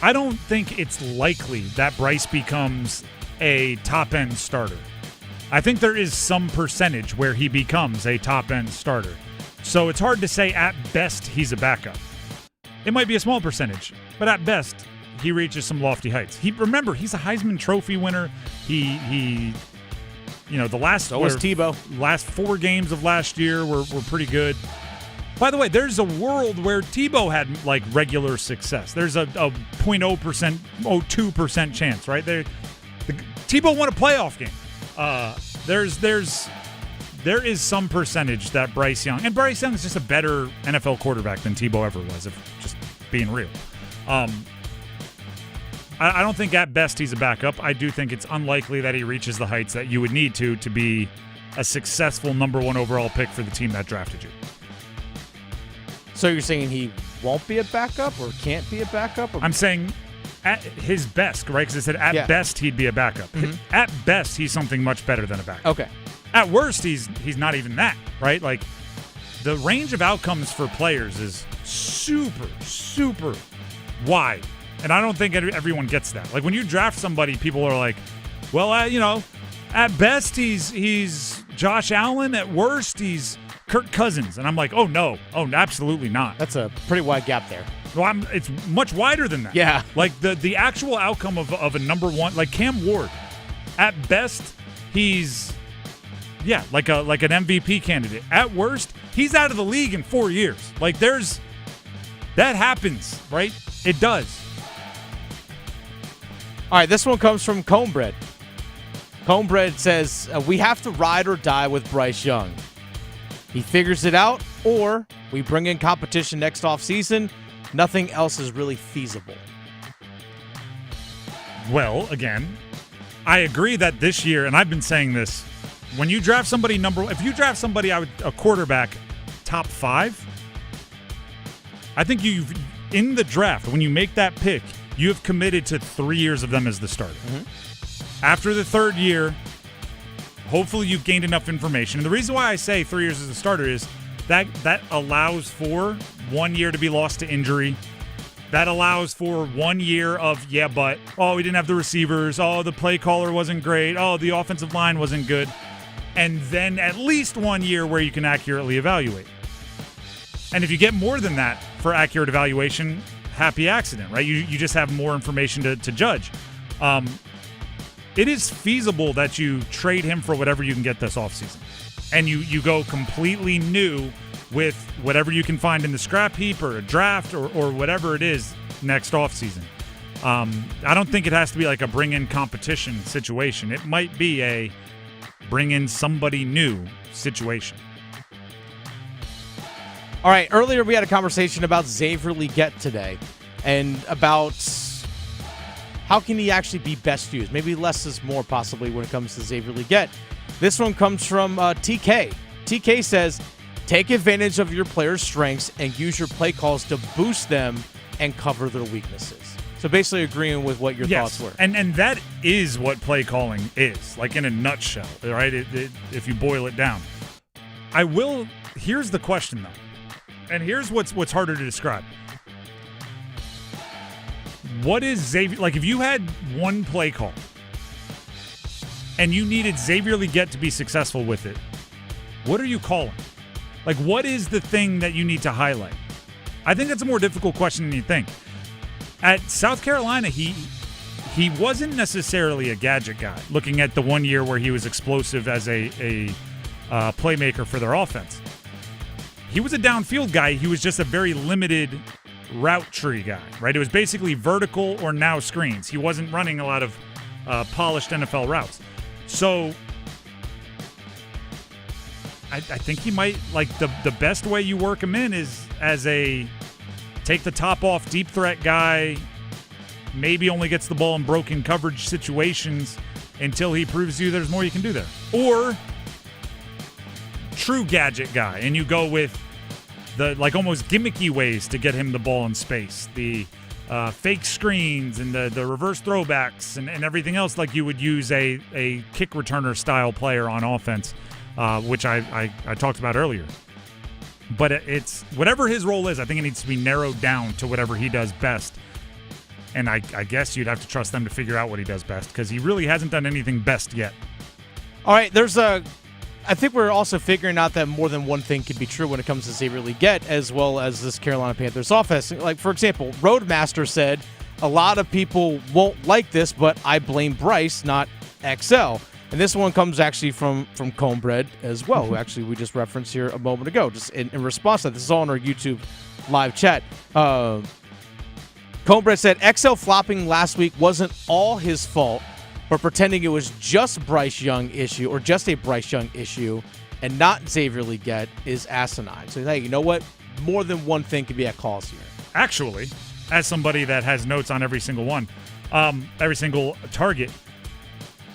I don't think it's likely that Bryce becomes a top-end starter. I think there is some percentage where he becomes a top-end starter. So it's hard to say at best he's a backup. It might be a small percentage, but at best he reaches some lofty heights. Remember, he's a Heisman Trophy winner. He the last last 4 games of last year were pretty good. By the way, there's a world where Tebow had like regular success. There's a 0.0%, 0.2% chance, right? Tebow won a playoff game. There is some percentage that Bryce Young, and Bryce Young is just a better NFL quarterback than Tebow ever was, if just being real. I don't think at best he's a backup. I do think it's unlikely that he reaches the heights that you would need to be a successful number 1 overall pick for the team that drafted you. So you're saying he won't be a backup or can't be a backup? I'm saying at his best, right? Because I said at best he'd be a backup. Mm-hmm. At best, he's something much better than a backup. Okay. At worst, he's not even that, right? Like, the range of outcomes for players is super, super wide. And I don't think everyone gets that. Like, when you draft somebody, people are like, well, at best, he's Josh Allen. At worst, he's Kirk Cousins. And I'm like, oh, no. Oh, absolutely not. That's a pretty wide gap there. Well, it's much wider than that. Yeah. Like, the actual outcome of a number 1, like Cam Ward, at best, he's, like an MVP candidate. At worst, he's out of the league in 4 years. Like, that happens, right? It does. All right, this one comes from Comebread. Comebread says, we have to ride or die with Bryce Young. He figures it out, or we bring in competition next offseason. Nothing else is really feasible. Well, again, I agree that this year, and I've been saying this, when you draft somebody if you draft somebody a quarterback top 5, I think in the draft, when you make that pick, you have committed to 3 years of them as the starter. Mm-hmm. After the 3rd year, hopefully you've gained enough information. And the reason why I say 3 years as a starter is that allows for 1 year to be lost to injury. That allows for 1 year of, we didn't have the receivers. Oh, the play caller wasn't great. Oh, the offensive line wasn't good. And then at least 1 year where you can accurately evaluate. And if you get more than that for accurate evaluation, happy accident, right? You just have more information to judge. It is feasible that you trade him for whatever you can get this offseason. And you go completely new with whatever you can find in the scrap heap or a draft or whatever it is next offseason. I don't think it has to be like a bring-in competition situation. It might be a bring-in somebody new situation. All right, earlier we had a conversation about Xavier Legette today and about how can he actually be best used. Maybe less is more possibly when it comes to Xavier Legette. This one comes from TK. TK says, take advantage of your players' strengths and use your play calls to boost them and cover their weaknesses. So basically agreeing with what your thoughts were. And that is what play calling is, like in a nutshell, right? If you boil it down. Here's the question, though. And here's what's harder to describe. What is Xavier, like if you had one play call and you needed Xavier Legette to be successful with it, what are you calling? Like, what is the thing that you need to highlight? I think that's a more difficult question than you think. At South Carolina, he wasn't necessarily a gadget guy, looking at the 1 year where he was explosive as a playmaker for their offense. He was a downfield guy. He was just a very limited route tree guy, right? It was basically vertical or now screens. He wasn't running a lot of polished NFL routes. So I think he might, like, the best way you work him in is as a take the top off deep threat guy, maybe only gets the ball in broken coverage situations until he proves to you there's more you can do there. Or true gadget guy, and you go with the like almost gimmicky ways to get him the ball in space, the fake screens and the reverse throwbacks and everything else, like you would use a kick returner style player on offense, which I talked about earlier. But it's whatever his role is, I think it needs to be narrowed down to whatever he does best. And I guess you'd have to trust them to figure out what he does best, because he really hasn't done anything best yet. All right, I think we're also figuring out that more than one thing could be true when it comes to Xavier Legette as well as this Carolina Panthers offense. Like, for example, Roadmaster said, a lot of people won't like this, but I blame Bryce, not XL. And this one comes actually from Comebread as well, who actually we just referenced here a moment ago. Just in response to that, this is all in our YouTube live chat. Comebread said, XL flopping last week wasn't all his fault, but pretending it was just Bryce Young issue or just a Bryce Young issue and not Xavier Legette is asinine. So, hey, you know what? More than one thing could be at cause here. Actually, as somebody that has notes on every single one, every single target,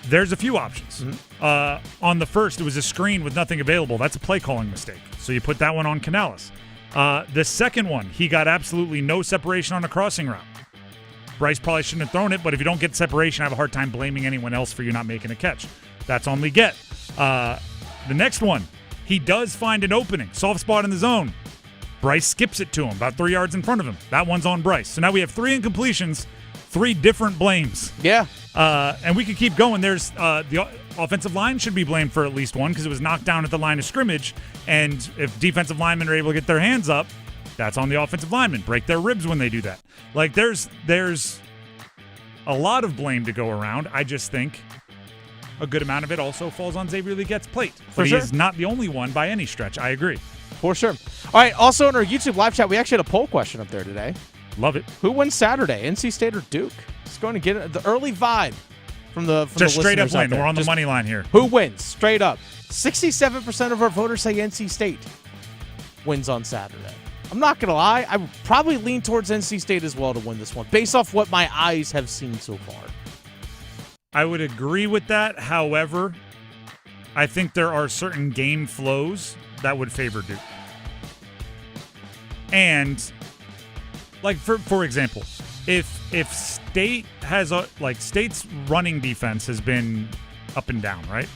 there's a few options. On the first, it was a screen with nothing available. That's a play calling mistake. So you put that one on Canales. The second one, he got absolutely no separation on a crossing route. Bryce probably shouldn't have thrown it, but if you don't get separation, I have a hard time blaming anyone else for you not making a catch. That's on Legette. The next one, he does find an opening, soft spot in the zone. Bryce skips it to him, about 3 yards in front of him. That one's on Bryce. So now we have 3 incompletions, 3 different blames. Yeah. And we could keep going. There's the offensive line should be blamed for at least one because it was knocked down at the line of scrimmage. And if defensive linemen are able to get their hands up, that's on the offensive linemen. Break their ribs when they do that. Like, there's a lot of blame to go around. I just think a good amount of it also falls on Xavier Legette's plate. But he is not the only one by any stretch. I agree. For sure. All right, also in our YouTube live chat, we actually had a poll question up there today. Love it. Who wins Saturday, NC State or Duke? Just going to get the early vibe from the just the straight up listeners out win. there. We're on the Just money line here. Who wins? Straight up. 67% of our voters say NC State wins on Saturday. I'm not going to lie. I would probably lean towards NC State as well to win this one, based off what my eyes have seen so far. I would agree with that. However, I think there are certain game flows that would favor Duke. And, like, for example, if State has State's running defense has been up and down, right?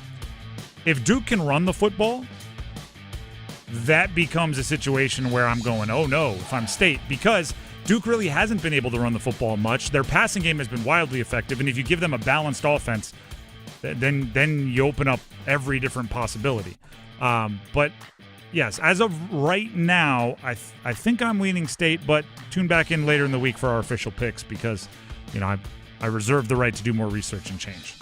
If Duke can run the football, that becomes a situation where I'm going, oh no, if I'm State, because Duke really hasn't been able to run the football much. Their passing game has been wildly effective, and if you give them a balanced offense, then you open up every different possibility. But yes, as of right now, I think I'm leaning State, but tune back in later in the week for our official picks because, I reserve the right to do more research and change.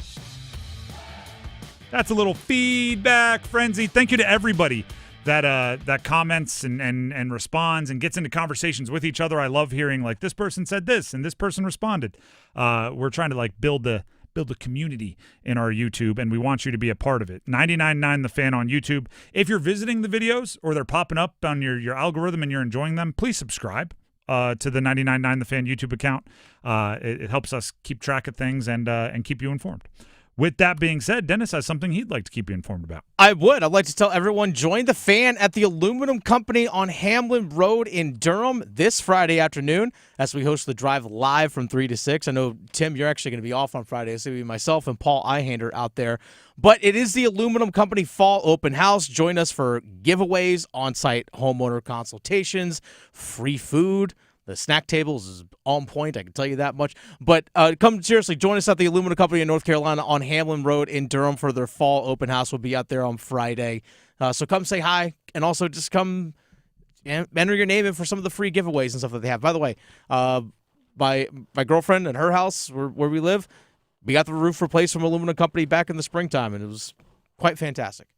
That's a little feedback frenzy. Thank you to everybody that comments and responds and gets into conversations with each other. I love hearing, like, this person said this and this person responded. We're trying to, like, build a community in our YouTube, and we want you to be a part of it. 99.9 The Fan on YouTube. If you're visiting the videos or they're popping up on your algorithm and you're enjoying them, please subscribe to the 99.9 The Fan YouTube account. It helps us keep track of things and keep you informed. With that being said, Dennis has something he'd like to keep you informed about. I would. I'd like to tell everyone, join the Fan at the Aluminum Company on Hamlin Road in Durham this Friday afternoon as we host the drive live from 3 to 6. I know, Tim, you're actually going to be off on Friday. It's going to be myself and Paul Ihander out there. But it is the Aluminum Company Fall Open House. Join us for giveaways, on-site homeowner consultations, free food. The snack tables is on point, I can tell you that much. But come seriously, join us at the Aluminum Company in North Carolina on Hamlin Road in Durham for their fall open house. We'll be out there on Friday. So come say hi, and also just come and enter your name in for some of the free giveaways and stuff that they have. By the way, my girlfriend and her house where we live, we got the roof replaced from Aluminum Company back in the springtime, and it was quite fantastic.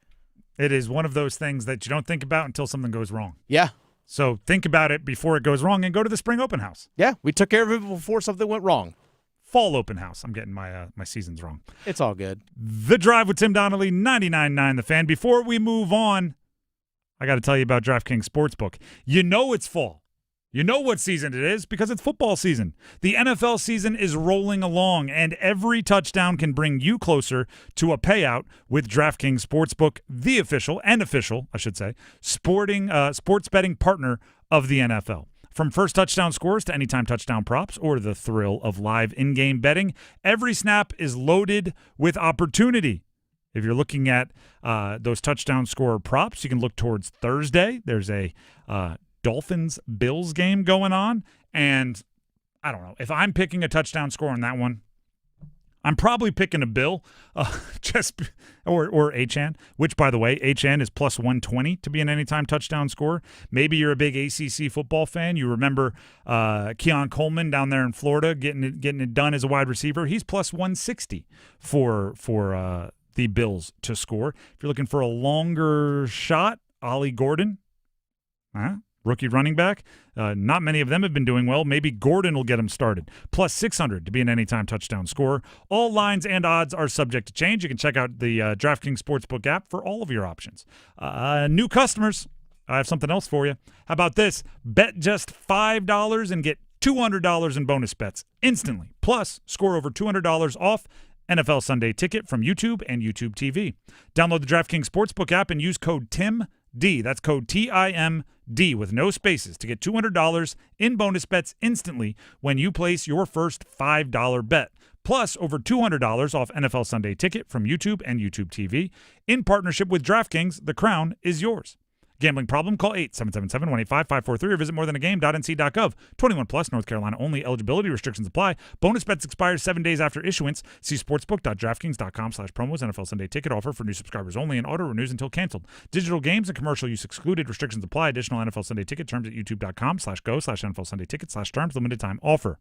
It is one of those things that you don't think about until something goes wrong. Yeah. So think about it before it goes wrong and go to the spring open house. Yeah, we took care of it before something went wrong. Fall open house. I'm getting my seasons wrong. It's all good. The Drive with Tim Donnelly, 99.9 The Fan. Before we move on, I got to tell you about DraftKings Sportsbook. You know it's fall. You know what season it is because it's football season. The NFL season is rolling along, and every touchdown can bring you closer to a payout with DraftKings Sportsbook, the official, sports betting partner of the NFL. From first touchdown scores to anytime touchdown props or the thrill of live in-game betting, every snap is loaded with opportunity. If you're looking at those touchdown score props, you can look towards Thursday. There's a Dolphins-Bills game going on, and I don't know. If I'm picking a touchdown score on that one, I'm probably picking a Bill, or Achane, which, by the way, Achane is plus 120 to be an anytime touchdown scorer. Maybe you're a big ACC football fan. You remember Keon Coleman down there in Florida getting it done as a wide receiver. He's plus 160 for the Bills to score. If you're looking for a longer shot, Ollie Gordon, rookie running back. Not many of them have been doing well. Maybe Gordon will get him started. Plus 600 to be an anytime touchdown scorer. All lines and odds are subject to change. You can check out the DraftKings Sportsbook app for all of your options. New customers, I have something else for you. How about this? Bet just $5 and get $200 in bonus bets instantly. Plus, score over $200 off NFL Sunday Ticket from YouTube and YouTube TV. Download the DraftKings Sportsbook app and use code TIMD. That's code TIMD with no spaces to get $200 in bonus bets instantly when you place your first $5 bet. Plus, over $200 off NFL Sunday Ticket from YouTube and YouTube TV. In partnership with DraftKings, the crown is yours. Gambling problem? Call 877-185-543 or visit morethanagame.nc.gov. 21 plus, North Carolina only. Eligibility restrictions apply. Bonus bets expire 7 days after issuance. See sportsbook.draftkings.com/promos. NFL Sunday Ticket offer for new subscribers only and auto renews until canceled. Digital games and commercial use excluded. Restrictions apply. Additional NFL Sunday Ticket terms at youtube.com/go/NFL Sunday Ticket/terms. Limited time offer.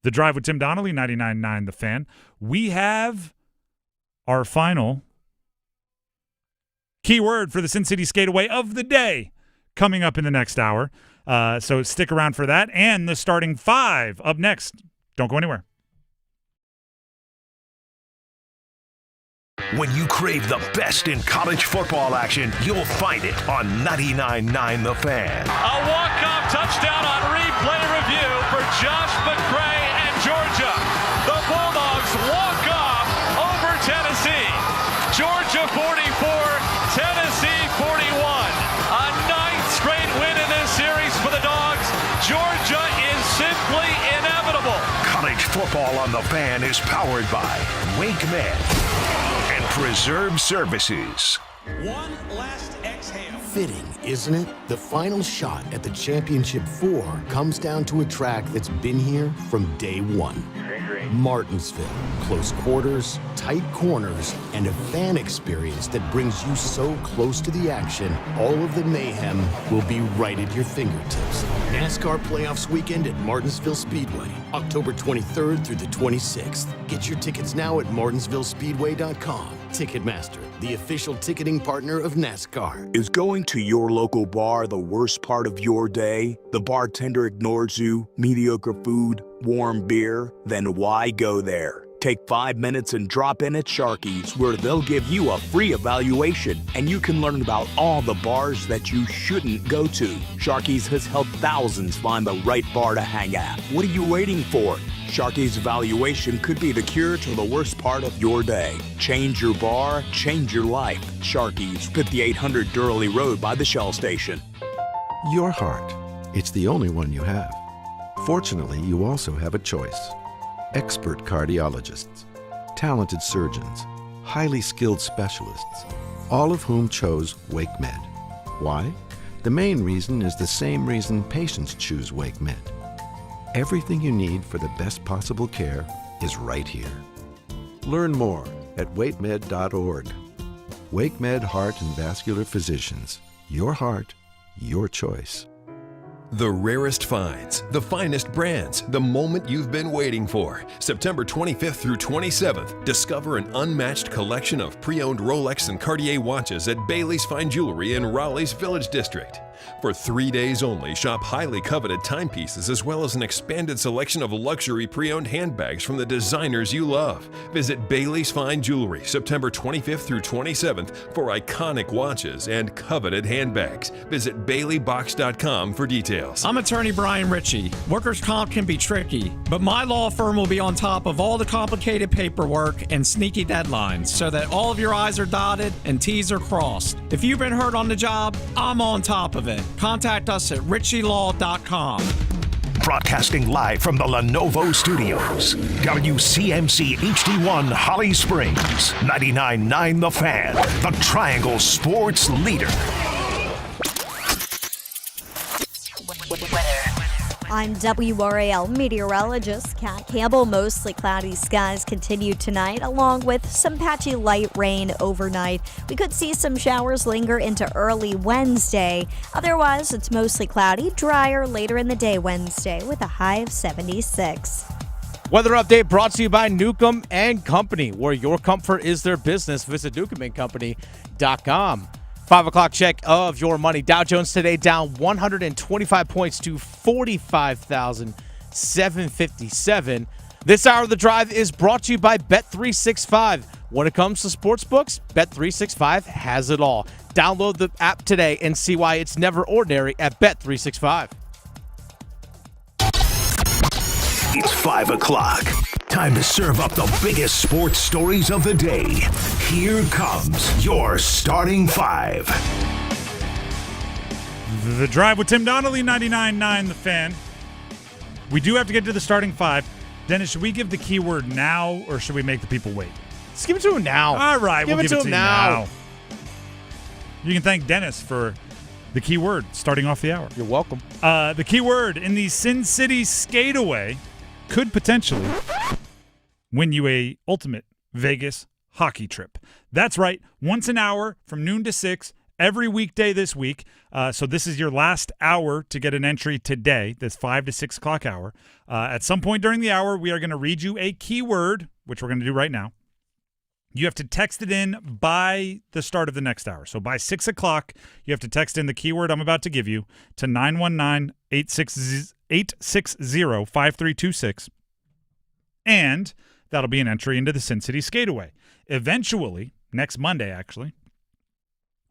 The Drive with Tim Donnelly, 99.9 The Fan. We have our final keyword for the Sin City Skateaway of the day coming up in the next hour. So stick around for that. And the starting five up next. Don't go anywhere. When you crave the best in college football action, you'll find it on 99.9 The Fan. A walk-off touchdown on replay review for Josh McCray and Georgia. The Bulldogs walk off over Tennessee. Georgia 44, Tennessee 41. A ninth straight win in this series for the Dogs. Georgia is simply inevitable. College football on The Fan is powered by WakeMed and Preserve Services. One last exhale. Fitting, isn't it? The final shot at the Championship 4 comes down to a track that's been here from day one. Martinsville. Close quarters, tight corners, and a fan experience that brings you so close to the action, all of the mayhem will be right at your fingertips. NASCAR Playoffs Weekend at Martinsville Speedway, October 23rd through the 26th. Get your tickets now at martinsvillespeedway.com. Ticketmaster, the official ticketing partner of NASCAR. Is going to your local bar the worst part of your day? The bartender ignores you, mediocre food, warm beer? Then why go there? Take 5 minutes and drop in at Sharky's, where they'll give you a free evaluation and you can learn about all the bars that you shouldn't go to. Sharky's has helped thousands find the right bar to hang at. What are you waiting for? Sharky's evaluation could be the cure to the worst part of your day. Change your bar, change your life. Sharky's, 5800 Durley Road by the Shell Station. Your heart. It's the only one you have. Fortunately, you also have a choice. Expert cardiologists, talented surgeons, highly skilled specialists, all of whom chose WakeMed. Why? The main reason is the same reason patients choose WakeMed. Everything you need for the best possible care is right here. Learn more at wakemed.org. WakeMed Heart and Vascular Physicians. Your heart, your choice. The rarest finds, the finest brands, the moment you've been waiting for. September 25th through 27th, discover an unmatched collection of pre-owned Rolex and Cartier watches at Bailey's Fine Jewelry in Raleigh's Village District. For 3 days only, shop highly coveted timepieces as well as an expanded selection of luxury pre-owned handbags from the designers you love. Visit Bailey's Fine Jewelry September 25th through 27th for iconic watches and coveted handbags. Visit baileybox.com for details. I'm attorney Brian Ritchie. Workers' comp can be tricky, but my law firm will be on top of all the complicated paperwork and sneaky deadlines so that all of your I's are dotted and T's are crossed. If you've been hurt on the job, I'm on top of it. Contact us at richielaw.com. Broadcasting live from the Lenovo Studios. WCMC HD1 Holly Springs. 99.9 The Fan. The Triangle Sports Leader. I'm WRAL meteorologist Kat Campbell. Mostly cloudy skies continue tonight, along with some patchy light rain overnight. We could see some showers linger into early Wednesday. Otherwise, it's mostly cloudy, drier later in the day Wednesday with a high of 76. Weather update brought to you by Nukem and Company, where your comfort is their business. Visit nukemandcompany.com. 5 o'clock check of your money. Dow Jones today down 125 points to 45,757. This hour of the drive is brought to you by Bet365. When it comes to sportsbooks, Bet365 has it all. Download the app today and see why it's never ordinary at Bet365. It's 5 o'clock. Time to serve up the biggest sports stories of the day. Here comes your starting five. The drive with Tim Donnelly, 99.9 The Fan. We do have to get to the starting five. Dennis, should we give the keyword now, or should we make the people wait? Let's give it to him now. All right, we'll give it to him now. You can thank Dennis for the keyword starting off the hour. You're welcome. The keyword in the Sin City Skateaway could potentially win you a ultimate Vegas hockey trip. That's right. Once an hour from noon to 6 every weekday this week. So this is your last hour to get an entry today, this 5 to 6 o'clock hour. At some point during the hour, we are going to read you a keyword, which we're going to do right now. You have to text it in by the start of the next hour. So by 6 o'clock, you have to text in the keyword I'm about to give you to 919-860-5326. And that'll be an entry into the Sin City Skateaway. Eventually, next Monday actually,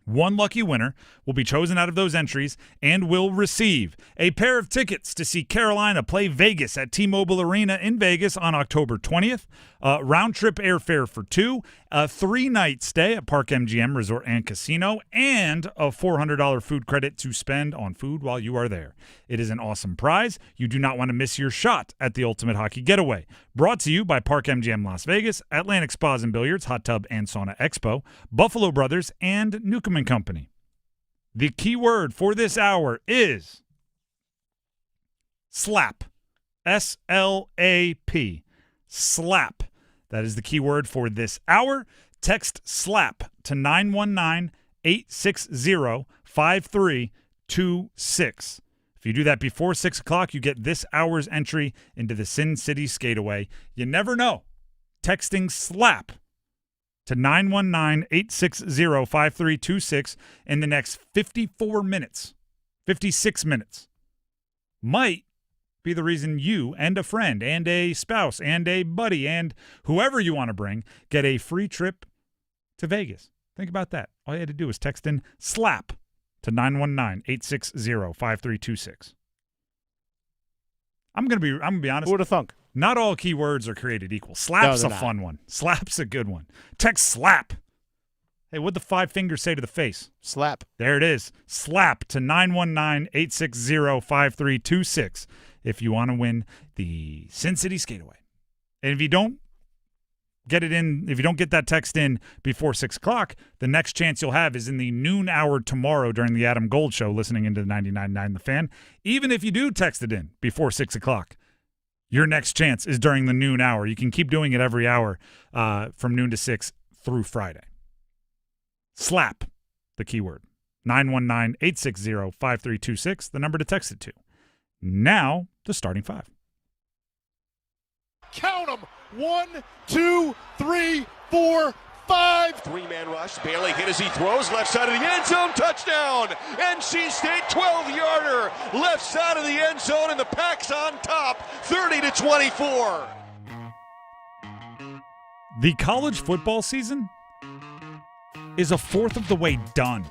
one lucky winner will be chosen out of those entries and will receive a pair of tickets to see Carolina play Vegas at T-Mobile Arena in Vegas on October 20th, round-trip airfare for two, a 3-night stay at Park MGM Resort and Casino, and a $400 food credit to spend on food while you are there. It is an awesome prize. You do not want to miss your shot at the Ultimate Hockey Getaway. Brought to you by Park MGM Las Vegas, Atlantic Spas and Billiards, Hot Tub and Sauna Expo, Buffalo Brothers, and Nukem and Company. The key word for this hour is slap. S-L-A-P. Slap. That is the key word for this hour. Text SLAP to 919-860-5326. If you do that before 6 o'clock, you get this hour's entry into the Sin City Skateaway. You never know. Texting SLAP to 919-860-5326 in the next 56 minutes might be the reason you and a friend and a spouse and a buddy and whoever you want to bring get a free trip to Vegas. Think about that. All you had to do was text in SLAP to 919-860-5326. I'm gonna be honest. Who would have thunk? Not all keywords are created equal. Slap's a fun one. Slap's a good one. Text SLAP. Hey, what'd the 5 fingers say to the face? Slap. There it is. SLAP to 919-860-5326 if you want to win the Sin City Skateaway. And if you don't get it in, if you don't get that text in before 6 o'clock, the next chance you'll have is in the noon hour tomorrow during the Adam Gold Show, listening into the 99.9 The Fan. Even if you do text it in before 6 o'clock, your next chance is during the noon hour. You can keep doing it every hour from noon to 6 through Friday. SLAP, the keyword. 919-860-5326, the number to text it to. Now, the starting five. Count them. 1, 2, 3, 4, 5. 3-man rush. Bailey hit as he throws. Left side of the end zone. Touchdown. NC State 12-yarder. Left side of the end zone, and the Pack's on top. 30-24. The college football season is a fourth of the way done.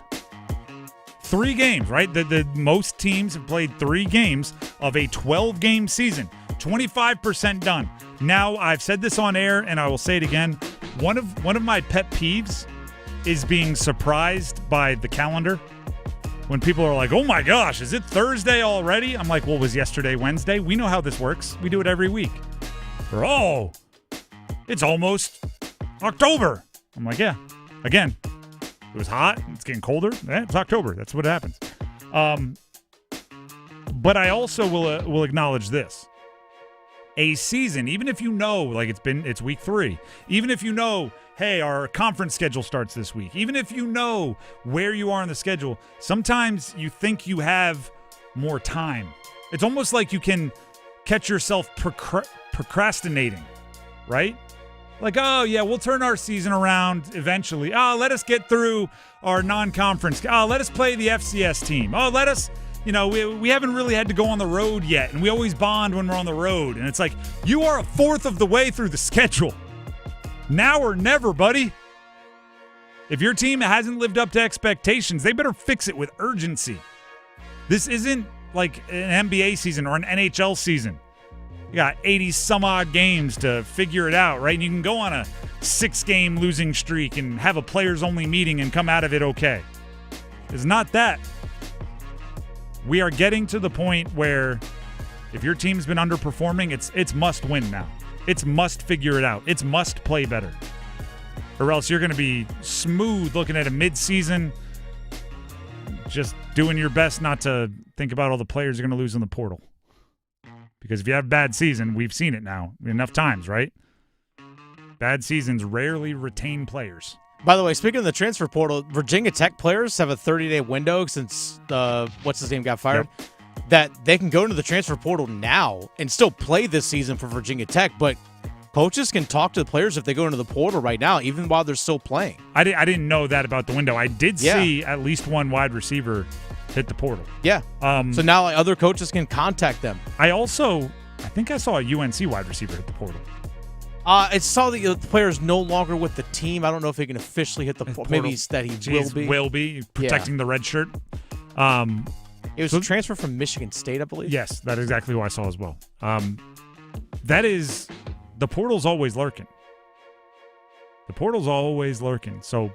3 games, right? The most teams have played 3 games of a 12-game season. 25% done. Now, I've said this on air, and I will say it again. One of my pet peeves is being surprised by the calendar. When people are like, oh my gosh, is it Thursday already? I'm like, well, was yesterday Wednesday? We know how this works. We do it every week. Or, oh, it's almost October. I'm like, yeah. Again, it was hot. It's getting colder. It's October. That's what happens. But I also will acknowledge this. A season, even if you know, like it's week 3, even if you know, hey, our conference schedule starts this week, even if you know where you are on the schedule, sometimes you think you have more time. It's almost like you can catch yourself procrastinating, right? Like, oh, yeah, we'll turn our season around eventually. Oh, let us get through our non-conference. Oh, let us play the FCS team. Oh, let us... we haven't really had to go on the road yet, and we always bond when we're on the road. And it's like, you are a fourth of the way through the schedule. Now or never, buddy. If your team hasn't lived up to expectations, they better fix it with urgency. This isn't like an NBA season or an NHL season. You got 80-some-odd games to figure it out, right? And you can go on a 6-game losing streak and have a players-only meeting and come out of it okay. It's not that. We are getting to the point where if your team's been underperforming, it's must win now. It's must figure it out. It's must play better. Or else you're going to be smooth looking at a mid-season, just doing your best not to think about all the players you're going to lose in the portal. Because if you have a bad season, we've seen it now enough times, right? Bad seasons rarely retain players. By the way, speaking of the transfer portal, Virginia Tech players have a 30-day window since what's his name got fired, that they can go into the transfer portal now and still play this season for Virginia Tech, but coaches can talk to the players if they go into the portal right now, even while they're still playing. I didn't know that about the window. I did see at least one wide receiver hit the portal. Yeah. So now other coaches can contact them. I think I saw a UNC wide receiver hit the portal. I saw that the player is no longer with the team. I don't know if he can officially hit the portal. Maybe that he will be protecting the red shirt. It was a transfer from Michigan State, I believe. Yes, that's exactly what I saw as well. The portal's always lurking. The portal's always lurking. So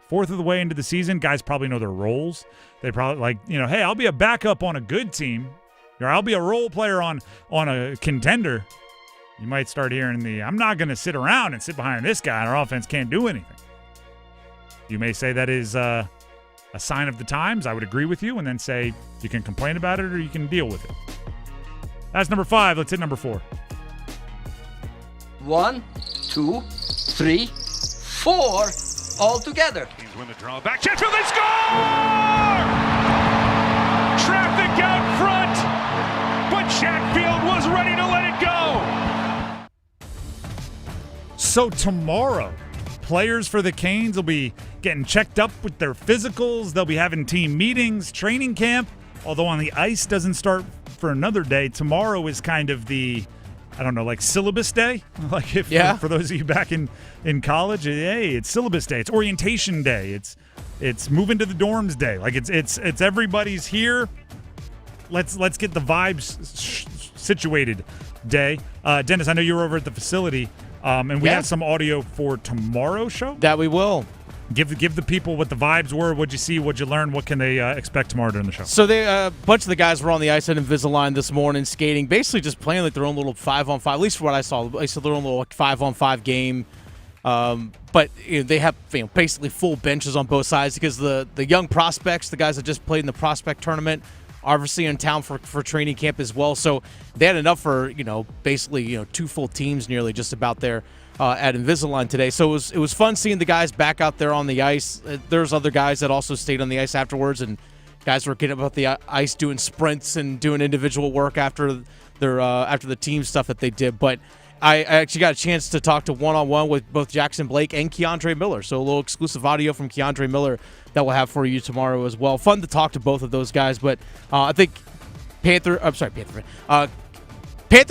fourth of the way into the season, guys probably know their roles. They probably hey, I'll be a backup on a good team, or I'll be a role player on a contender. You might start hearing I'm not going to sit around and sit behind this guy and our offense can't do anything. You may say that is a sign of the times. I would agree with you, and then say you can complain about it or you can deal with it. That's number 5. Let's hit number 4. 1, 2, 3, 4, all together. Kings win the draw. Back chance, they score! Traffic out front, but Chatfield was ready to let it go. So tomorrow, players for the Canes will be getting checked up with their physicals. They'll be having team meetings, training camp. Although on the ice doesn't start for another day. Tomorrow is kind of the, syllabus day. For those of you back in college, hey, it's syllabus day. It's orientation day. It's moving to the dorms day. It's everybody's here. Let's get the vibes situated day. Dennis, I know you were over at the facility. And we have some audio for tomorrow's show. That we will. Give the people what the vibes were. What'd you see? What'd you learn? What can they expect tomorrow during the show? So a bunch of the guys were on the ice at Invisalign this morning skating, basically just playing like their own little 5-on-5. At least for what I saw, their own little 5-on-5 game. But they have basically full benches on both sides because the young prospects, the guys that just played in the prospect tournament, obviously in town for training camp as well. So they had enough for, basically, 2 full teams nearly just about there at Invisalign today. So it was fun seeing the guys back out there on the ice. There's other guys that also stayed on the ice afterwards, and guys were getting up the ice doing sprints and doing individual work after the team stuff that they did. But I actually got a chance to talk to one-on-one with both Jackson Blake and Keandre Miller. So a little exclusive audio from Keandre Miller that we'll have for you tomorrow as well. Fun to talk to both of those guys. But I think Panther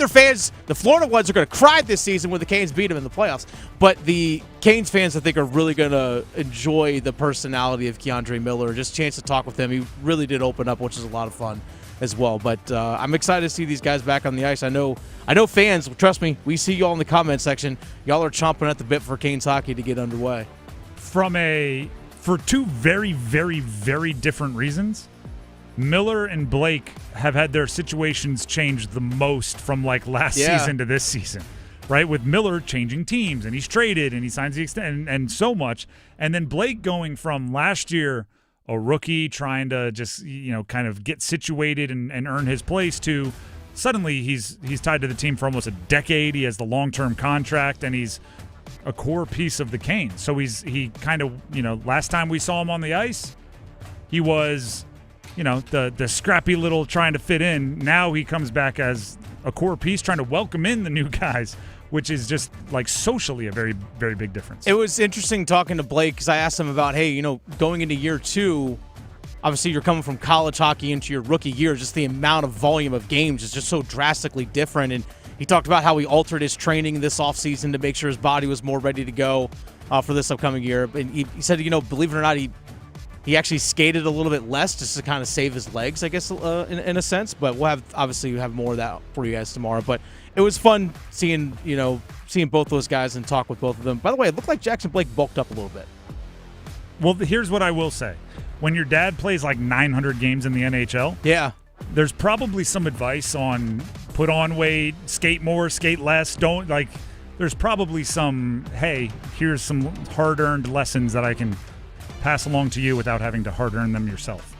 fans, the Florida ones are going to cry this season when the Canes beat them in the playoffs. But the Canes fans, I think, are really going to enjoy the personality of Keandre Miller. Just a chance to talk with him. He really did open up, which is a lot of fun as well. But I'm excited to see these guys back on the ice. I know fans, trust me, we see y'all in the comment section. Y'all are chomping at the bit for Canes hockey to get underway. For 2 very, very, very different reasons, Miller and Blake have had their situations change the most from last season to this season, right? With Miller changing teams, and he's traded, and he signs the extension, and so much. And then Blake going from last year a rookie trying to just, kind of get situated and earn his place to suddenly he's tied to the team for almost a decade. He has the long-term contract, and he's a core piece of the Canes. So he kind of, last time we saw him on the ice, he was, the scrappy little trying to fit in. Now he comes back as a core piece trying to welcome in the new guys, which is just like socially a very, very big difference. It was interesting talking to Blake because I asked him about, hey, going into year 2, obviously you're coming from college hockey into your rookie year, just the amount of volume of games is just so drastically different. And he talked about how he altered his training this offseason to make sure his body was more ready to go for this upcoming year. And he said, believe it or not, he actually skated a little bit less just to kind of save his legs, I guess, in a sense. But we'll have more of that for you guys tomorrow. But it was fun seeing both those guys and talk with both of them. By the way, it looked like Jackson Blake bulked up a little bit. Well, here's what I will say. When your dad plays like 900 games in the NHL, yeah, there's probably some advice on put on weight, skate more, skate less. There's probably some, hey, here's some hard-earned lessons that I can pass along to you without having to hard-earn them yourself.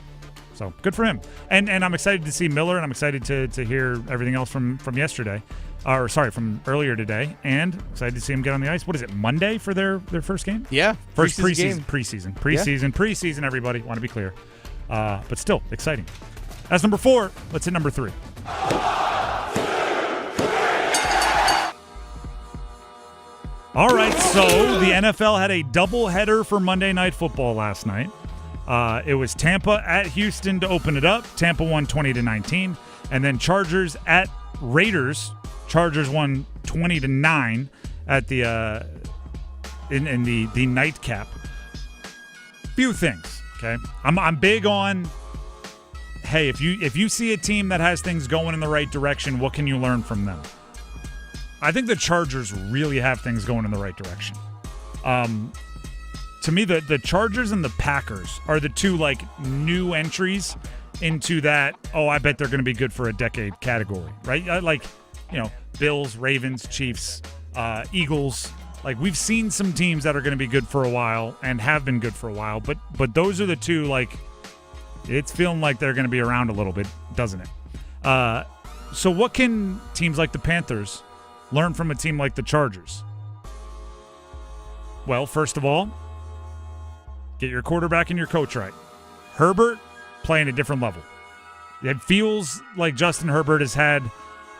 So good for him. And I'm excited to see Miller, and I'm excited to hear everything else from yesterday. From earlier today, and excited to see him get on the ice. What is it, Monday for their first game? Yeah. First preseason, everybody. Want to be clear. But still, exciting. That's number 4. Let's hit number 3. All right, so the NFL had a doubleheader for Monday Night Football last night. It was Tampa at Houston to open it up. Tampa won 20-19. And then Chargers at Raiders. Chargers won 20-9 at the in the nightcap. Few things, okay? I'm big on, hey, if you see a team that has things going in the right direction, what can you learn from them? I think the Chargers really have things going in the right direction. To me, the Chargers and the Packers are the two new entries into that, I bet they're going to be good for a decade category, right? Bills, Ravens, Chiefs, Eagles. We've seen some teams that are going to be good for a while and have been good for a while, but those are the two, it's feeling like they're going to be around a little bit, doesn't it? So what can teams like the Panthers learn from a team like the Chargers? Well, first of all, get your quarterback and your coach right. Herbert playing a different level. It feels like Justin Herbert has had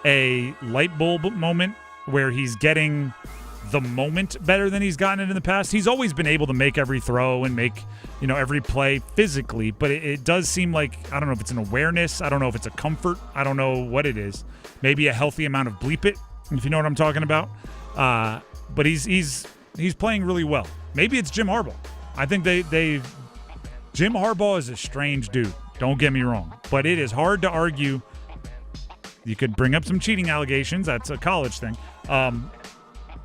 a light bulb moment where he's getting the moment better than he's gotten it in the past. He's always been able to make every throw and make, every play physically, but it does seem like, I don't know if it's an awareness, I don't know if it's a comfort, I don't know what it is. Maybe a healthy amount of bleep it, if you know what I'm talking about. But he's playing really well. Maybe it's Jim Harbaugh. I think Jim Harbaugh is a strange dude. Don't get me wrong, but it is hard to argue. You could bring up some cheating allegations. That's a college thing.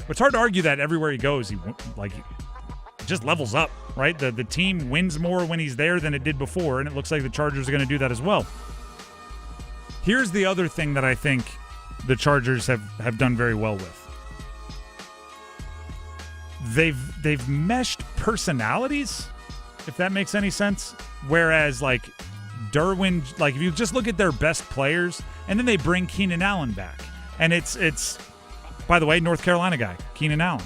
It's hard to argue that everywhere he goes, he just levels up, right? The team wins more when he's there than it did before, and it looks like the Chargers are going to do that as well. Here's the other thing that I think the Chargers have done very well with. They've meshed personalities, if that makes any sense. Whereas Derwin, if you just look at their best players, and then they bring Keenan Allen back, and it's by the way, North Carolina guy, Keenan Allen.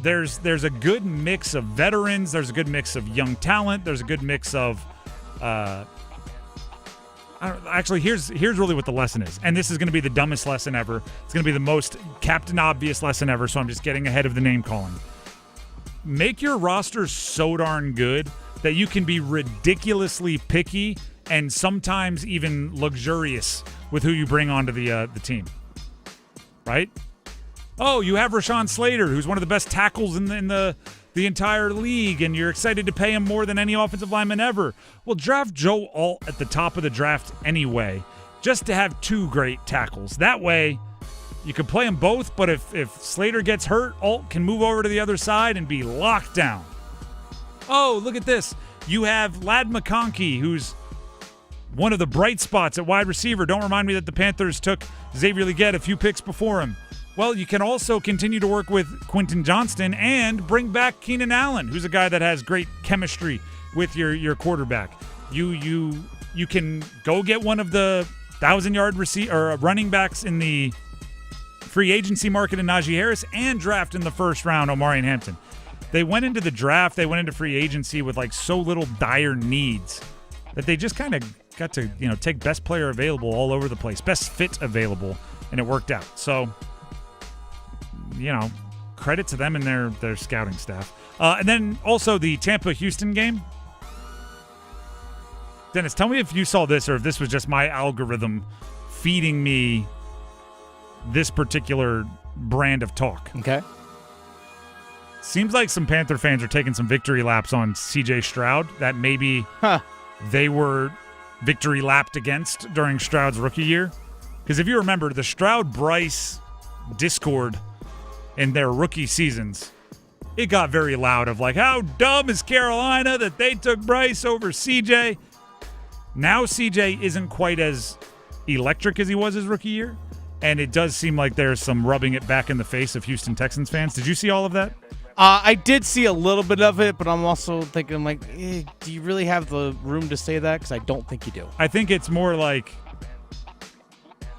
There's a good mix of veterans. There's a good mix of young talent. There's a good mix of actually, here's really what the lesson is, and this is going to be the dumbest lesson ever. It's going to be the most Captain Obvious lesson ever, so I'm just getting ahead of the name calling. Make your roster so darn good that you can be ridiculously picky and sometimes even luxurious with who you bring onto the team, right? Oh, you have Rashawn Slater, who's one of the best tackles in the entire league, and you're excited to pay him more than any offensive lineman ever. Well, draft Joe Alt at the top of the draft anyway, just to have two great tackles. That way, you can play them both, but if Slater gets hurt, Alt can move over to the other side and be locked down. Oh, look at this. You have Ladd McConkey, who's one of the bright spots at wide receiver. Don't remind me that the Panthers took Xavier Legette a few picks before him. Well, you can also continue to work with Quentin Johnston and bring back Keenan Allen, who's a guy that has great chemistry with your quarterback. You can go get one of the 1,000-yard running backs in the free agency market in Najee Harris and draft in the first round Omarion Hampton. They went into the draft, they went into free agency with like so little dire needs that they just kind of got to, take best player available all over the place, best fit available, and it worked out. So, credit to them and their scouting staff. And then also the Tampa-Houston game. Dennis, tell me if you saw this or if this was just my algorithm feeding me this particular brand of talk. Okay. Seems like some Panther fans are taking some victory laps on C.J. Stroud that maybe they were victory lapped against during Stroud's rookie year. Because if you remember, the Stroud-Bryce Discord in their rookie seasons, it got very loud of like, how dumb is Carolina that they took Bryce over C.J.? Now C.J. isn't quite as electric as he was his rookie year, and it does seem like there's some rubbing it back in the face of Houston Texans fans. Did you see all of that? I did see a little bit of it, but I'm also thinking, do you really have the room to say that? Because I don't think you do. I think it's more like,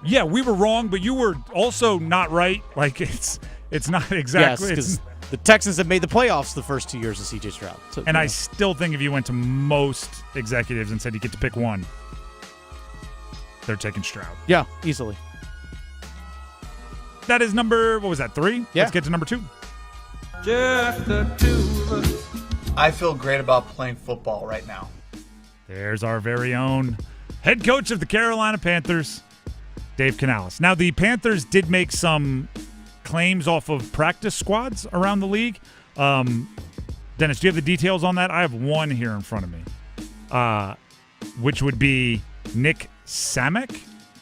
yeah, we were wrong, but you were also not right. Like, it's not exactly. Yes, because the Texans have made the playoffs the first 2 years of C.J. Stroud. So, and I still think if you went to most executives and said you get to pick one, they're taking Stroud. Yeah, easily. That is number, 3? Yeah. Let's get to number 2. Just the two of us. I feel great about playing football right now. There's our very own head coach of the Carolina Panthers, Dave Canales. Now, the Panthers did make some claims off of practice squads around the league. Dennis, do you have the details on that? I have one here in front of me, which would be Nick Samak.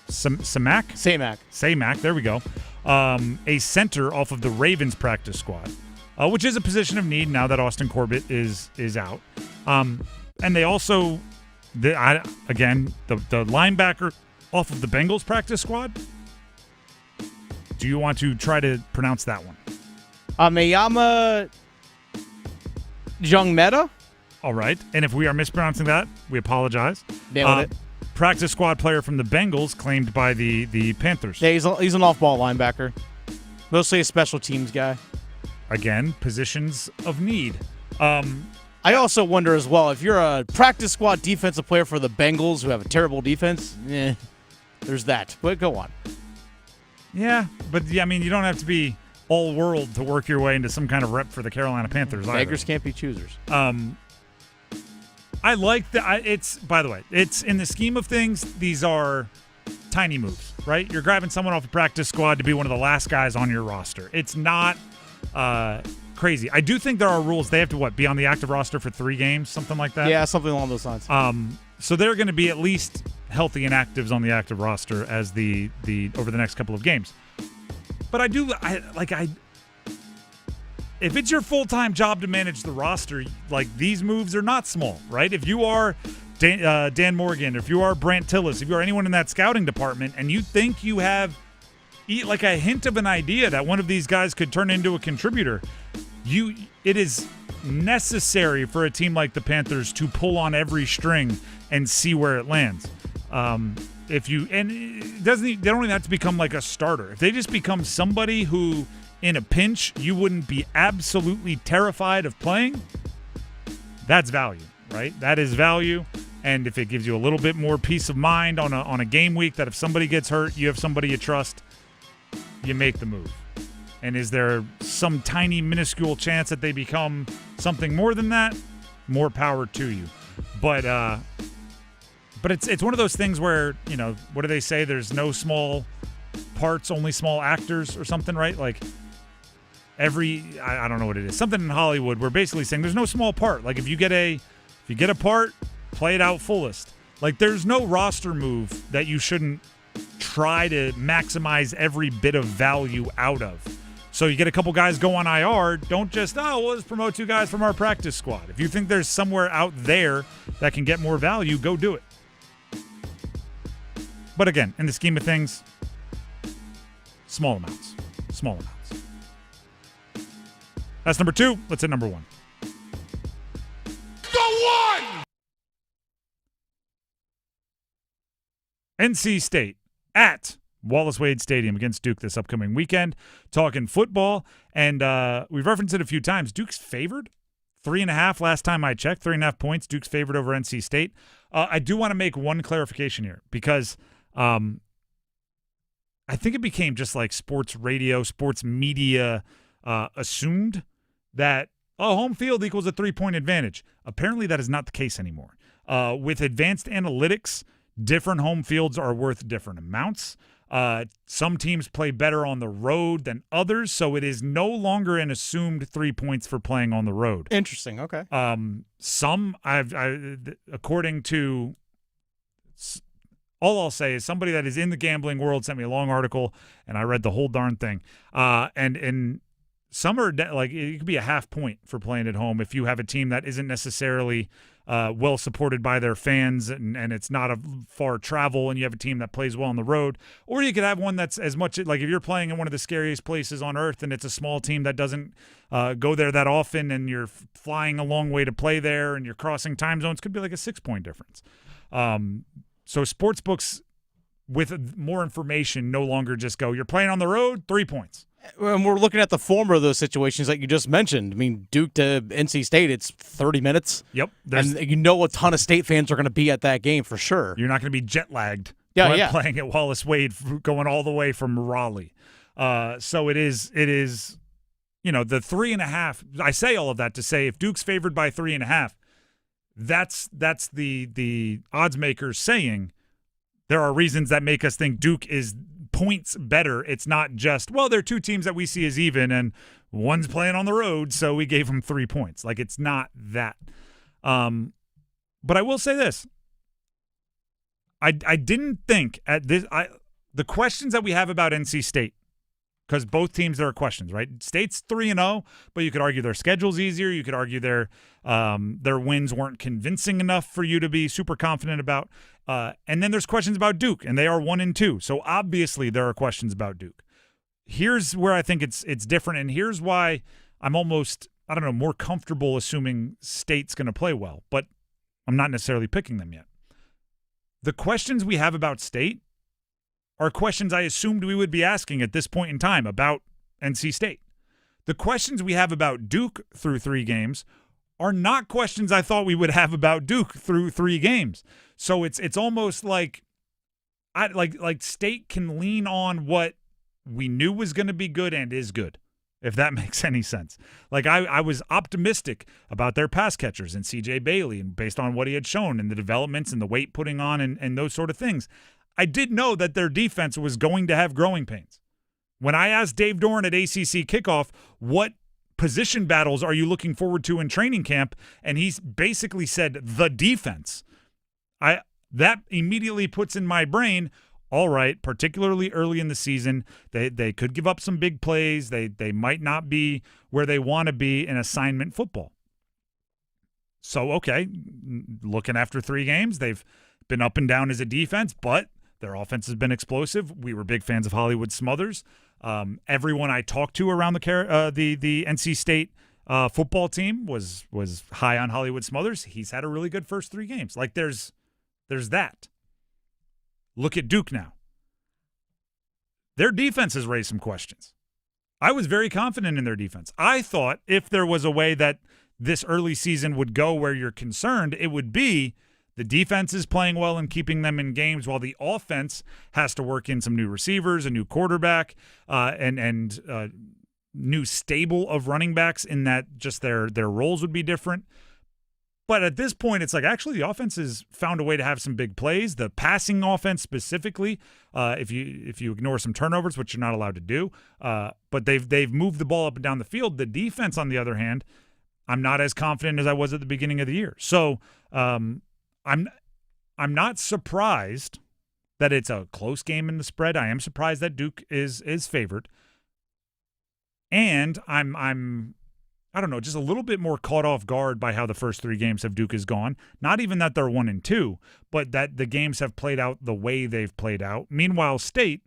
Samak, there we go. A center off of the Ravens practice squad, which is a position of need now that Austin Corbett is out. And they also, the linebacker off of the Bengals practice squad. Do you want to try to pronounce that one? Mayama Jungmeta. All right. And if we are mispronouncing that, we apologize. Nailed it. Practice squad player from the Bengals claimed by the Panthers. Yeah, he's an off-ball linebacker. Mostly a special teams guy. Again, positions of need. I also wonder as well, if you're a practice squad defensive player for the Bengals who have a terrible defense, there's that. But go on. Yeah, but you don't have to be all world to work your way into some kind of rep for the Carolina Panthers. Beggars can't be choosers. I like that. By the way, it's in the scheme of things, these are tiny moves, right? You're grabbing someone off the practice squad to be one of the last guys on your roster. It's not crazy. I do think there are rules. They have to be on the active roster for 3 games, something like that. Yeah, something along those lines. So they're going to be at least healthy and actives on the active roster as the over the next couple of games. But if it's your full-time job to manage the roster, like, these moves are not small, right? If you are Dan Morgan, if you are Brant Tillis, if you are anyone in that scouting department, and you think you have like a hint of an idea that one of these guys could turn into a contributor, it is necessary for a team like the Panthers to pull on every string and see where it lands. They don't even have to become like a starter. If they just become somebody who, in a pinch, you wouldn't be absolutely terrified of playing, that's value, right? That is value. And if it gives you a little bit more peace of mind on a game week, that if somebody gets hurt, you have somebody you trust, you make the move. And is there some tiny, minuscule chance that they become something more than that? More power to you. But it's one of those things where, what do they say? There's no small parts, only small actors or something, right? Like, I don't know what it is. Something in Hollywood, we're basically saying there's no small part. Like, if you get a part, play it out fullest. Like, there's no roster move that you shouldn't try to maximize every bit of value out of. So you get a couple guys go on IR, don't just, let's promote 2 guys from our practice squad. If you think there's somewhere out there that can get more value, go do it. But again, in the scheme of things, small amounts. That's number 2. Let's hit number 1. Go won! NC State at Wallace Wade Stadium against Duke this upcoming weekend. Talking football, and we've referenced it a few times. Duke's favored 3.5 last time I checked. 3.5 points. Duke's favored over NC State. I do want to make one clarification here because I think it became just like sports radio, sports media assumed that home field equals a 3-point advantage. Apparently that is not the case anymore. With advanced analytics, different home fields are worth different amounts. Some teams play better on the road than others, so it is no longer an assumed 3 points for playing on the road. Interesting. Okay. According to all I'll say is somebody that is in the gambling world sent me a long article, and I read the whole darn thing. And some are like it could be a half point for playing at home if you have a team that isn't necessarily well supported by their fans and it's not a far travel and you have a team that plays well on the road. Or you could have one that's as much like if you're playing in one of the scariest places on earth and it's a small team that doesn't go there that often and you're flying a long way to play there and you're crossing time zones, could be like a 6-point difference. So sports books with more information no longer just go, you're playing on the road, 3 points. And we're looking at the former of those situations that you just mentioned. I mean, Duke to NC State, it's 30 minutes. Yep. And you know a ton of State fans are going to be at that game for sure. You're not going to be jet-lagged playing at Wallace Wade, going all the way from Raleigh. So it is, the 3.5. I say all of that to say if Duke's favored by 3.5, that's the odds makers saying there are reasons that make us think Duke is points better. It's not just, well, there are two teams that we see as even and one's playing on the road, so we gave them 3 points. Like, it's not that. But I will say this. I didn't think at this the questions that we have about NC State, because both teams there are questions, right? State's 3-0, but you could argue their schedule's easier. You could argue their wins weren't convincing enough for you to be super confident about. And then there's questions about Duke, and they are 1-2. So obviously there are questions about Duke. Here's where I think it's different, and here's why I'm almost, more comfortable assuming State's going to play well, but I'm not necessarily picking them yet. The questions we have about State are questions I assumed we would be asking at this point in time about NC State. The questions we have about Duke through 3 games are not questions I thought we would have about Duke through 3 games. So it's almost like State can lean on what we knew was going to be good and is good, if that makes any sense. Like I was optimistic about their pass catchers and CJ Bailey, and based on what he had shown and the developments and the weight putting on and those sort of things. I did know that their defense was going to have growing pains. When I asked Dave Doran at ACC Kickoff, what position battles are you looking forward to in training camp? And he basically said, the defense. That immediately puts in my brain, all right, particularly early in the season, they could give up some big plays. They might not be where they want to be in assignment football. So, okay, looking after 3 games, they've been up and down as a defense, but their offense has been explosive. We were big fans of Hollywood Smothers. Everyone I talked to around the NC State football team was high on Hollywood Smothers. He's had a really good first 3 games. Like there's that. Look at Duke now. Their defense has raised some questions. I was very confident in their defense. I thought if there was a way that this early season would go where you're concerned, it would be the defense is playing well and keeping them in games while the offense has to work in some new receivers, a new quarterback, and new stable of running backs in that just their roles would be different. But at this point, it's like actually the offense has found a way to have some big plays. The passing offense specifically, if you ignore some turnovers, which you're not allowed to do, but they've moved the ball up and down the field. The defense, on the other hand, I'm not as confident as I was at the beginning of the year. So I'm not surprised that it's a close game in the spread. I am surprised that Duke is favored. And I'm I don't know, just a little bit more caught off guard by how the first 3 games of Duke has gone. Not even that they're 1-2, but that the games have played out the way they've played out. Meanwhile, State,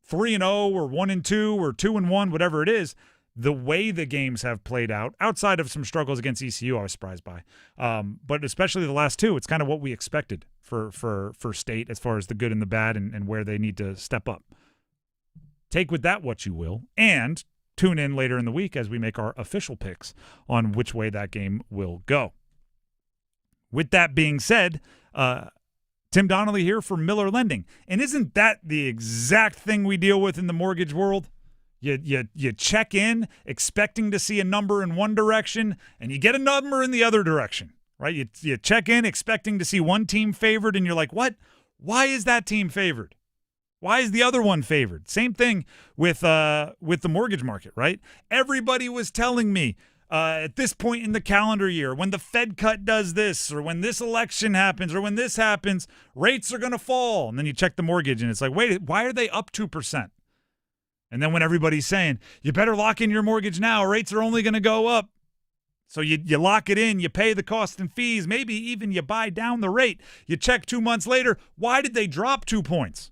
3-0 or 1-2 or 2-1, whatever it is, the way the games have played out, outside of some struggles against ECU I was surprised by, but especially the last two, it's kind of what we expected for State as far as the good and the bad and where they need to step up. Take with that what you will, and tune in later in the week as we make our official picks on which way that game will go. With that being said, Tim Donnelly here for Miller Lending. And isn't that the exact thing we deal with in the mortgage world? You check in expecting to see a number in one direction, and you get a number in the other direction, right? You check in expecting to see one team favored, and you're like, what? Why is that team favored? Why is the other one favored? Same thing with the mortgage market, right? Everybody was telling me at this point in the calendar year, when the Fed cut does this, or when this election happens, or when this happens, rates are going to fall. And then you check the mortgage, and it's like, wait, why are they up 2%? And then when everybody's saying, you better lock in your mortgage now, rates are only going to go up. So you lock it in, you pay the cost and fees, maybe even you buy down the rate. You check 2 months later, why did they drop 2 points?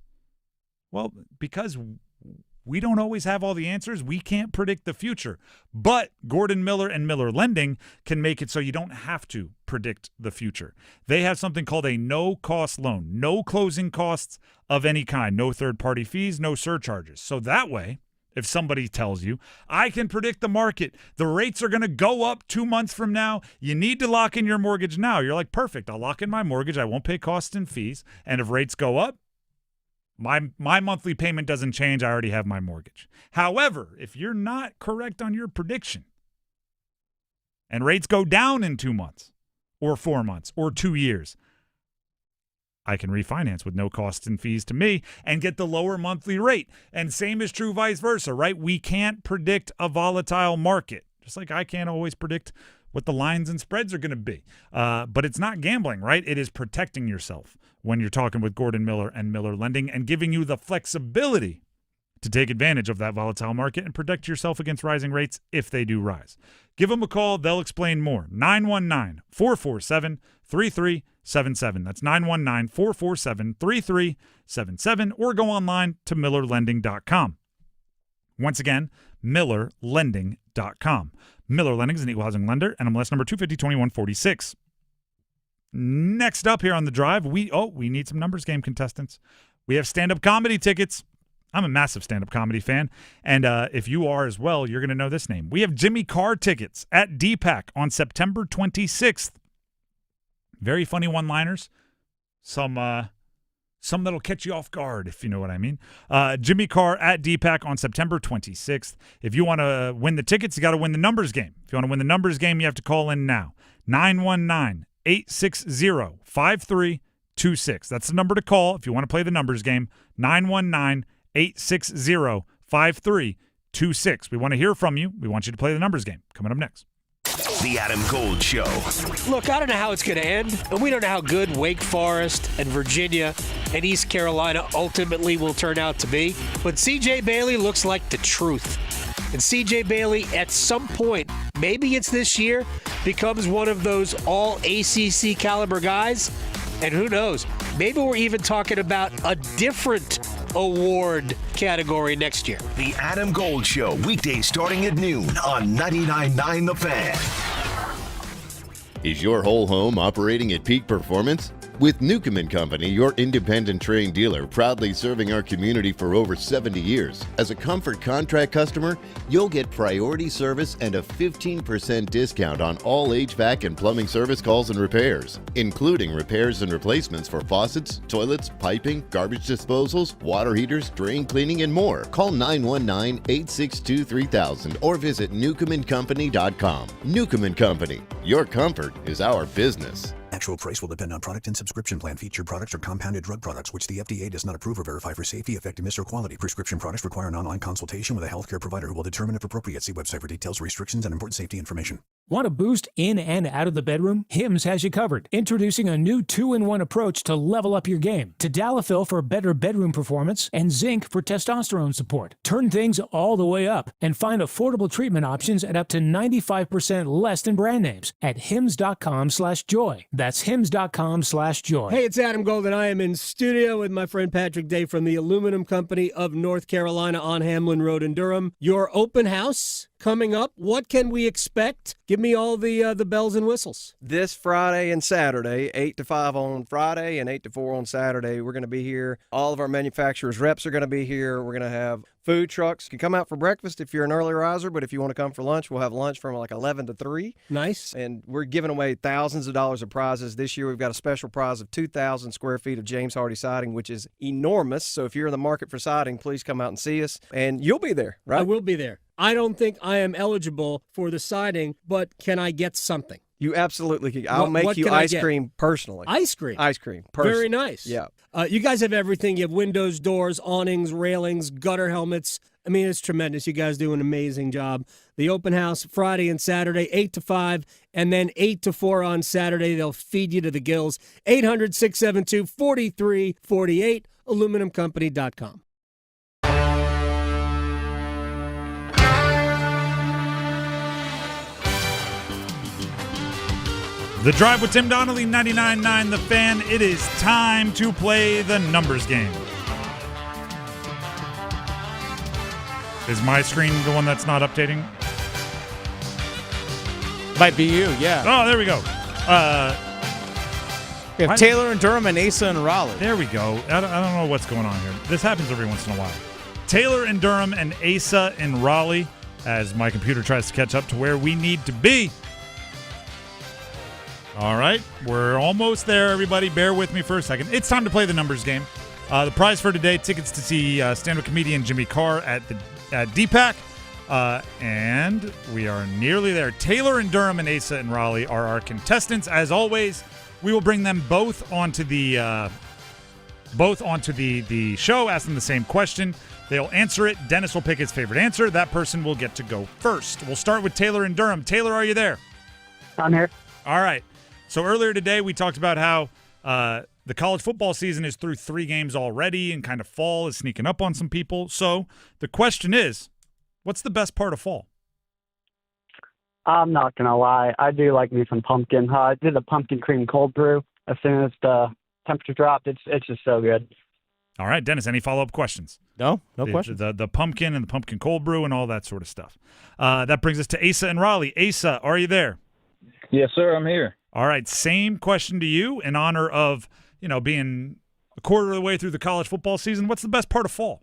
Well, because we don't always have all the answers. We can't predict the future. But Gordon Miller and Miller Lending can make it so you don't have to predict the future. They have something called a no-cost loan, no closing costs of any kind, no third-party fees, no surcharges. So that way, if somebody tells you, I can predict the market, the rates are going to go up 2 months from now, you need to lock in your mortgage now. You're like, perfect, I'll lock in my mortgage, I won't pay costs and fees, and if rates go up, my monthly payment doesn't change. I already have my mortgage. However, if you're not correct on your prediction and rates go down in 2 months or 4 months or 2 years, I can refinance with no costs and fees to me and get the lower monthly rate. And same is true vice versa, right? We can't predict a volatile market, just like I can't always predict what the lines and spreads are going to be. But it's not gambling, right? It is protecting yourself when you're talking with Gordon Miller and Miller Lending and giving you the flexibility to take advantage of that volatile market and protect yourself against rising rates if they do rise. Give them a call. They'll explain more. 919-447-3377. That's 919-447-3377, or go online to millerlending.com. Once again, millerlending.com. Miller Lending is an equal housing lender, NMLS number 250-2146. Next up here on the drive, we need some numbers game contestants. We have stand-up comedy tickets. I'm a massive stand-up comedy fan, and if you are as well, you're going to know this name. We have Jimmy Carr tickets at DPAC on September 26th. Very funny one-liners. Some that'll catch you off guard, if you know what I mean. Jimmy Carr at DPAC on September 26th. If you want to win the tickets, you got to win the numbers game. If you want to win the numbers game, you have to call in now. 919-860-5326. That's the number to call if you want to play the numbers game. 919-860-5326. We want to hear from you. We want you to play the numbers game. Coming up next. The Adam Gold Show. Look, I don't know how it's going to end, and we don't know how good Wake Forest and Virginia and East Carolina ultimately will turn out to be, but C.J. Bailey looks like the truth. And C.J. Bailey, at some point, maybe it's this year, becomes one of those all-ACC caliber guys, and who knows, maybe we're even talking about a different award category next year. The Adam Gold Show, weekdays starting at noon on 99.9 The Fan. Is your whole home operating at peak performance? With Nukem & Company, your independent trained dealer, proudly serving our community for over 70 years. As a Comfort Contract customer, you'll get priority service and a 15% discount on all HVAC and plumbing service calls and repairs, including repairs and replacements for faucets, toilets, piping, garbage disposals, water heaters, drain cleaning, and more. Call 919-862-3000 or visit newcomandcompany.com. Nukem & Company, your comfort is our business. Actual price will depend on product and subscription plan. Featured products are compounded drug products, which the FDA does not approve or verify for safety, effectiveness, or quality. Prescription products require an online consultation with a healthcare provider who will determine if appropriate. See website for details, restrictions, and important safety information. Want a boost in and out of the bedroom? Hims has you covered. Introducing a new 2-in-1 approach to level up your game. Tadalafil for better bedroom performance and zinc for testosterone support. Turn things all the way up and find affordable treatment options at up to 95% less than brand names at hims.com/joy. That's hims.com/joy. Hey, it's Adam Gold, and I am in studio with my friend Patrick Day from the Aluminum Company of North Carolina on Hamlin Road in Durham. Your open house coming up. What can we expect? Give me all the bells and whistles. This Friday and Saturday, 8 to 5 on Friday and 8 to 4 on Saturday, we're going to be here. All of our manufacturers' reps are going to be here. We're going to have food trucks. You can come out for breakfast if you're an early riser, but if you want to come for lunch, we'll have lunch from like 11 to 3. Nice. And we're giving away thousands of dollars of prizes. This year, we've got a special prize of 2,000 square feet of James Hardy siding, which is enormous. So if you're in the market for siding, please come out and see us. And you'll be there, right? I will be there. I don't think I am eligible for the siding, but can I get something? You absolutely can. I'll make you ice cream personally. Ice cream? Ice cream. Personally. Very nice. Yeah. You guys have everything. You have windows, doors, awnings, railings, gutter helmets. I mean, it's tremendous. You guys do an amazing job. The open house Friday and Saturday, 8 to 5, and then 8 to 4 on Saturday. They'll feed you to the gills. 800-672-4348, aluminumcompany.com. The Drive with Tim Donnelly, 99.9 The Fan. It is time to play the numbers game. Is my screen the one that's not updating? Might be you, yeah. Oh, there we go. We have Taylor and Durham and Asa and Raleigh. There we go. I don't know what's going on here. This happens every once in a while. Taylor and Durham and Asa and Raleigh, as my computer tries to catch up to where we need to be. All right, we're almost there, everybody. Bear with me for a second. It's time to play the numbers game. The prize for today, tickets to see stand-up comedian Jimmy Carr at DPAC. And we are nearly there. Taylor and Durham and Asa and Raleigh are our contestants. As always, we will bring them both onto the show, ask them the same question. They'll answer it. Dennis will pick his favorite answer. That person will get to go first. We'll start with Taylor and Durham. Taylor, are you there? I'm here. All right. So earlier today, we talked about how the college football season is through 3 games already and kind of fall is sneaking up on some people. So the question is, what's the best part of fall? I'm not going to lie. I do like me some pumpkin. I did a pumpkin cream cold brew as soon as the temperature dropped. It's just so good. All right, Dennis, any follow-up questions? No questions. The pumpkin and the pumpkin cold brew and all that sort of stuff. That brings us to Asa and Raleigh. Asa, are you there? Yes, sir, I'm here. All right, same question to you in honor of, being a quarter of the way through the college football season. What's the best part of fall?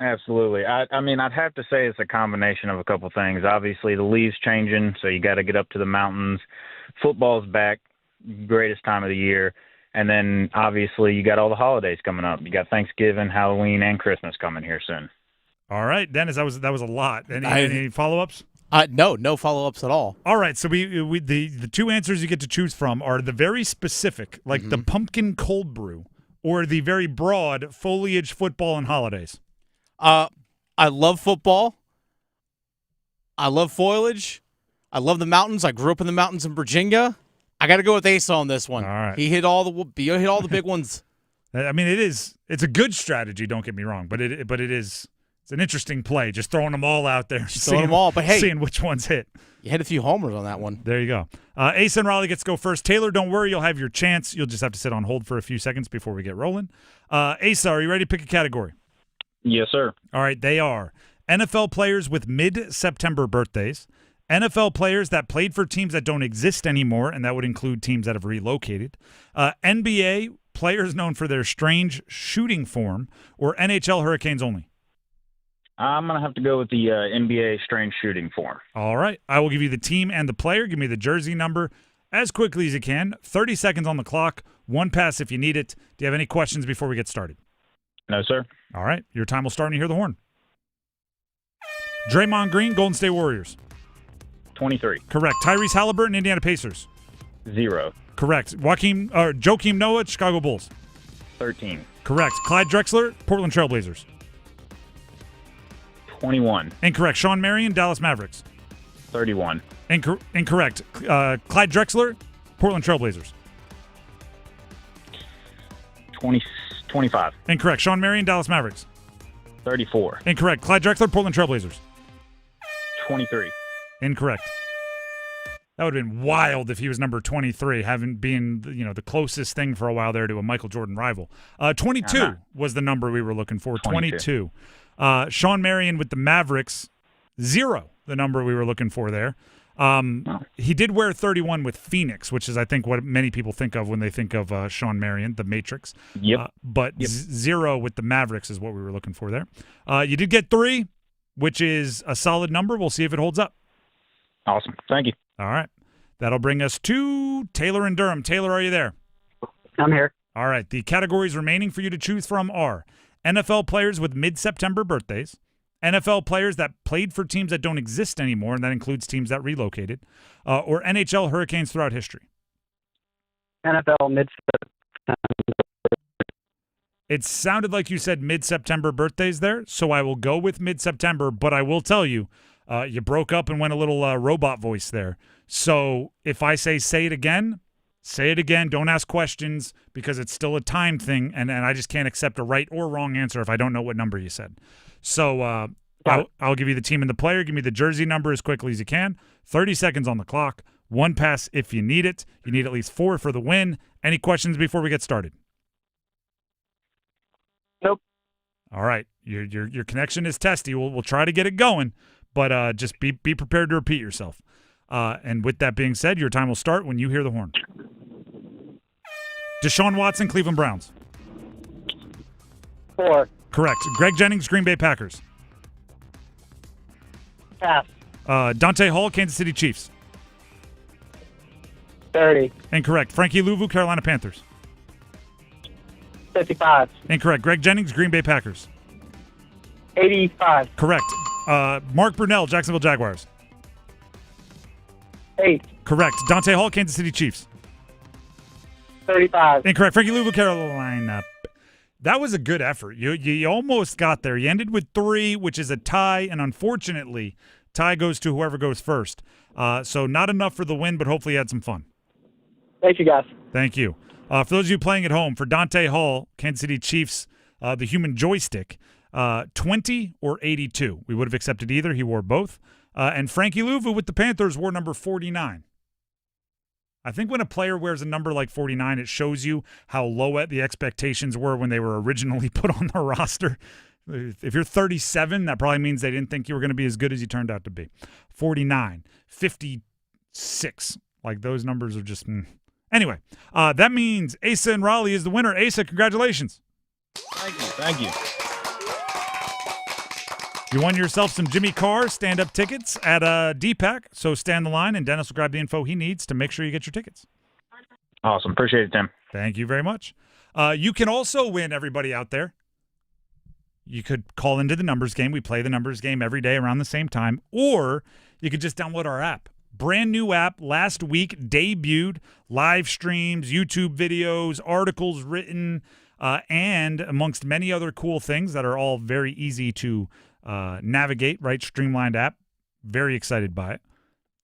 Absolutely. I mean, I'd have to say it's a combination of a couple things. Obviously, the leaves changing, so you got to get up to the mountains. Football's back, greatest time of the year. And then, obviously, you got all the holidays coming up. You got Thanksgiving, Halloween, and Christmas coming here soon. All right, Dennis, that was a lot. Any follow-ups? No follow-ups at all. All right, so we the 2 answers you get to choose from are the very specific, like the pumpkin cold brew, or the very broad foliage, football, and holidays. I love football. I love foliage. I love the mountains. I grew up in the mountains in Virginia. I got to go with Asa on this one. All right. He hit all the big ones. I mean, it's a good strategy, don't get me wrong, but it's an interesting play, just throwing them all out there, throwing them all, but hey, seeing which ones hit. You hit a few homers on that one. There you go. Asa and Raleigh gets to go first. Taylor, don't worry, you'll have your chance. You'll just have to sit on hold for a few seconds before we get rolling. Asa, are you ready to pick a category? Yes, sir. All right, they are NFL players with mid-September birthdays, NFL players that played for teams that don't exist anymore, and that would include teams that have relocated, NBA players known for their strange shooting form, or NHL Hurricanes only. I'm going to have to go with the NBA strange shooting form. All right. I will give you the team and the player. Give me the jersey number as quickly as you can. 30 seconds on the clock. 1 pass if you need it. Do you have any questions before we get started? No, sir. All right. Your time will start when you hear the horn. Draymond Green, Golden State Warriors. 23. Correct. Tyrese Halliburton, Indiana Pacers. 0. Correct. Joakim Noah, Chicago Bulls. 13. Correct. Clyde Drexler, Portland Trail Blazers. 21. Incorrect. Sean Marion, Dallas Mavericks. 31. Incorrect. Clyde Drexler, Portland Trail Blazers. 25. Incorrect. Sean Marion, Dallas Mavericks. 34. Incorrect. Clyde Drexler, Portland Trail Blazers. 23. Incorrect. That would have been wild if he was number 23, having been the closest thing for a while there to a Michael Jordan rival. 22 was the number we were looking for. 22. Sean Marion with the Mavericks, 0, the number we were looking for there. He did wear 31 with Phoenix, which is, I think, what many people think of when they think of Sean Marion, the Matrix. Yep. But 0 with the Mavericks is what we were looking for there. You did get 3, which is a solid number. We'll see if it holds up. Awesome. Thank you. All right. That'll bring us to Taylor in Durham. Taylor, are you there? I'm here. All right. The categories remaining for you to choose from are NFL players with mid-September birthdays, NFL players that played for teams that don't exist anymore, and that includes teams that relocated, or NHL Hurricanes throughout history. NFL mid-September. It sounded like you said mid-September birthdays there, so I will go with mid-September, but I will tell you, you broke up and went a little robot voice there. So if I say it again, say it again. Don't ask questions because it's still a time thing, and I just can't accept a right or wrong answer if I don't know what number you said. So I'll give you the team and the player. Give me the jersey number as quickly as you can. 30 seconds on the clock. 1 pass if you need it. You need at least 4 for the win. Any questions before we get started? Nope. All right. Your connection is testy. We'll try to get it going, but just be prepared to repeat yourself. And with that being said, your time will start when you hear the horn. Deshaun Watson, Cleveland Browns. 4. Correct. Greg Jennings, Green Bay Packers. Pass. Dante Hall, Kansas City Chiefs. 30. Incorrect. Frankie Louvu, Carolina Panthers. 55. Incorrect. Greg Jennings, Green Bay Packers. 85. Correct. Mark Brunell, Jacksonville Jaguars. 8. Correct. Dante Hall, Kansas City Chiefs. 35. Incorrect. Frankie Louvu, Carolina. That was a good effort. You almost got there. You ended with 3, which is a tie, and unfortunately, tie goes to whoever goes first. So not enough for the win, but hopefully you had some fun. Thank you, guys. Thank you. For those of you playing at home, for Dante Hall, Kansas City Chiefs, the human joystick, 20 or 82. We would have accepted either. He wore both. And Frankie Louvu with the Panthers wore number 49. I think when a player wears a number like 49, it shows you how low the expectations were when they were originally put on the roster. If you're 37, that probably means they didn't think you were going to be as good as you turned out to be. 49, 56. Like, those numbers are just... Anyway, that means Asa in Raleigh is the winner. Asa, congratulations. Thank you. You won yourself some Jimmy Carr stand-up tickets at DPAC, so stand the line, and Dennis will grab the info he needs to make sure you get your tickets. Awesome. Appreciate it, Tim. Thank you very much. You can also win, everybody out there. You could call into the numbers game. We play the numbers game every day around the same time, or you could just download our app. Brand new app, last week, debuted, live streams, YouTube videos, articles written, and amongst many other cool things that are all very easy to navigate, right? Streamlined app. Very excited by it.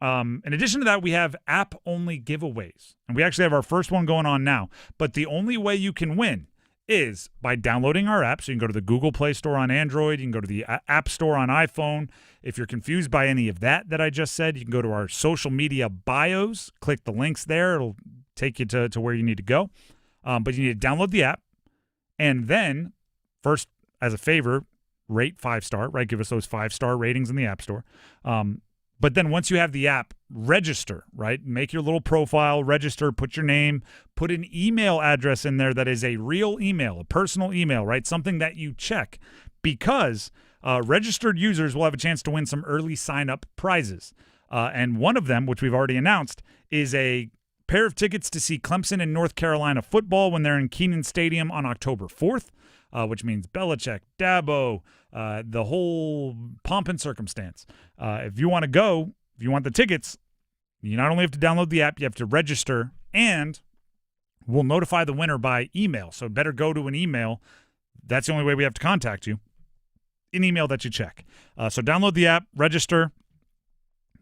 In addition to that, we have app-only giveaways. And we actually have our first one going on now. But the only way you can win is by downloading our app. So you can go to the Google Play Store on Android. You can go to the App Store on iPhone. If you're confused by any of that I just said, you can go to our social media bios. Click the links there. It'll take you to where you need to go. But you need to download the app. And then, first, as a favor, rate 5-star, right? Give us those 5-star ratings in the App Store. But then once you have the app, register, right? Make your little profile, register, put your name, put an email address in there that is a real email, a personal email, right? Something that you check, because registered users will have a chance to win some early sign-up prizes. And one of them, which we've already announced, is a pair of tickets to see Clemson and North Carolina football when they're in Kenan Stadium on October 4th. Which means Belichick, Dabo, the whole pomp and circumstance. If you want to go, if you want the tickets, you not only have to download the app, you have to register, and we'll notify the winner by email. So better go to an email. That's the only way we have to contact you. An email that you check. So download the app, register,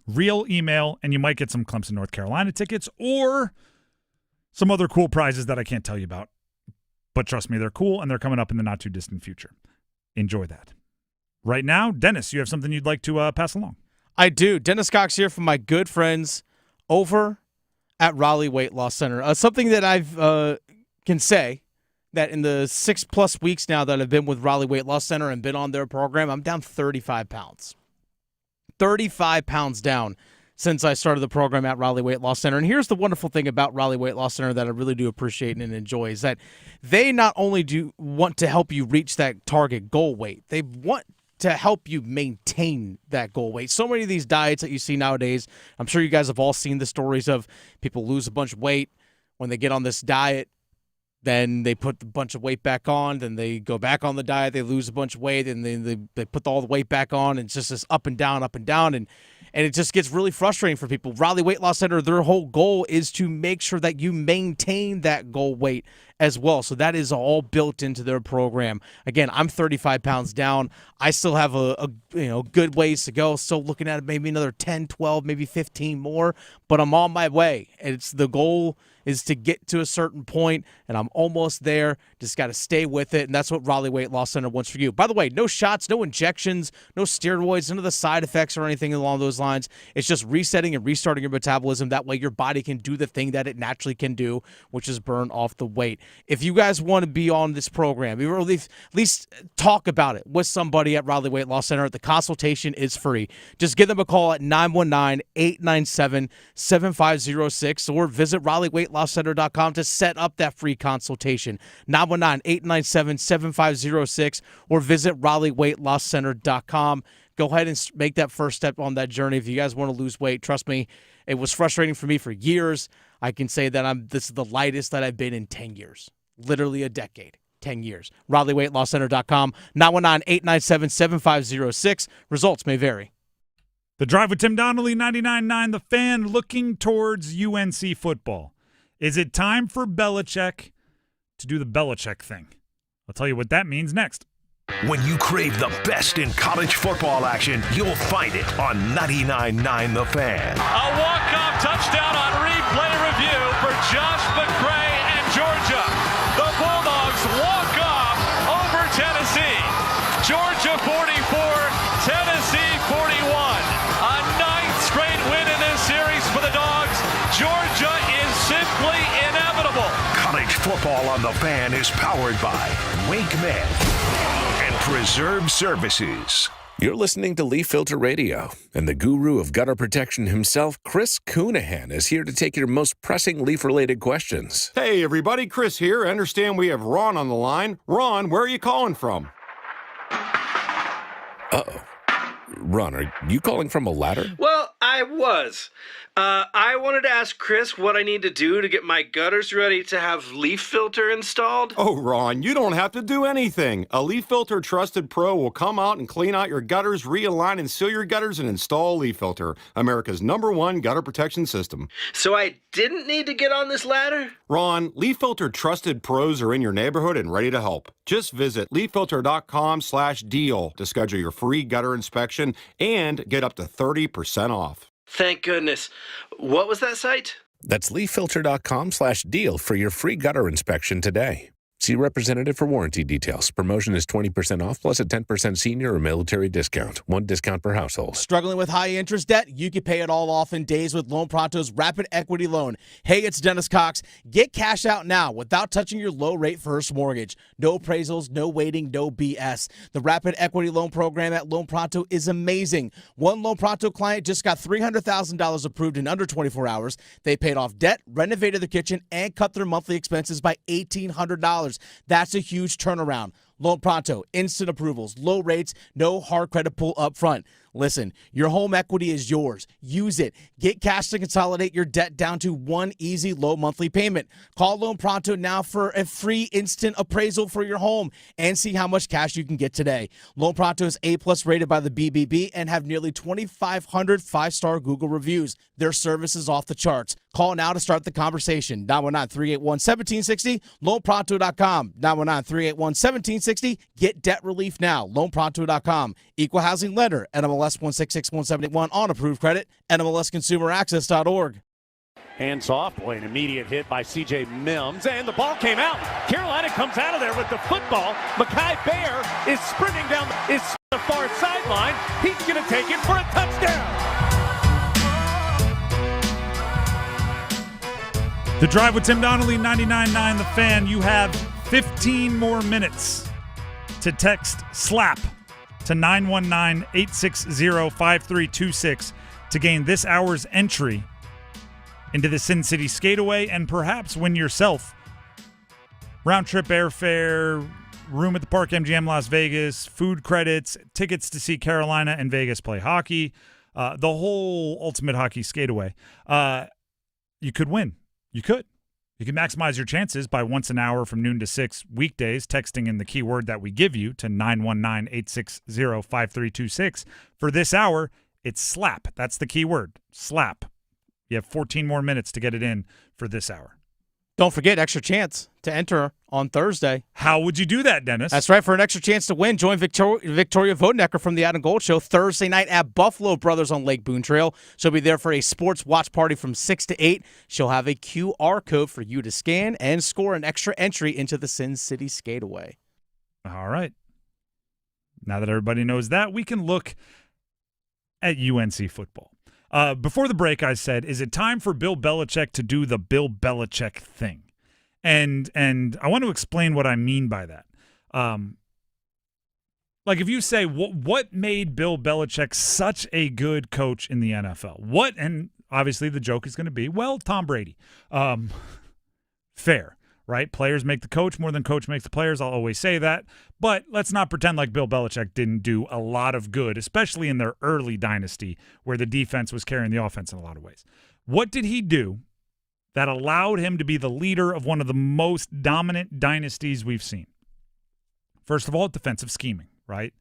real email, and you might get some Clemson, North Carolina tickets or some other cool prizes that I can't tell you about. But trust me, they're cool, and they're coming up in the not-too-distant future. Enjoy that. Right now, Dennis, you have something you'd like to pass along? I do. Dennis Cox here from my good friends over at Raleigh Weight Loss Center. Something that I've can say that in the 6+ weeks now that I've been with Raleigh Weight Loss Center and been on their program, I'm down 35 pounds. 35 pounds down since I started the program at Raleigh Weight Loss Center. And here's the wonderful thing about Raleigh Weight Loss Center that I really do appreciate and enjoy is that they not only do want to help you reach that target goal weight, they want to help you maintain that goal weight. So many of these diets that you see nowadays, I'm sure you guys have all seen the stories of people lose a bunch of weight when they get on this diet, then they put a bunch of weight back on, then they go back on the diet, they lose a bunch of weight, and then they put all the weight back on, and it's just this up and down, and it just gets really frustrating for people. Raleigh Weight Loss Center, their whole goal is to make sure that you maintain that goal weight as well. So that is all built into their program. Again, I'm 35 pounds down. I still have a good ways to go. Still looking at maybe another 10, 12, maybe 15 more, but I'm on my way. It's the goal is to get to a certain point, and I'm almost there. Just got to stay with it, and that's what Raleigh Weight Loss Center wants for you. By the way, no shots, no injections, no steroids, none of the side effects or anything along those lines. It's just resetting and restarting your metabolism. That way your body can do the thing that it naturally can do, which is burn off the weight. If you guys want to be on this program, or at least talk about it with somebody at Raleigh Weight Loss Center, the consultation is free. Just give them a call at 919-897-7506 or visit RaleighWeightLossCenter.com to set up that free consultation. 919-897-7506 or visit RaleighWeightLossCenter.com. Go ahead and make that first step on that journey. If you guys want to lose weight, trust me, it was frustrating for me for years. I can say that this is the lightest that I've been in 10 years. Literally a decade. 10 years. RaleighWeightLossCenter.com. 919-897-7506. Results may vary. The Drive with Tim Donnelly, 99.9 The Fan, looking towards UNC football. Is it time for Belichick to do the Belichick thing? I'll tell you what that means next. When you crave the best in college football action, you'll find it on 99.9 The Fan. A walk-off touchdown on replay review for Josh McCray and Georgia. The Bulldogs walk off over Tennessee. Georgia 44, Tennessee 41. A ninth straight win in this series for the Dogs. Georgia is simply inevitable. College football on The Fan is powered by WakeMed and Preserve Services. You're listening to Leaf Filter Radio, and the guru of gutter protection himself, Chris Coonahan, is here to take your most pressing leaf-related questions. Hey, everybody, Chris here. I understand we have Ron on the line. Ron, where are you calling from? Uh-oh. Ron, are you calling from a ladder? Well, I was. I wanted to ask Chris what I need to do to get my gutters ready to have leaf filter installed. Oh, Ron, you don't have to do anything. A Leaf Filter Trusted Pro will come out and clean out your gutters, realign and seal your gutters, and install Leaf Filter, America's #1 gutter protection system. So I didn't need to get on this ladder? Ron, Leaf Filter Trusted Pros are in your neighborhood and ready to help. Just visit leaffilter.com/deal to schedule your free gutter inspection and get up to 30% off. Thank goodness. What was that site? That's leaffilter.com/deal for your free gutter inspection today. See representative for warranty details. Promotion is 20% off plus a 10% senior or military discount. One discount per household. Struggling with high interest debt? You can pay it all off in days with Loan Pronto's Rapid Equity Loan. Hey, it's Dennis Cox. Get cash out now without touching your low rate first mortgage. No appraisals, no waiting, no BS. The Rapid Equity Loan program at Loan Pronto is amazing. One Loan Pronto client just got $300,000 approved in under 24 hours. They paid off debt, renovated their kitchen, and cut their monthly expenses by $1,800. That's a huge turnaround. Loan Pronto, instant approvals, low rates, no hard credit pull up front. Listen, your home equity is yours. Use it. Get cash to consolidate your debt down to one easy low monthly payment. Call Loan Pronto now for a free instant appraisal for your home and see how much cash you can get today. Loan Pronto is A+ rated by the BBB and have nearly 2,500 5-star Google reviews. Their service is off the charts. Call now to start the conversation. 919-381-1760, loanpronto.com. 919-381-1760. Get debt relief now. Loanpronto.com. Equal housing lender. NMLS 166171 on approved credit. NMLSconsumeraccess.org. Hands off, boy, an immediate hit by C.J. Mims, and the ball came out. Carolina comes out of there with the football. Mekhi Bear is sprinting down the far sideline. He's going to take it for a touchdown. The Drive with Tim Donnelly, 99.9 The Fan. You have 15 more minutes to text SLAP to 919-860-5326 to gain this hour's entry into the Sin City Skateaway and perhaps win yourself round-trip airfare, room at the Park MGM Las Vegas, food credits, tickets to see Carolina and Vegas play hockey, the whole Ultimate Hockey Skateaway. You could win. You could. You can maximize your chances by once an hour from noon to 6 weekdays, texting in the keyword that we give you to 919-860-5326. For this hour, it's SLAP. That's the keyword, SLAP. You have 14 more minutes to get it in for this hour. Don't forget, extra chance to enter on Thursday. How would you do that, Dennis? That's right. For an extra chance to win, join Victoria Vodenecker from the Adam Gold Show Thursday night at Buffalo Brothers on Lake Boone Trail. She'll be there for a sports watch party from 6 to 8. She'll have a QR code for you to scan and score an extra entry into the Sin City Skateaway. All right. Now that everybody knows that, we can look at UNC football. Before the break, I said, is it time for Bill Belichick to do the Bill Belichick thing? And I want to explain what I mean by that. Like if you say, what made Bill Belichick such a good coach in the NFL? What? And obviously the joke is going to be, well, Tom Brady. Fair, right? Players make the coach more than coach makes the players. I'll always say that. But let's not pretend like Bill Belichick didn't do a lot of good, especially in their early dynasty where the defense was carrying the offense in a lot of ways. What did he do that allowed him to be the leader of one of the most dominant dynasties we've seen? First of all, defensive scheming, right?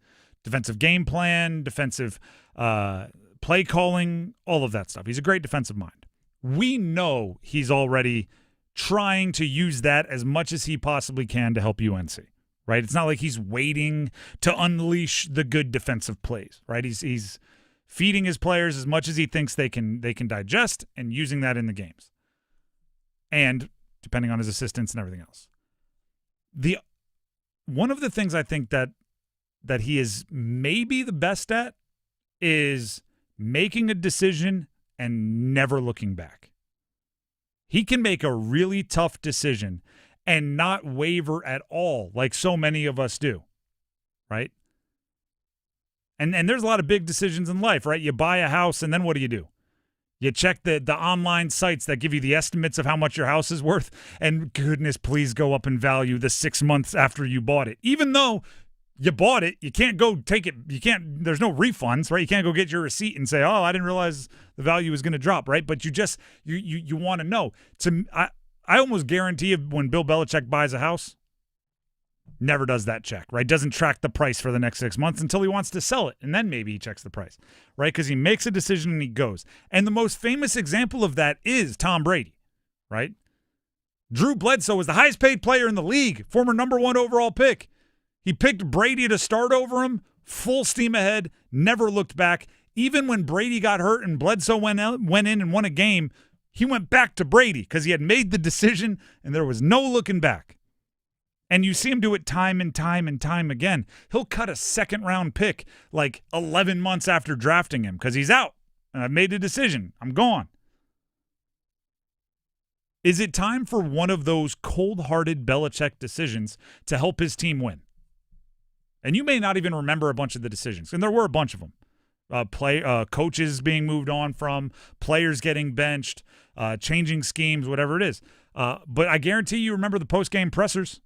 Defensive game plan, defensive play calling, all of that stuff. He's a great defensive mind. We know he's already trying to use that as much as he possibly can to help UNC, right? It's not like he's waiting to unleash the good defensive plays, right? He's feeding his players as much as he thinks they can digest and using that in the games. And depending on his assistants and everything else. One of the things I think that he is maybe the best at is making a decision and never looking back. He can make a really tough decision and not waver at all like so many of us do, right? And there's a lot of big decisions in life, right? You buy a house and then what do? You check the online sites that give you the estimates of how much your house is worth, and goodness, please go up in value the 6 months after you bought it. Even though you bought it, you can't go take it. There's no refunds, right? You can't go get your receipt and say, oh, I didn't realize the value was going to drop, right? But you want to know. I almost guarantee you when Bill Belichick buys a house, never does that check, right? Doesn't track the price for the next 6 months until he wants to sell it, and then maybe he checks the price, right? Because he makes a decision and he goes. And the most famous example of that is Tom Brady, right? Drew Bledsoe was the highest paid player in the league, former number 1 overall pick. He picked Brady to start over him, full steam ahead, never looked back. Even when Brady got hurt and Bledsoe went in and won a game, he went back to Brady because he had made the decision and there was no looking back. And you see him do it time and time and time again. He'll cut a second-round pick like 11 months after drafting him because he's out. And I've made a decision. I'm gone. Is it time for one of those cold-hearted Belichick decisions to help his team win? And you may not even remember a bunch of the decisions. And there were a bunch of them. Coaches being moved on from, players getting benched, changing schemes, whatever it is. But I guarantee you remember the post-game pressers.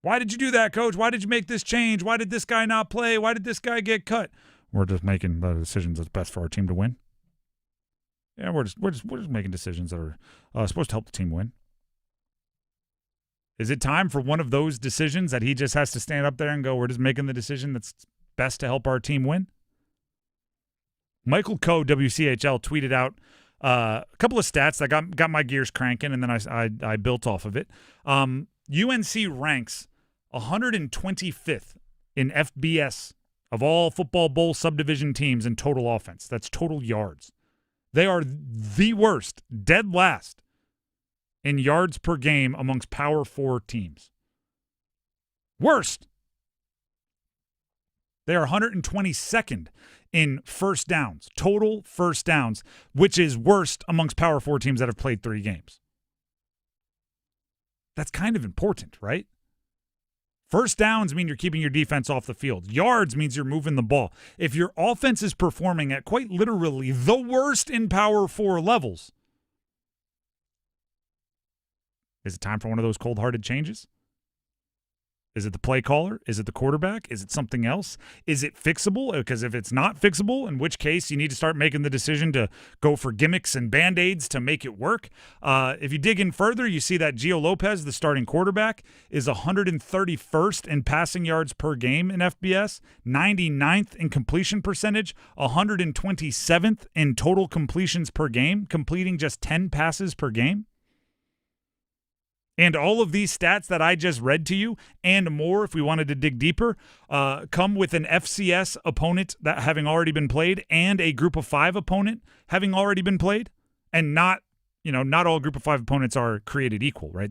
Why did you do that, coach? Why did you make this change? Why did this guy not play? Why did this guy get cut? We're just making the decisions that's best for our team to win. Yeah, we're just making decisions that are supposed to help the team win. Is it time for one of those decisions that he just has to stand up there and go, we're just making the decision that's best to help our team win? Michael Coe, WCHL, tweeted out a couple of stats that got my gears cranking, and then I built off of it. UNC ranks 125th in FBS of all football bowl subdivision teams in total offense. That's total yards. They are the worst, dead last, in yards per game amongst Power 4 teams. Worst. They are 122nd in first downs, total first downs, which is worst amongst Power 4 teams that have played 3 games. That's kind of important, right? First downs mean you're keeping your defense off the field. Yards means you're moving the ball. If your offense is performing at quite literally the worst in Power 4 levels, is it time for one of those cold-hearted changes? Is it the play caller? Is it the quarterback? Is it something else? Is it fixable? Because if it's not fixable, in which case you need to start making the decision to go for gimmicks and Band-Aids to make it work. If you dig in further, you see that Gio Lopez, the starting quarterback, is 131st in passing yards per game in FBS, 99th in completion percentage, 127th in total completions per game, completing just 10 passes per game. And all of these stats that I just read to you and more, if we wanted to dig deeper, come with an FCS opponent that having already been played and a Group of 5 opponent having already been played. And not all Group of 5 opponents are created equal, right?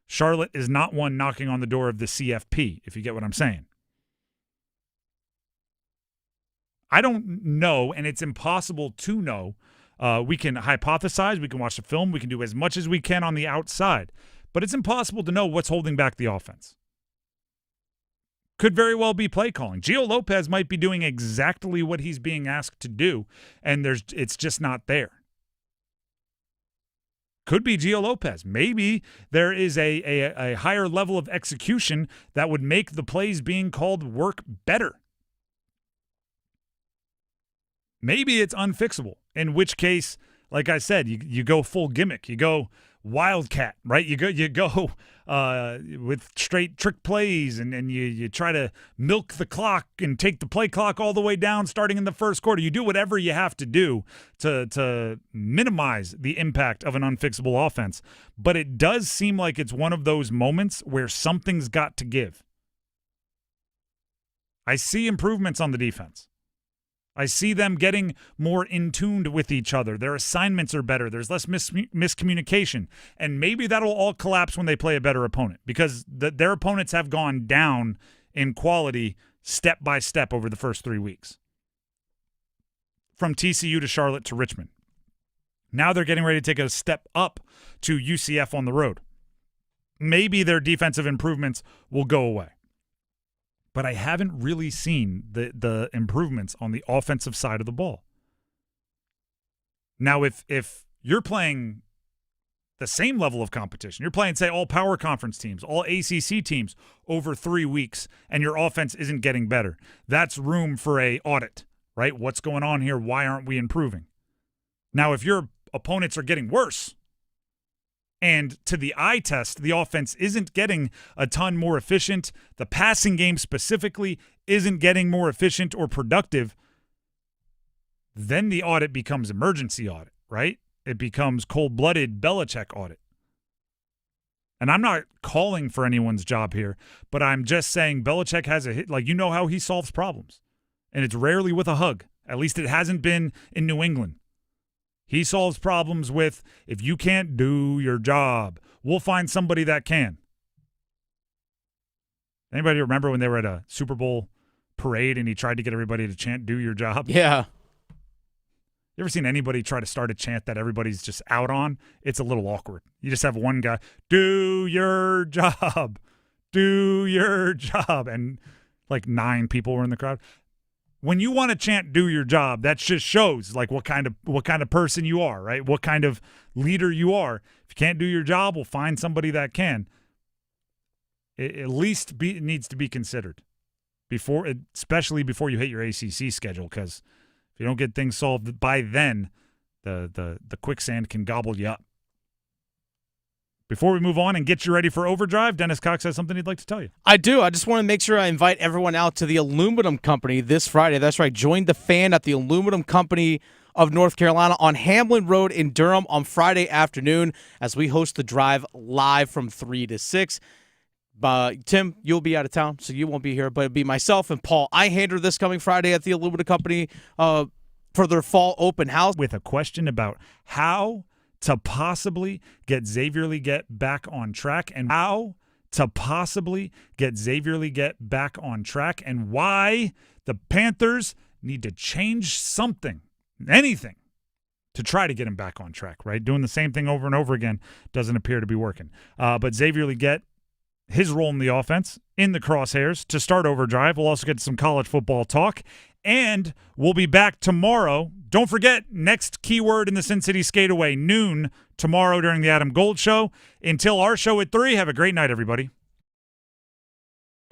Charlotte is not one knocking on the door of the CFP, if you get what I'm saying. I don't know, and it's impossible to know. We can hypothesize, we can watch the film, we can do as much as we can on the outside. But it's impossible to know what's holding back the offense. Could very well be play calling. Gio Lopez might be doing exactly what he's being asked to do, and it's just not there. Could be Gio Lopez. Maybe there is a higher level of execution that would make the plays being called work better. Maybe it's unfixable, in which case, like I said, you go full gimmick. You go Wildcat, right? You go with straight trick plays, and you try to milk the clock and take the play clock all the way down starting in the first quarter. You do whatever you have to do to minimize the impact of an unfixable offense. But it does seem like it's one of those moments where something's got to give. I see improvements on the defense. I see them getting more in tuned with each other. Their assignments are better. There's less miscommunication. And maybe that'll all collapse when they play a better opponent, because their opponents have gone down in quality step by step over the first 3 weeks. From TCU to Charlotte to Richmond. Now they're getting ready to take a step up to UCF on the road. Maybe their defensive improvements will go away. But I haven't really seen the improvements on the offensive side of the ball. Now, if you're playing the same level of competition, you're playing, say, all power conference teams, all ACC teams over 3 weeks, and your offense isn't getting better, that's room for a audit, right? What's going on here? Why aren't we improving? Now, if your opponents are getting worse, and to the eye test, the offense isn't getting a ton more efficient, the passing game specifically isn't getting more efficient or productive, then the audit becomes emergency audit, right? It becomes cold-blooded Belichick audit. And I'm not calling for anyone's job here, but I'm just saying Belichick has a hit. Like, you know how he solves problems. And it's rarely with a hug. At least it hasn't been in New England. He solves problems with, if you can't do your job, we'll find somebody that can. Anybody remember when they were at a Super Bowl parade and he tried to get everybody to chant, "Do your job"? Yeah. You ever seen anybody try to start a chant that everybody's just out on? It's a little awkward. You just have one guy, "Do your job, do your job," and like 9 people were in the crowd. When you want to chant "do your job," that just shows like what kind of person you are, right? What kind of leader you are. If you can't do your job, we'll find somebody that can. It at least needs to be considered especially before you hit your ACC schedule, because if you don't get things solved by then, the quicksand can gobble you up. Before we move on and get you ready for Overdrive, Dennis Cox has something he'd like to tell you. I do. I just want to make sure I invite everyone out to the Aluminum Company this Friday. That's right. Join the fan at the Aluminum Company of North Carolina on Hamlin Road in Durham on Friday afternoon as we host the drive live from 3 to 6. Tim, you'll be out of town, so you won't be here, but it'll be myself and Paul Ihander this coming Friday at the Aluminum Company for their fall open house. With a question about how to possibly get Xavier Legette back on track, and how to possibly get Xavier Legette back on track, and why the Panthers need to change something, anything, to try to get him back on track, right? Doing the same thing over and over again doesn't appear to be working. But Xavier Legette his role in the offense in the crosshairs to start Overdrive. We'll also get some college football talk. And we'll be back tomorrow. Don't forget, next keyword in the Sin City Skateaway, noon tomorrow during the Adam Gold Show. Until our show at 3, have a great night, everybody.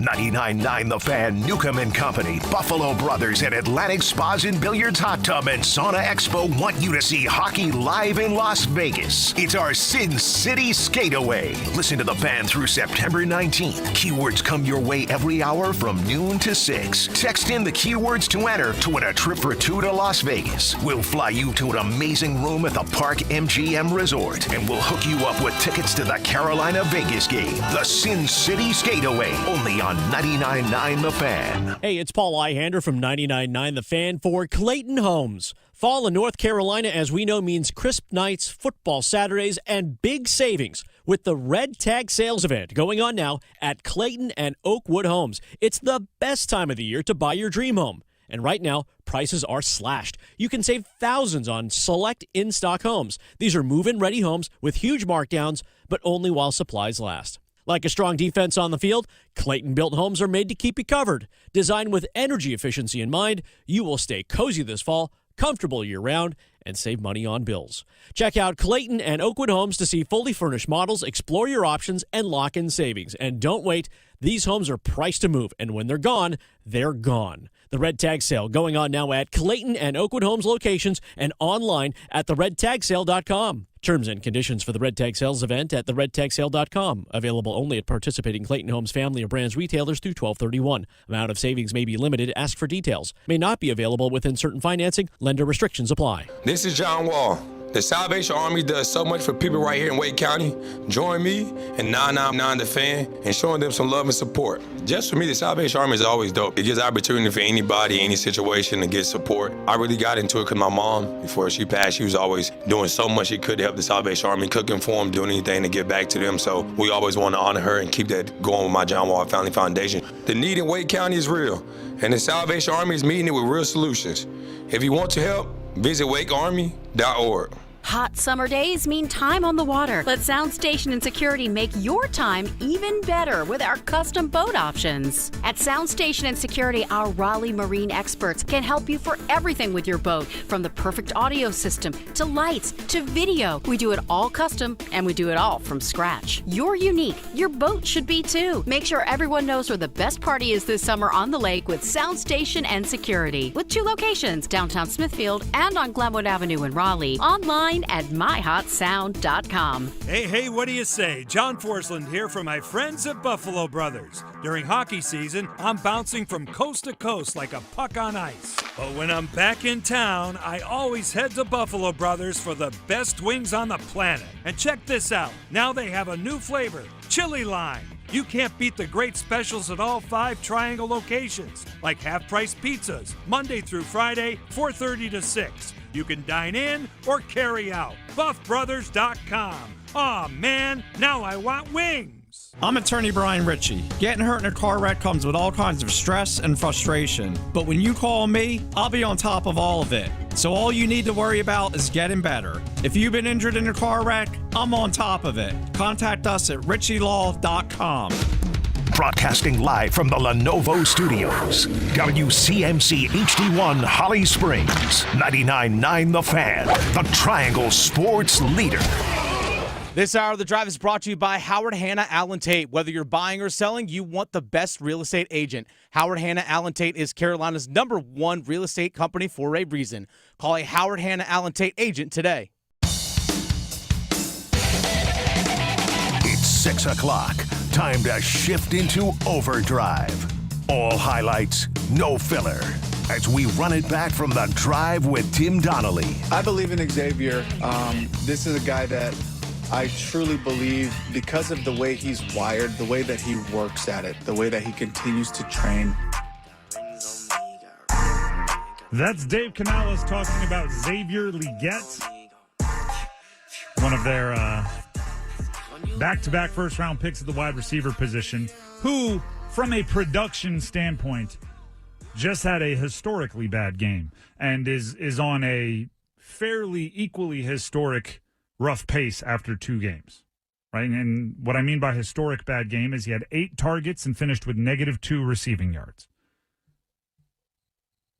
99.9 The Fan, Nukem and Company, Buffalo Brothers, and Atlantic Spas and Billiards Hot Tub and Sauna Expo want you to see hockey live in Las Vegas. It's our Sin City Skateaway. Listen to The Fan through September 19th. Keywords come your way every hour from noon to 6. Text in the keywords to enter to win a trip for 2 to Las Vegas. We'll fly you to an amazing room at the Park MGM Resort, and we'll hook you up with tickets to the Carolina Vegas game. The Sin City Skateaway, only on 99.9 The Fan. Hey, it's Paul Ihander from 99.9 The Fan for Clayton Homes. Fall in North Carolina, as we know, means crisp nights, football Saturdays, and big savings with the Red Tag Sales event going on now at Clayton and Oakwood Homes. It's the best time of the year to buy your dream home. And right now, prices are slashed. You can save thousands on select in-stock homes. These are move-in ready homes with huge markdowns, but only while supplies last. Like a strong defense on the field, Clayton-built homes are made to keep you covered. Designed with energy efficiency in mind, you will stay cozy this fall, comfortable year-round, and save money on bills. Check out Clayton and Oakwood Homes to see fully furnished models, explore your options, and lock in savings. And don't wait. These homes are priced to move, and when they're gone, they're gone. The Red Tag Sale going on now at Clayton and Oakwood Homes locations and online at theredtagsale.com. Terms and conditions for the Red Tag Sales event at theredtagsale.com. Available only at participating Clayton Homes family of brands retailers through 12/31. Amount of savings may be limited. Ask for details. May not be available within certain financing. Lender restrictions apply. This is John Wall. The Salvation Army does so much for people right here in Wake County. Join me and 999 The Fan and showing them some love and support. Just for me, the Salvation Army is always dope. It gives opportunity for anybody, any situation to get support. I really got into it because my mom, before she passed, she was always doing so much she could to help the Salvation Army, cooking for them, doing anything to give back to them. So we always want to honor her and keep that going with my John Wall Family Foundation. The need in Wake County is real, and the Salvation Army is meeting it with real solutions. If you want to help, visit wakearmy.org. Hot summer days mean time on the water. Let Sound Station and Security make your time even better with our custom boat options. At Sound Station and Security, our Raleigh marine experts can help you for everything with your boat, from the perfect audio system to lights to video. We do it all custom, and we do it all from scratch. You're unique. Your boat should be too. Make sure everyone knows where the best party is this summer on the lake with Sound Station and Security. With 2 locations, downtown Smithfield and on Glenwood Avenue in Raleigh. Online at myhotsound.com. Hey, what do you say? John Forsland here from my friends at Buffalo Brothers. During hockey season, I'm bouncing from coast to coast like a puck on ice. But when I'm back in town, I always head to Buffalo Brothers for the best wings on the planet. And check this out. Now they have a new flavor, chili lime. You can't beat the great specials at all 5 Triangle locations, like half-price pizzas, Monday through Friday, 4:30 to 6. You can dine in or carry out. BuffBrothers.com. Aw, man, now I want wings. I'm attorney Brian Ritchie. Getting hurt in a car wreck comes with all kinds of stress and frustration. But when you call me, I'll be on top of all of it. So all you need to worry about is getting better. If you've been injured in a car wreck, I'm on top of it. Contact us at richielaw.com. Broadcasting live from the Lenovo Studios. WCMC HD1 Holly Springs. 99.9 The Fan. The Triangle Sports Leader. This hour of the drive is brought to you by Howard Hanna Allent Tate. Whether you're buying or selling, you want the best real estate agent. Howard Hanna Allent Tate is Carolina's #1 real estate company for a reason. Call a Howard Hanna Allent Tate agent today. It's 6 o'clock. Time to shift into overdrive. All highlights, no filler. As we run it back from the drive with Tim Donnelly. I believe in Xavier. This is a guy that I truly believe, because of the way he's wired, the way that he works at it, the way that he continues to train. That's Dave Canales talking about Xavier Legette, one of their back-to-back first-round picks at the wide receiver position, who, from a production standpoint, just had a historically bad game and is on a fairly equally historic rough pace after 2 games. right? And what I mean by historic bad game is he had 8 targets and finished with -2 receiving yards.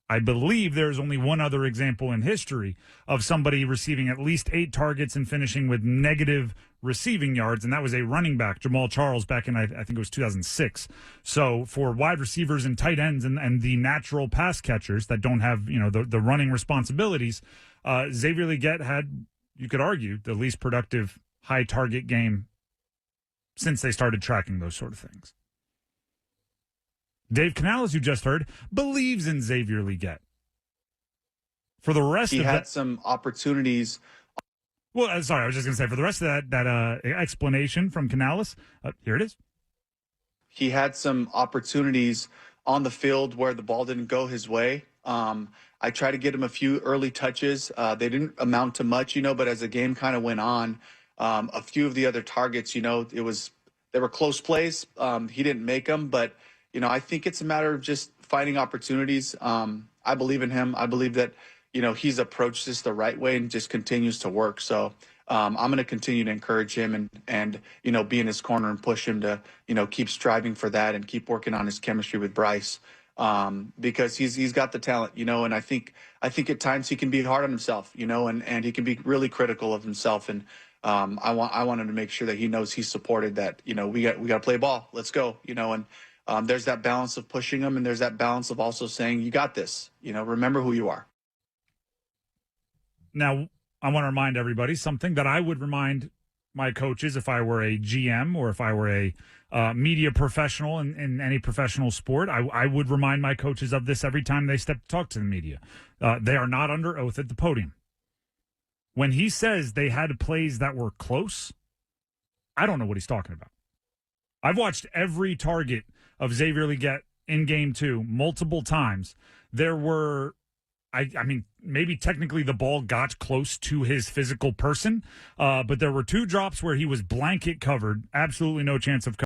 I believe there's only one other example in history of somebody receiving at least 8 targets and finishing with negative receiving yards, and that was a running back, Jamal Charles, back in, I think it was 2006. So for wide receivers and tight ends and the natural pass catchers that don't have, the running responsibilities, Xavier Legette had, you could argue, the least productive high target game since they started tracking those sort of things. Dave Canales, you just heard, believes in Xavier Legette. For the rest he had some opportunities. Well, sorry, I was just going to say, for the rest of that explanation from Canales, here it is. He had some opportunities on the field where the ball didn't go his way. I tried to get him a few early touches. They didn't amount to much, but as the game kind of went on, a few of the other targets, they were close plays. He didn't make them, but I think it's a matter of just finding opportunities. I believe in him. I believe that, he's approached this the right way and just continues to work. So I'm going to continue to encourage him and be in his corner and push him to, keep striving for that and keep working on his chemistry with Bryce, because he's got the talent, and I think at times he can be hard on himself, and he can be really critical of himself. And I want him to make sure that he knows he's supported, that, we got to play ball. Let's go, and there's that balance of pushing him, and there's that balance of also saying, you got this, remember who you are. Now, I want to remind everybody something that I would remind my coaches if I were a GM or if I were a media professional in any professional sport. I would remind my coaches of this every time they step to talk to the media. They are not under oath at the podium. When he says they had plays that were close, I don't know what he's talking about. I've watched every target of Xavier Legette in Game 2 multiple times. There were, I mean, maybe technically the ball got close to his physical person, but there were 2 drops where he was blanket covered, absolutely no chance of